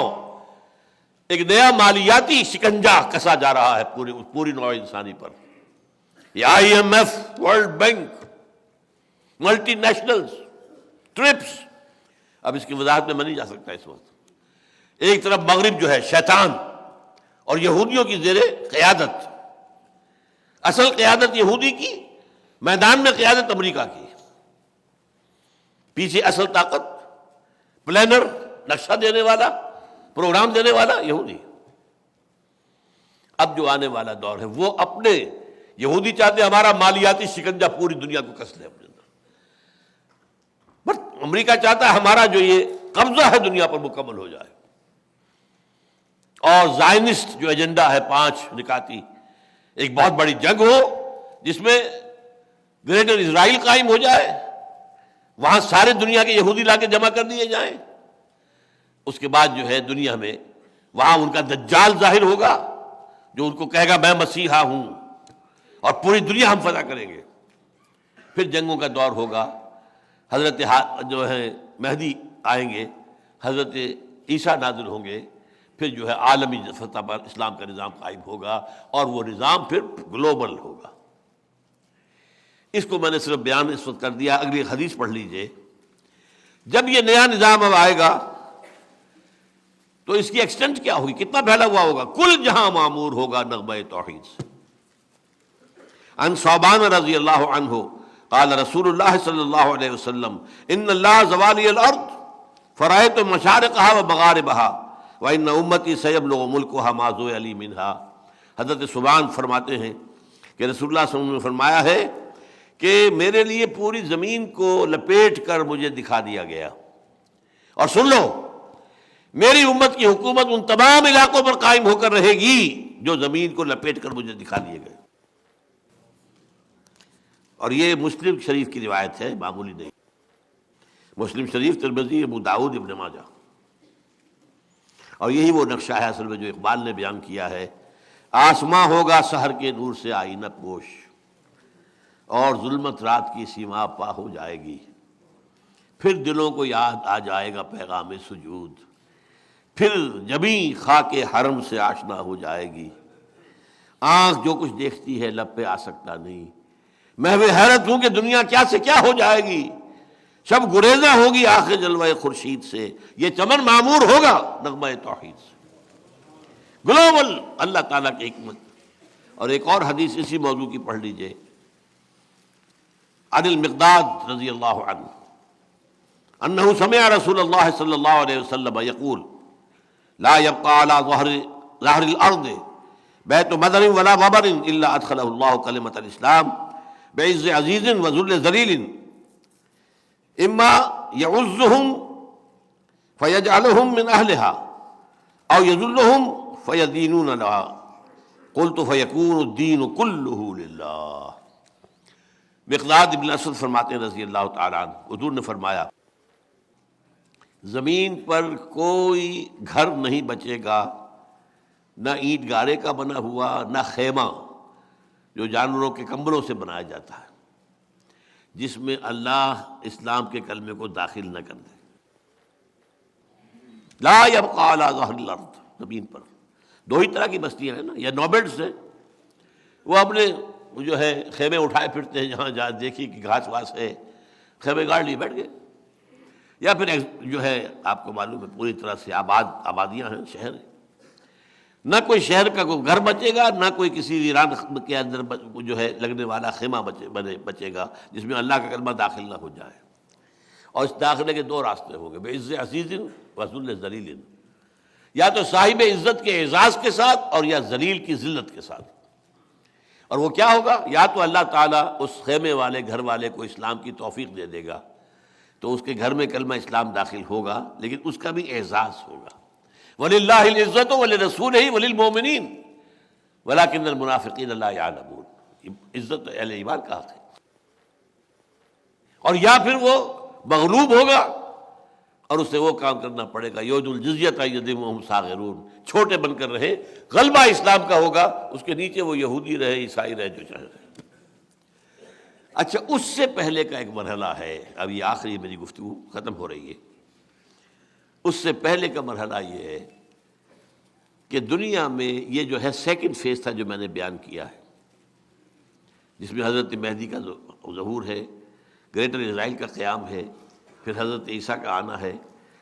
ایک نیا مالیاتی شکنجہ کسا جا رہا ہے پوری نوع انسانی پر. یہ IMF، world bank, multi nationals, trips. اب اس کی وضاحت میں نہیں جا سکتا اس وقت. ایک طرف مغرب جو ہے شیطان اور یہودیوں کی زیر قیادت، اصل قیادت یہودی کی، میدان میں قیادت امریکہ کی. پیچھے اصل طاقت، پلانر، نقشہ دینے والا، پروگرام دینے والا یہودی. اب جو آنے والا دور ہے وہ اپنے یہودی چاہتے ہیں ہمارا مالیاتی شکنجہ پوری دنیا کو کس لے اپنے اندر، بٹ امریکہ چاہتا ہے ہمارا جو یہ قبضہ ہے دنیا پر مکمل ہو جائے. اور زائنسٹ جو ایجنڈا ہے 5 نکاتی، ایک بہت بڑی جنگ ہو جس میں گریٹر اسرائیل قائم ہو جائے، وہاں سارے دنیا کے یہودی لا کے جمع کر دیے جائیں. اس کے بعد جو ہے دنیا میں وہاں ان کا دجال ظاہر ہوگا، جو ان کو کہے گا میں مسیحا ہوں اور پوری دنیا ہم فتح کریں گے. پھر جنگوں کا دور ہوگا، حضرت جو ہے مہدی آئیں گے، حضرت عیسیٰ نازل ہوں گے، پھر جو ہے عالمی سطح پر اسلام کا نظام قائم ہوگا اور وہ نظام پھر گلوبل ہوگا. اس کو میں نے صرف بیان اس وقت کر دیا. اگلی حدیث پڑھ لیجئے. جب یہ نیا نظام اب آئے گا تو اس کی ایکسٹینٹ کیا ہوگی، کتنا پھیلا ہوا ہوگا؟ کل جہاں معمور ہوگا نغمہ توحید سے. عن ثوبان رضی اللہ عنہ قال رسول اللہ صلی اللہ علیہ وسلم ان اللہ زوالی الارض فرأيت مشارقها ومغاربها وان امتی سيبلغ ملكها ما زوئ لي منها. حضرت ثوبان فرماتے ہیں کہ رسول اللہ صلی اللہ علیہ وسلم نے فرمایا ہے کہ میرے لیے پوری زمین کو لپیٹ کر مجھے دکھا دیا گیا، اور سن لو میری امت کی حکومت ان تمام علاقوں پر قائم ہو کر رہے گی جو زمین کو لپیٹ کر مجھے دکھا دیے گئے. اور یہ مسلم شریف کی روایت ہے، معمولی نہیں. مسلم شریف، ترمذی، ابو داؤد، ابن ماجہ. اور یہی وہ نقشہ ہے اصل میں جو اقبال نے بیان کیا ہے. آسماں ہوگا سحر کے نور سے آئینہ پوش، اور ظلمت رات کی سیما پا ہو جائے گی. پھر دلوں کو یاد آ جائے گا پیغام سجود، پھر جبیں خاک حرم سے آشنا ہو جائے گی. آنکھ جو کچھ دیکھتی ہے لب پہ آ سکتا نہیں. محو حیرت ہوں کہ دنیا کیا سے کیا ہو جائے گی. شب گریزاں ہوگی آخر جلوہ خورشید سے. یہ چمن معمور ہوگا نغمہ توحید سے. گلوبل اللہ تعالیٰ کی حکمت. اور ایک اور حدیث اسی موضوع کی پڑھ لیجئے. عن المقداد رضی اللہ عنہ انہ سمع رسول اللہ صلی اللہ علیہ وسلم یقول لا يبقى على ظہر الارض بیت مدر ولا وبر الا ادخلہ اللہ کلمۃ الاسلام بعز عزیز وذل ذلیل اما یعزهم فیجعلهم من اہلها او یذلهم فیدینون لها قلت فیکون الدین کلہ للہ. مقداد ابن اسود فرماتے ہیں رضی اللہ تعالیٰ عنہ، حضور نے فرمایا زمین پر کوئی گھر نہیں بچے گا، نہ اینٹ گارے کا بنا ہوا، نہ خیمہ جو جانوروں کے کمبلوں سے بنایا جاتا ہے، جس میں اللہ اسلام کے کلمے کو داخل نہ کر دے. لا یبقى علی ظہر الارض. زمین پر دو ہی طرح کی بستیاں ہیں نا، یا نوبیڈس ہیں، وہ اپنے جو ہے خیمے اٹھائے پھرتے ہیں، جہاں جہاں دیکھی کہ گھاس واس ہے خیمے گاڑ لیے بیٹھ گئے. یا پھر جو ہے آپ کو معلوم ہے پوری طرح سے آبادیاں ہیں، شہر ہیں. نہ کوئی شہر کا کوئی گھر بچے گا، نہ کوئی کسی ویران کے اندر جو ہے لگنے والا خیمہ بچے گا جس میں اللہ کا کلمہ داخل نہ ہو جائے. اور اس داخلے کے دو راستے ہوں گے، بعز عزیز و ذل ذلیل. یا تو صاحب عزت کے اعزاز کے ساتھ اور یا ذلیل کی ذلت کے ساتھ. اور وہ کیا ہوگا؟ یا تو اللہ تعالیٰ اس خیمے والے گھر والے کو اسلام کی توفیق دے دے گا تو اس کے گھر میں کلمہ اسلام داخل ہوگا، لیکن اس کا بھی اعزاز ہوگا. وَلِلَّهِ الْعِزَّةُ وَلِرَسُولِهِ وَلِلْمُؤْمِنِينَ وَلَكِنَّ الْمُنَافِقِينَ لَا يَعْلَمُونَ. عزت اہل ایمان کا حق ہے. اور یا پھر وہ مغلوب ہوگا اور اسے وہ کام کرنا پڑے گا، یود الجزیۃ عن یدٍ وہم صاغرون، چھوٹے بن کر رہے. غلبہ اسلام کا ہوگا، اس کے نیچے وہ یہودی رہے، عیسائی رہے، جو چاہے رہے. اچھا، اس سے پہلے کا ایک مرحلہ ہے، اب یہ آخری میری گفتگو ختم ہو رہی ہے. اس سے پہلے کا مرحلہ یہ ہے کہ دنیا میں یہ جو ہے سیکنڈ فیز تھا جو میں نے بیان کیا ہے، جس میں حضرت مہدی کا ظہور ہے، گریٹر اسرائیل کا قیام ہے، پھر حضرت عیسیٰ کا آنا ہے،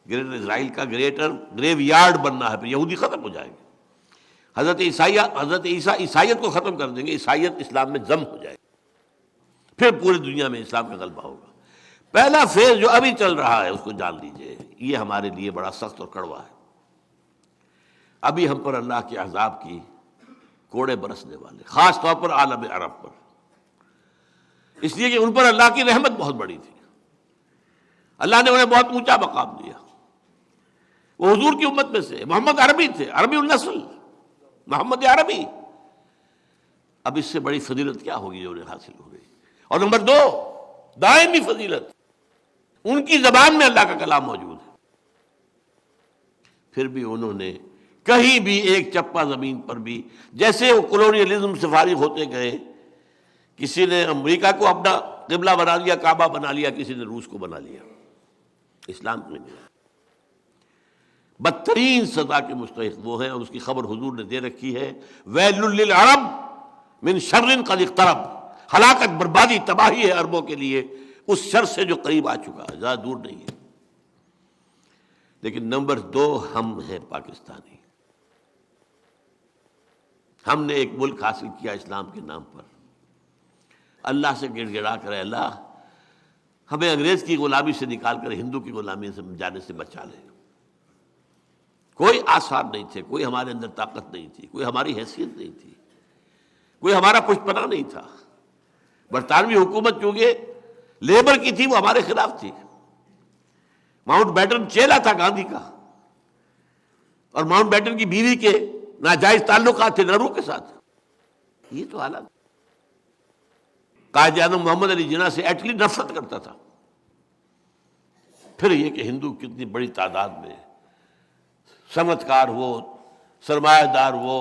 گریٹر اسرائیل کا گریٹر گریو یارڈ بننا ہے، پھر یہودی ختم ہو جائیں گے. حضرت عیسیٰ عیسائیت کو ختم کر دیں گے، عیسائیت اسلام میں ضم ہو جائے گی، پھر پوری دنیا میں اسلام کا غلبہ ہوگا. پہلا فیز جو ابھی چل رہا ہے اس کو جان لیجئے، یہ ہمارے لیے بڑا سخت اور کڑوا ہے. ابھی ہم پر اللہ کے عذاب کی کوڑے برسنے والے، خاص طور پر عالم عرب پر، اس لیے کہ ان پر اللہ کی رحمت بہت بڑی تھی. اللہ نے انہیں بہت اونچا مقام دیا. وہ حضور کی امت میں سے محمد عربی تھے، عربی النسل، محمد عربی. اب اس سے بڑی فضیلت کیا ہوگی جو انہیں حاصل ہو گئی. اور نمبر 2، دائمی فضیلت، ان کی زبان میں اللہ کا کلام موجود ہے. پھر بھی انہوں نے کہیں بھی ایک چپا زمین پر بھی. جیسے وہ کولونیلزم سے فارغ ہوتے گئے، کسی نے امریکہ کو اپنا قبلہ بنا لیا، کعبہ بنا لیا، کسی نے روس کو بنا لیا، اسلام کو نہیں. بدترین سزا کے مستحق وہ ہیں، اور اس کی خبر حضور نے دے رکھی ہے، ویل للعرب من شر قد اقترب. ہلاکت، بربادی، تباہی ہے عربوں کے لیے اس شر سے جو قریب آ چکا ہے، زیادہ دور نہیں ہے. لیکن نمبر 2 ہم ہیں پاکستانی. ہم نے ایک ملک حاصل کیا اسلام کے نام پر. اللہ سے گڑ گڑا کر، اللہ ہمیں انگریز کی غلامی سے نکال کر ہندو کی غلامی سے جانے سے بچا لے. کوئی آثار نہیں تھے، کوئی ہمارے اندر طاقت نہیں تھی، کوئی ہماری حیثیت نہیں تھی، کوئی ہمارا پشت پناہ نہیں تھا. برطانوی حکومت چونکہ لیبر کی تھی، وہ ہمارے خلاف تھی. ماؤنٹ بیٹن چیلا تھا گاندھی کا، اور ماؤنٹ بیٹن کی بیوی کے ناجائز تعلقات تھے نہرو کے ساتھ. یہ تو حالات. قائد اعظم محمد علی جناح سے ایٹلی نفرت کرتا تھا. پھر یہ کہ ہندو کتنی بڑی تعداد میں، صنعت کار ہو، سرمایہ دار ہو،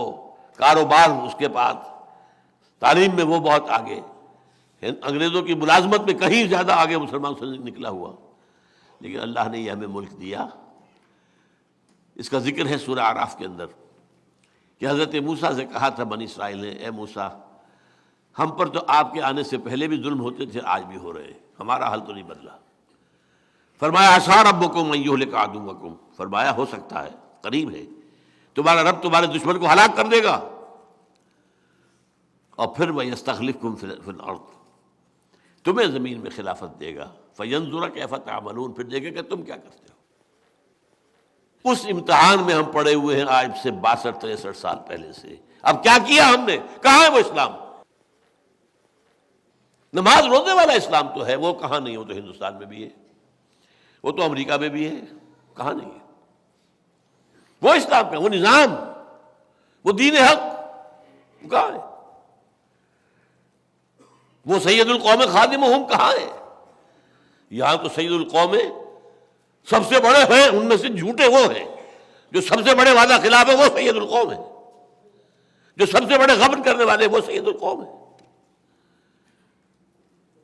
کاروبار اس کے پاس، تعلیم میں وہ بہت آگے، انگریزوں کی ملازمت میں کہیں زیادہ آگے مسلمان سے نکلا ہوا. لیکن اللہ نے یہ ہمیں ملک دیا. اس کا ذکر ہے سورہ اعراف کے اندر کہ حضرت موسیٰ سے کہا تھا بنی اسرائیل نے، اے موسیٰ ہم پر تو آپ کے آنے سے پہلے بھی ظلم ہوتے تھے، آج بھی ہو رہے ہیں، ہمارا حال تو نہیں بدلا. فرمایا عسیٰ ربکم ان یہلک عدوکم، فرمایا ہو سکتا ہے، قریب ہے، تمہارا رب تمہارے دشمن کو ہلاک کر دے گا، اور پھر وَيَسْتَخْلِفْكُمْ فِي الْأَرْضِ، تمہیں زمین میں خلافت دے گا. فَيَنْظُرَ كَيْفَ تَعْمَلُونَ، پھر دیکھے کہ تم کیا کرتے ہو. اس امتحان میں ہم پڑے ہوئے ہیں آج سے 62-63 سال پہلے سے. اب کیا کیا ہم نے؟ کہاں ہے وہ اسلام؟ نماز روزے والا اسلام تو ہے، وہ کہاں نہیں؟ وہ تو ہندوستان میں بھی ہے، وہ تو امریکہ میں بھی ہے، کہاں نہیں ہے؟ وہ اسلام کا، وہ نظام، وہ دین حق کہاں ہے؟ وہ سید القوم خادمہم کہاں ہے؟ یہاں تو سید القوم سب سے بڑے ہیں، ان میں سے جھوٹے وہ ہیں. جو سب سے بڑے وعدہ خلاف ہے وہ سید القوم ہے، جو سب سے بڑے غبن کرنے والے وہ سید القوم ہے.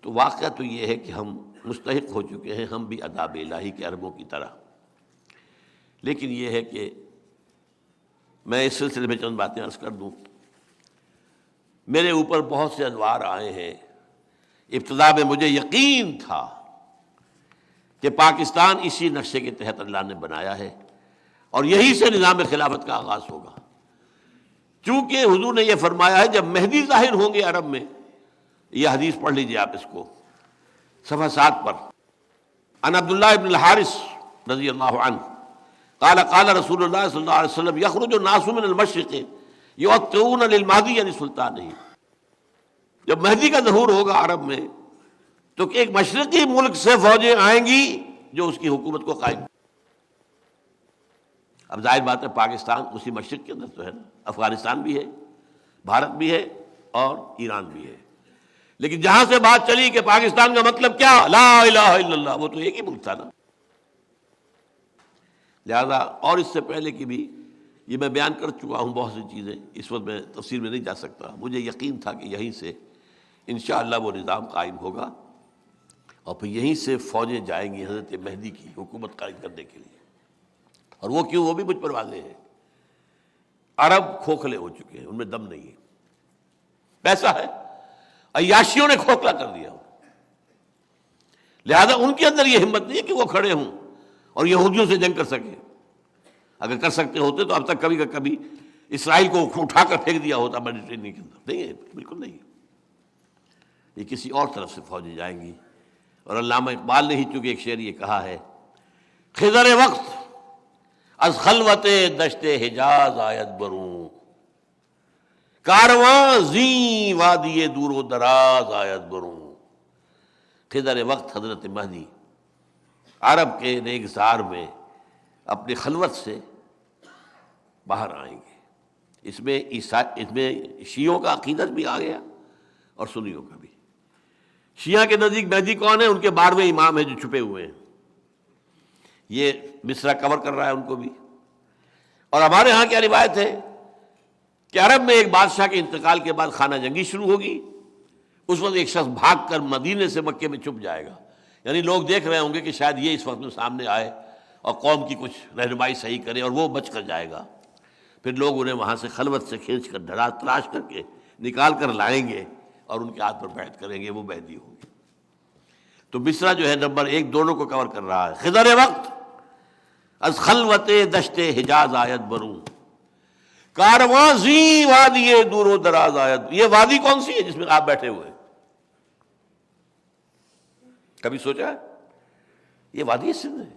تو واقعہ تو یہ ہے کہ ہم مستحق ہو چکے ہیں، ہم بھی عذاب الہی کے عربوں کی طرح. لیکن یہ ہے کہ میں اس سلسلے میں چند باتیں عرض کر دوں. میرے اوپر بہت سے انوار آئے ہیں. ابتدا میں مجھے یقین تھا کہ پاکستان اسی نقشے کے تحت اللہ نے بنایا ہے اور یہی سے نظام خلافت کا آغاز ہوگا. چونکہ حضور نے یہ فرمایا ہے جب مہدی ظاہر ہوں گے عرب میں، یہ حدیث پڑھ لیجئے آپ اس کو صفحہ 7 پر. عن عبداللہ ابن الحارث رضی اللہ عنہ قال قال رسول اللہ صلی اللہ علیہ وسلم یخرج الناس من المشرق یعطون للمہدی یعنی سلطانہ. جب مہدی کا ظہور ہوگا عرب میں تو ایک مشرقی ملک سے فوجیں آئیں گی جو اس کی حکومت کو قائم. اب ظاہر بات ہے پاکستان اسی مشرق کے اندر تو ہے نا، افغانستان بھی ہے، بھارت بھی ہے اور ایران بھی ہے. لیکن جہاں سے بات چلی کہ پاکستان کا مطلب کیا، لا الہ الا اللہ، وہ تو ایک ہی ملک تھا نا. لہذا اور اس سے پہلے کی بھی یہ میں بیان کر چکا ہوں بہت سی چیزیں، اس وقت میں تفصیل میں نہیں جا سکتا. مجھے یقین تھا کہ یہیں سے انشاءاللہ وہ نظام قائم ہوگا اور پھر یہیں سے فوجیں جائیں گی حضرت مہدی کی حکومت قائم کرنے کے لیے. اور وہ کیوں، وہ بھی مجھ پر واضح ہے. عرب کھوکھلے ہو چکے ہیں، ان میں دم نہیں ہے، پیسہ ہے، عیاشیوں نے کھوکھلا کر دیا. لہذا ان کے اندر یہ ہمت نہیں ہے کہ وہ کھڑے ہوں اور یہودیوں سے جنگ کر سکیں. اگر کر سکتے ہوتے تو اب تک کبھی کا کبھی اسرائیل کو اٹھا کر پھینک دیا ہوتا میڈیٹرینین کے اندر. نہیں ہے، بالکل نہیں. یہ کسی اور طرف سے فوجیں جائیں گی. اور علامہ اقبال نے ہی چونکہ ایک شعر یہ کہا ہے، خضر وقت از خلوت دشت حجاز آیت بروں، کارواں زیں وادی دور و دراز آیت بروں. خضر وقت حضرت مہدی عرب کے ریگزار میں اپنی خلوت سے باہر آئیں گے. اس میں شیعوں کا عقیدت بھی آ گیا اور سنیوں کا بھی. شیعہ کے نزدیک مہدی کون ہے؟ ان کے 12ویں امام ہیں جو چھپے ہوئے ہیں. یہ مصرع کور کر رہا ہے ان کو بھی. اور ہمارے ہاں کیا روایت ہے کہ عرب میں ایک بادشاہ کے انتقال کے بعد خانہ جنگی شروع ہوگی، اس وقت ایک شخص بھاگ کر مدینے سے مکے میں چھپ جائے گا، یعنی لوگ دیکھ رہے ہوں گے کہ شاید یہ اس وقت میں سامنے آئے اور قوم کی کچھ رہنمائی صحیح کرے، اور وہ بچ کر جائے گا۔ پھر لوگ انہیں وہاں سے خلوت سے کھینچ کر تلاش کر کے نکال کر لائیں گے اور ان کے ہاتھ پر بیعت کریں گے، وہ بیعتی ہوگی۔ تو مصرع جو ہے نمبر 1 دونوں کو کور کر رہا ہے۔ خضر وقت از خلوت دشت حجاز آیت بروں، کارواں زی وادی دور و دراز آیت۔ یہ وادی کون سی ہے جس میں آپ بیٹھے ہوئے؟ کبھی سوچا ہے؟ یہ وادی سندھ ہے۔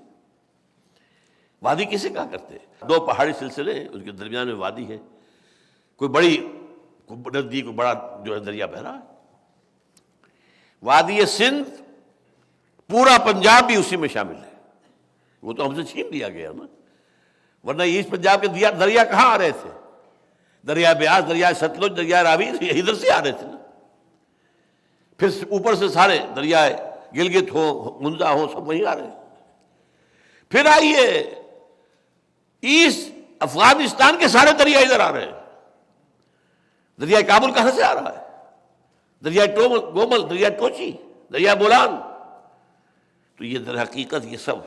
وادی کسے کہا کرتے ہیں؟ 2 پہاڑی سلسلے ہیں، اس کے درمیان میں وادی ہے، کوئی بڑی ندی، کوئی بڑا جو ہے دریا بہ رہا ہے۔ وادی سندھ، پورا پنجاب بھی اسی میں شامل ہے، وہ تو ہم سے چھین لیا گیا نا، ورنہ ایسٹ پنجاب کے دریا کہاں آ رہے تھے؟ دریا بیاس، دریا ستلج، دریا راوی ادھر سے آ رہے تھے نا۔ پھر اوپر سے سارے دریائے گلگت ہو، منزا ہو، سب وہیں آ رہے ہیں۔ پھر آئیے ایسٹ افغانستان کے سارے دریا ادھر آ رہے ہیں۔ دریا کابل کہاں سے آ رہا ہے؟ دریا گومل، دریا ٹوچی، دریا بولان۔ تو یہ در حقیقت یہ سب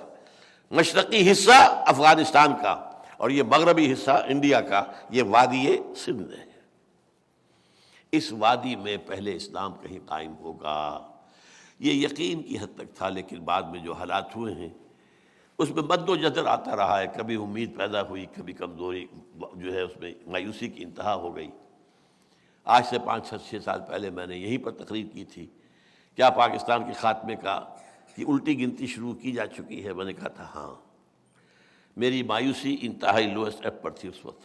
مشرقی حصہ افغانستان کا اور یہ مغربی حصہ انڈیا کا، یہ وادی سندھ ہے۔ اس وادی میں پہلے اسلام کہیں قائم ہوگا، یہ یقین کی حد تک تھا، لیکن بعد میں جو حالات ہوئے ہیں اس میں مد و جزر آتا رہا ہے، کبھی امید پیدا ہوئی، کبھی کمزوری جو ہے اس میں مایوسی کی انتہا ہو گئی۔ آج سے 5-6 سال پہلے میں نے یہیں پر تقریر کی تھی، کیا پاکستان کے خاتمے کا کی الٹی گنتی شروع کی جا چکی ہے؟ میں نے کہا تھا ہاں۔ میری مایوسی انتہائی لوئسٹ ایپ پر تھی اس وقت،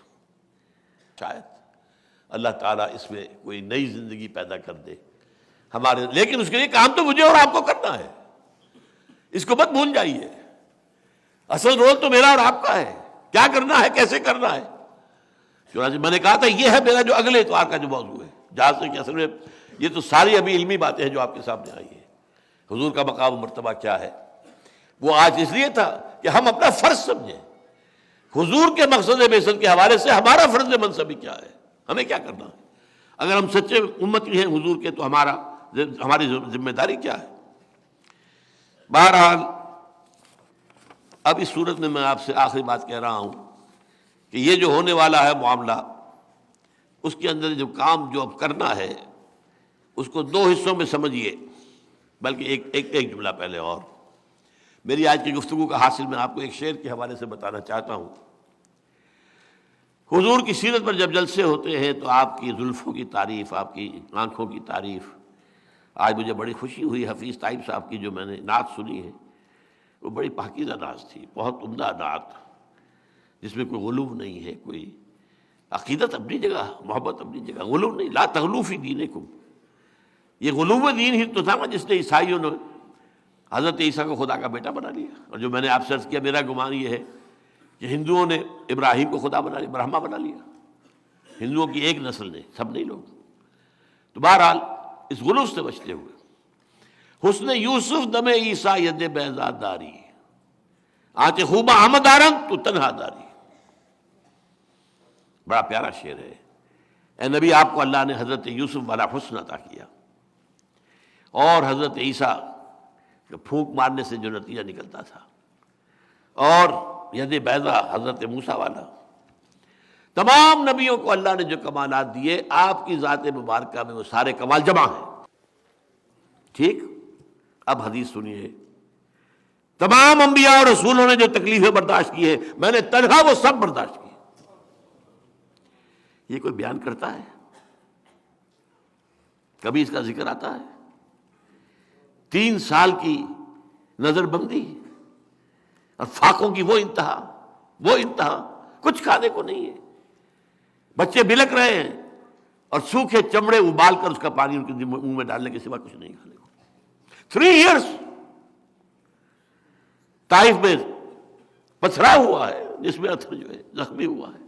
شاید اللہ تعالیٰ اس میں کوئی نئی زندگی پیدا کر دے ہمارے، لیکن اس کے لیے کام تو مجھے اور آپ کو کرنا ہے، اس کو مت بھول جائیے۔ اصل رول تو میرا اور آپ کا ہے، کیا کرنا ہے، کیسے کرنا ہے۔ چنانچہ میں نے کہا تھا یہ ہے میرا جو اگلے اتوار کا جو موضوع ہے، جہاں سے کہ اصل میں یہ تو ساری ابھی علمی باتیں ہیں جو آپ کے سامنے آئی ہیں۔ حضور کا مقام و مرتبہ کیا ہے، وہ آج اس لیے تھا کہ ہم اپنا فرض سمجھیں، حضور کے مقصد بعثت کے حوالے سے ہمارا فرض منصبی کیا ہے، ہمیں کیا کرنا ہے۔ اگر ہم سچے امتی ہیں حضور کے تو ہماری ذمہ داری کیا ہے۔ بہرحال اب اس صورت میں آپ سے آخری بات کہہ رہا ہوں کہ یہ جو ہونے والا ہے معاملہ، اس کے اندر جو کام جو اب کرنا ہے اس کو 2 حصوں میں سمجھیے، بلکہ ایک جملہ پہلے اور میری آج کی گفتگو کا حاصل میں آپ کو ایک شعر کے حوالے سے بتانا چاہتا ہوں۔ حضور کی سیرت پر جب جلسے ہوتے ہیں تو آپ کی زلفوں کی تعریف، آپ کی آنکھوں کی تعریف، آج مجھے بڑی خوشی ہوئی، حفیظ طائب صاحب کی جو میں نے نعت سنی ہے وہ بڑی پاکیزہ نعت تھی، بہت عمدہ نعت، جس میں کوئی غلو نہیں ہے، کوئی عقیدت اپنی جگہ، محبت اپنی جگہ، غلو نہیں۔ لا تغلو فی دینکم، یہ غلو دین ہی تو تھا جس نے عیسائیوں نے حضرت عیسیٰ کو خدا کا بیٹا بنا لیا۔ اور جو میں نے آپ سے عرض کیا، میرا گمان یہ ہے کہ ہندوؤں نے ابراہیم کو خدا بنا لیا، برہما بنا لیا، ہندوؤں کی ایک نسل نے، سب نہیں لوگ۔ تو بہرحال اس غلو سے بچتے ہوئے، حسن یوسف دم عیسیٰ ید بیضا داری، آنچ خوبہ احمد آرنگ تو تنہا داری۔ بڑا پیارا شعر ہے۔ اے نبی، آپ کو اللہ نے حضرت یوسف والا حسن عطا کیا، اور حضرت عیسیٰ کہ پھونک مارنے سے جو نتیجہ نکلتا تھا، اور ید بیضا حضرت موسیٰ والا، تمام نبیوں کو اللہ نے جو کمالات دیے، آپ کی ذات مبارکہ میں وہ سارے کمال جمع ہیں۔ ٹھیک، اب حدیث سنیے، تمام انبیاء اور رسولوں نے جو تکلیفیں برداشت کی ہیں، میں نے تنہا وہ سب برداشت کی۔ یہ کوئی بیان کرتا ہے؟ کبھی اس کا ذکر آتا ہے؟ 3 سال کی نظر بندی اور فاقوں کی وہ انتہا، کچھ کھانے کو نہیں ہے، بچے بلک رہے ہیں اور سوکھے چمڑے ابال کر اس کا پانی ان کے منہ میں ڈالنے کے سوا کچھ نہیں کھانے کو۔ 3 ایئرس طائف میں پتھرا ہوا ہے، جس میں اتھر جو ہے زخمی ہوا ہے،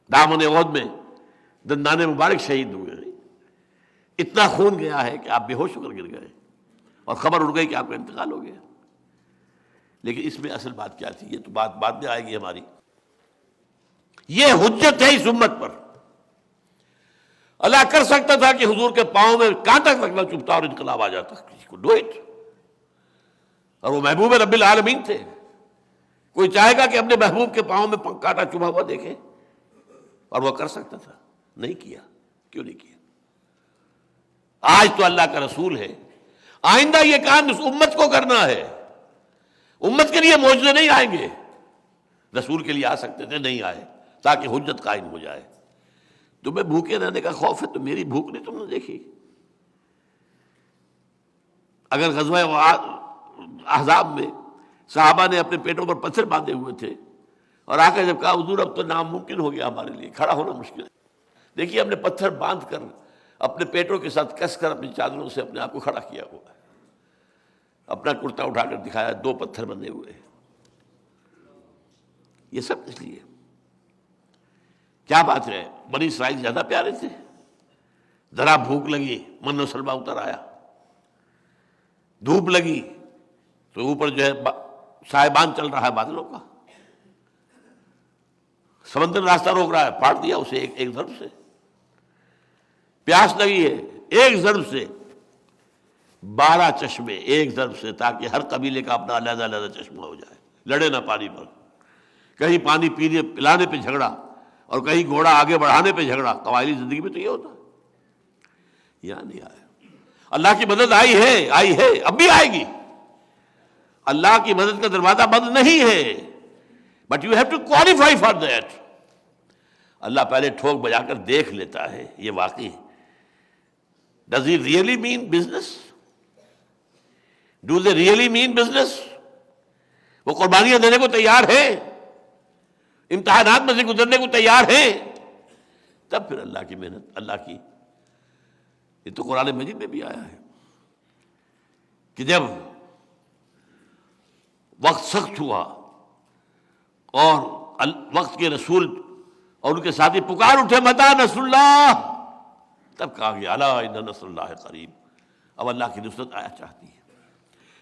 دامن احد میں دندان مبارک شہید ہوئے ہیں، اتنا خون گیا ہے کہ آپ بے ہوش ہو کر گر گئے اور خبر اڑ گئی کہ آپ کا انتقال ہو گیا۔ لیکن اس میں اصل بات کیا تھی، یہ تو بات بعد میں آئے گی ہماری۔ یہ حجت ہے اس امت پر. اللہ کر سکتا تھا کہ حضور کے پاؤں میں کانٹا تک نہ چبھتا اور انقلاب آ جاتا. کسی کو ڈو اٹ. اور وہ محبوب رب العالمین تھے. کوئی چاہے گا کہ اپنے محبوب کے پاؤں میں کانٹا چبھا ہوا دیکھے؟ اور وہ کر سکتا تھا. نہیں کیا. کیوں نہیں کیا؟ آج تو اللہ کا رسول ہے. آئندہ یہ کام اس امت کو کرنا ہے. امت کے لیے معجزے نہیں آئیں گے. رسول کے لیے آ سکتے تھے, نہیں آئے, تاکہ حجت قائم ہو جائے. تمہیں بھوکے رہنے کا خوف ہے تو میری بھوک نہیں تم نے دیکھی. اگر غزوہ احزاب میں صحابہ نے اپنے پیٹوں پر پتھر باندھے ہوئے تھے اور آ کر جب کہا حضور اب تو ناممکن ہو گیا ہمارے لیے, کھڑا ہونا مشکل ہے, دیکھیے ہم نے پتھر باندھ کر اپنے پیٹوں کے ساتھ کس کر اپنی چادروں سے اپنے آپ کو کھڑا کیا ہوا ہے. اپنا کرتا اٹھا کر دکھایا, 2 پتھر بندھے ہوئے. یہ سب اس لیے. کیا بات ہے, بنی اسرائیل زیادہ پیارے تھے. ذرا بھوک لگی, من و سلوہ اتر آیا. دھوپ لگی تو اوپر جو ہے سائبان چل رہا ہے بادلوں کا. سمندر راستہ روک رہا ہے, پھاڑ دیا اسے ایک ضرب سے. پیاس لگی ہے, ایک ضرب سے 12 چشمے, ایک ضرب سے, تاکہ ہر قبیلے کا اپنا علیحدہ علیحدہ چشمہ ہو جائے. لڑے نہ پانی پر. کہیں پانی پینے پلانے پہ جھگڑا اور کہیں گھوڑا آگے بڑھانے پہ جھگڑا. قبائلی زندگی میں تو یہ ہوتا ہے. یہاں نہیں آیا. اللہ کی مدد آئی ہے, اب بھی آئے گی. اللہ کی مدد کا دروازہ بند نہیں ہے, but you have to qualify for that. Allah پہلے ٹھوک بجا کر دیکھ لیتا ہے یہ واقعی does he really mean business. Do they really mean business. وہ قربانیاں دینے کو تیار ہیں, امتحانات میں سے گزرنے کو تیار ہیں. تب پھر اللہ کی محنت, اللہ کی. یہ تو قرآن مجید میں بھی آیا ہے کہ جب وقت سخت ہوا اور وقت کے رسول اور ان کے ساتھی پکار اٹھے, متی نصر اللہ, تب کہا گیا الا ان نصر اللہ قریب. اب اللہ کی نصرت آیا چاہتی ہے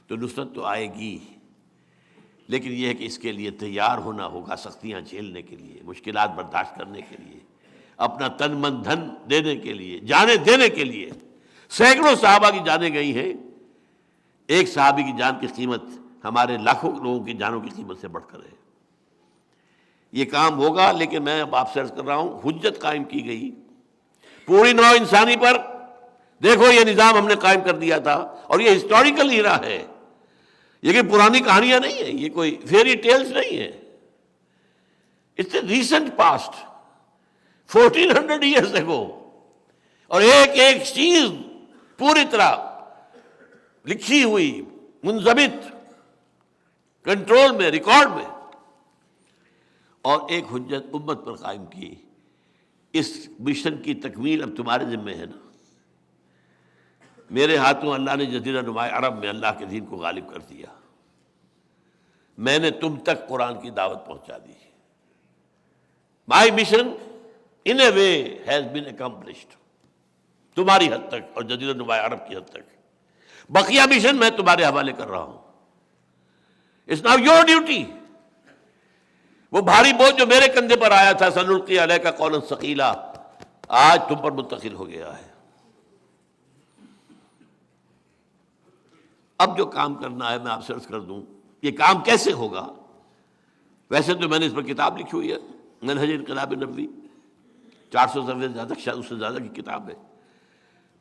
تو نصرت تو آئے گی, لیکن یہ ہے کہ اس کے لیے تیار ہونا ہوگا, سختیاں جھیلنے کے لیے, مشکلات برداشت کرنے کے لیے, اپنا تن من دھن دینے کے لیے, جانیں دینے کے لیے. سینکڑوں صحابہ کی جانیں گئی ہیں. ایک صحابی کی جان کی قیمت ہمارے لاکھوں لوگوں کی جانوں کی قیمت سے بڑھ کر ہے. یہ کام ہوگا, لیکن میں اب آپ سے عرض کر رہا ہوں حجت قائم کی گئی پوری نوع انسانی پر. دیکھو یہ نظام ہم نے قائم کر دیا تھا, اور یہ ہسٹوریکل ایرا ہے. یہ کہ پرانی کہانیاں نہیں ہیں, یہ کوئی فیری ٹیلز نہیں ہے. It's a recent past, 1400 years ago. اور ایک ایک چیز پوری طرح لکھی ہوئی, منضبط, کنٹرول میں, ریکارڈ میں. اور ایک حجت امت پر قائم کی. اس مشن کی تکمیل اب تمہارے ذمہ ہے نا. میرے ہاتھوں اللہ نے جزیرہ نما عرب میں اللہ کے دین کو غالب کر دیا. میں نے تم تک قرآن کی دعوت پہنچا دی. My mission in a way has been accomplished, تمہاری حد تک اور جزیرہ نما عرب کی حد تک. بقیہ مشن میں تمہارے حوالے کر رہا ہوں. It's now your duty. وہ بھاری بوجھ جو میرے کندھے پر آیا تھا, سنلقی علیک قولا ثقیلا, آج تم پر منتقل ہو گیا ہے. اب جو کام کرنا ہے میں آپ سے عرض کر دوں, یہ کام کیسے ہوگا. ویسے تو میں نے اس پر کتاب لکھی ہوئی ہے, منہج انقلاب نبوی, 400 صفحے سے زیادہ, شاید اس سے زیادہ کی کتاب ہے.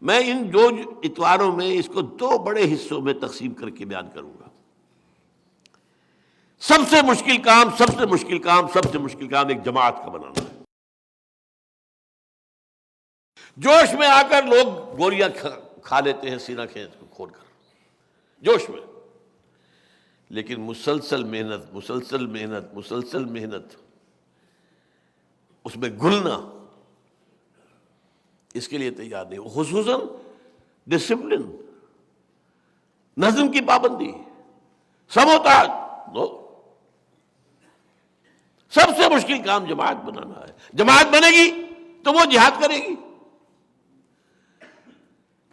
میں ان 2 اتواروں میں اس کو 2 بڑے حصوں میں تقسیم کر کے بیان کروں گا. سب سے مشکل کام ایک جماعت کا بنانا ہے. جوش میں آ کر لوگ گولیاں کھا لیتے ہیں سینہ کھول کر, جوش میں. لیکن مسلسل محنت, اس میں گھلنا, اس کے لیے تیار نہیں. خصوصاً ڈسپلن, نظم کی پابندی, سموتاج. سب سے مشکل کام جماعت بنانا ہے. جماعت بنے گی تو وہ جہاد کرے گی.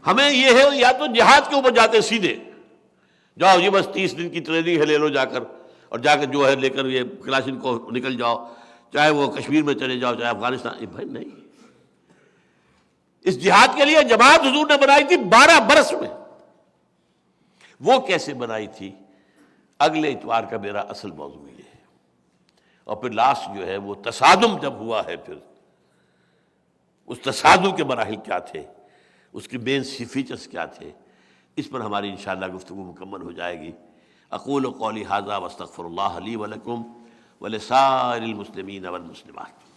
ہمیں یہ ہے یا تو جہاد کے اوپر جاتے سیدھے, جاؤ یہ بس 30 دن کی ٹریننگ ہے, لے لو جا کر, اور جا کر جو ہے لے کر یہ کلاشن کو نکل جاؤ. چاہے وہ کشمیر میں چلے جاؤ، چاہے افغانستان، بھائی نہیں، اس جہاد کے لیے جماعت حضور نے بنائی تھی 12 برس میں، وہ کیسے بنائی تھی اگلے اتوار کا میرا اصل موضوع یہ ہے۔ اور پھر لاسٹ جو ہے وہ تصادم جب ہوا ہے، پھر اس تصادم کے مراحل کیا تھے، اس کے مین فیچرز کیا تھے، اس پر ہماری انشاءاللہ گفتگو مکمل ہو جائے گی۔ اقول قولی ھذا واستغفر اللہ لی ولکم ولسائر المسلمین والمسلمات۔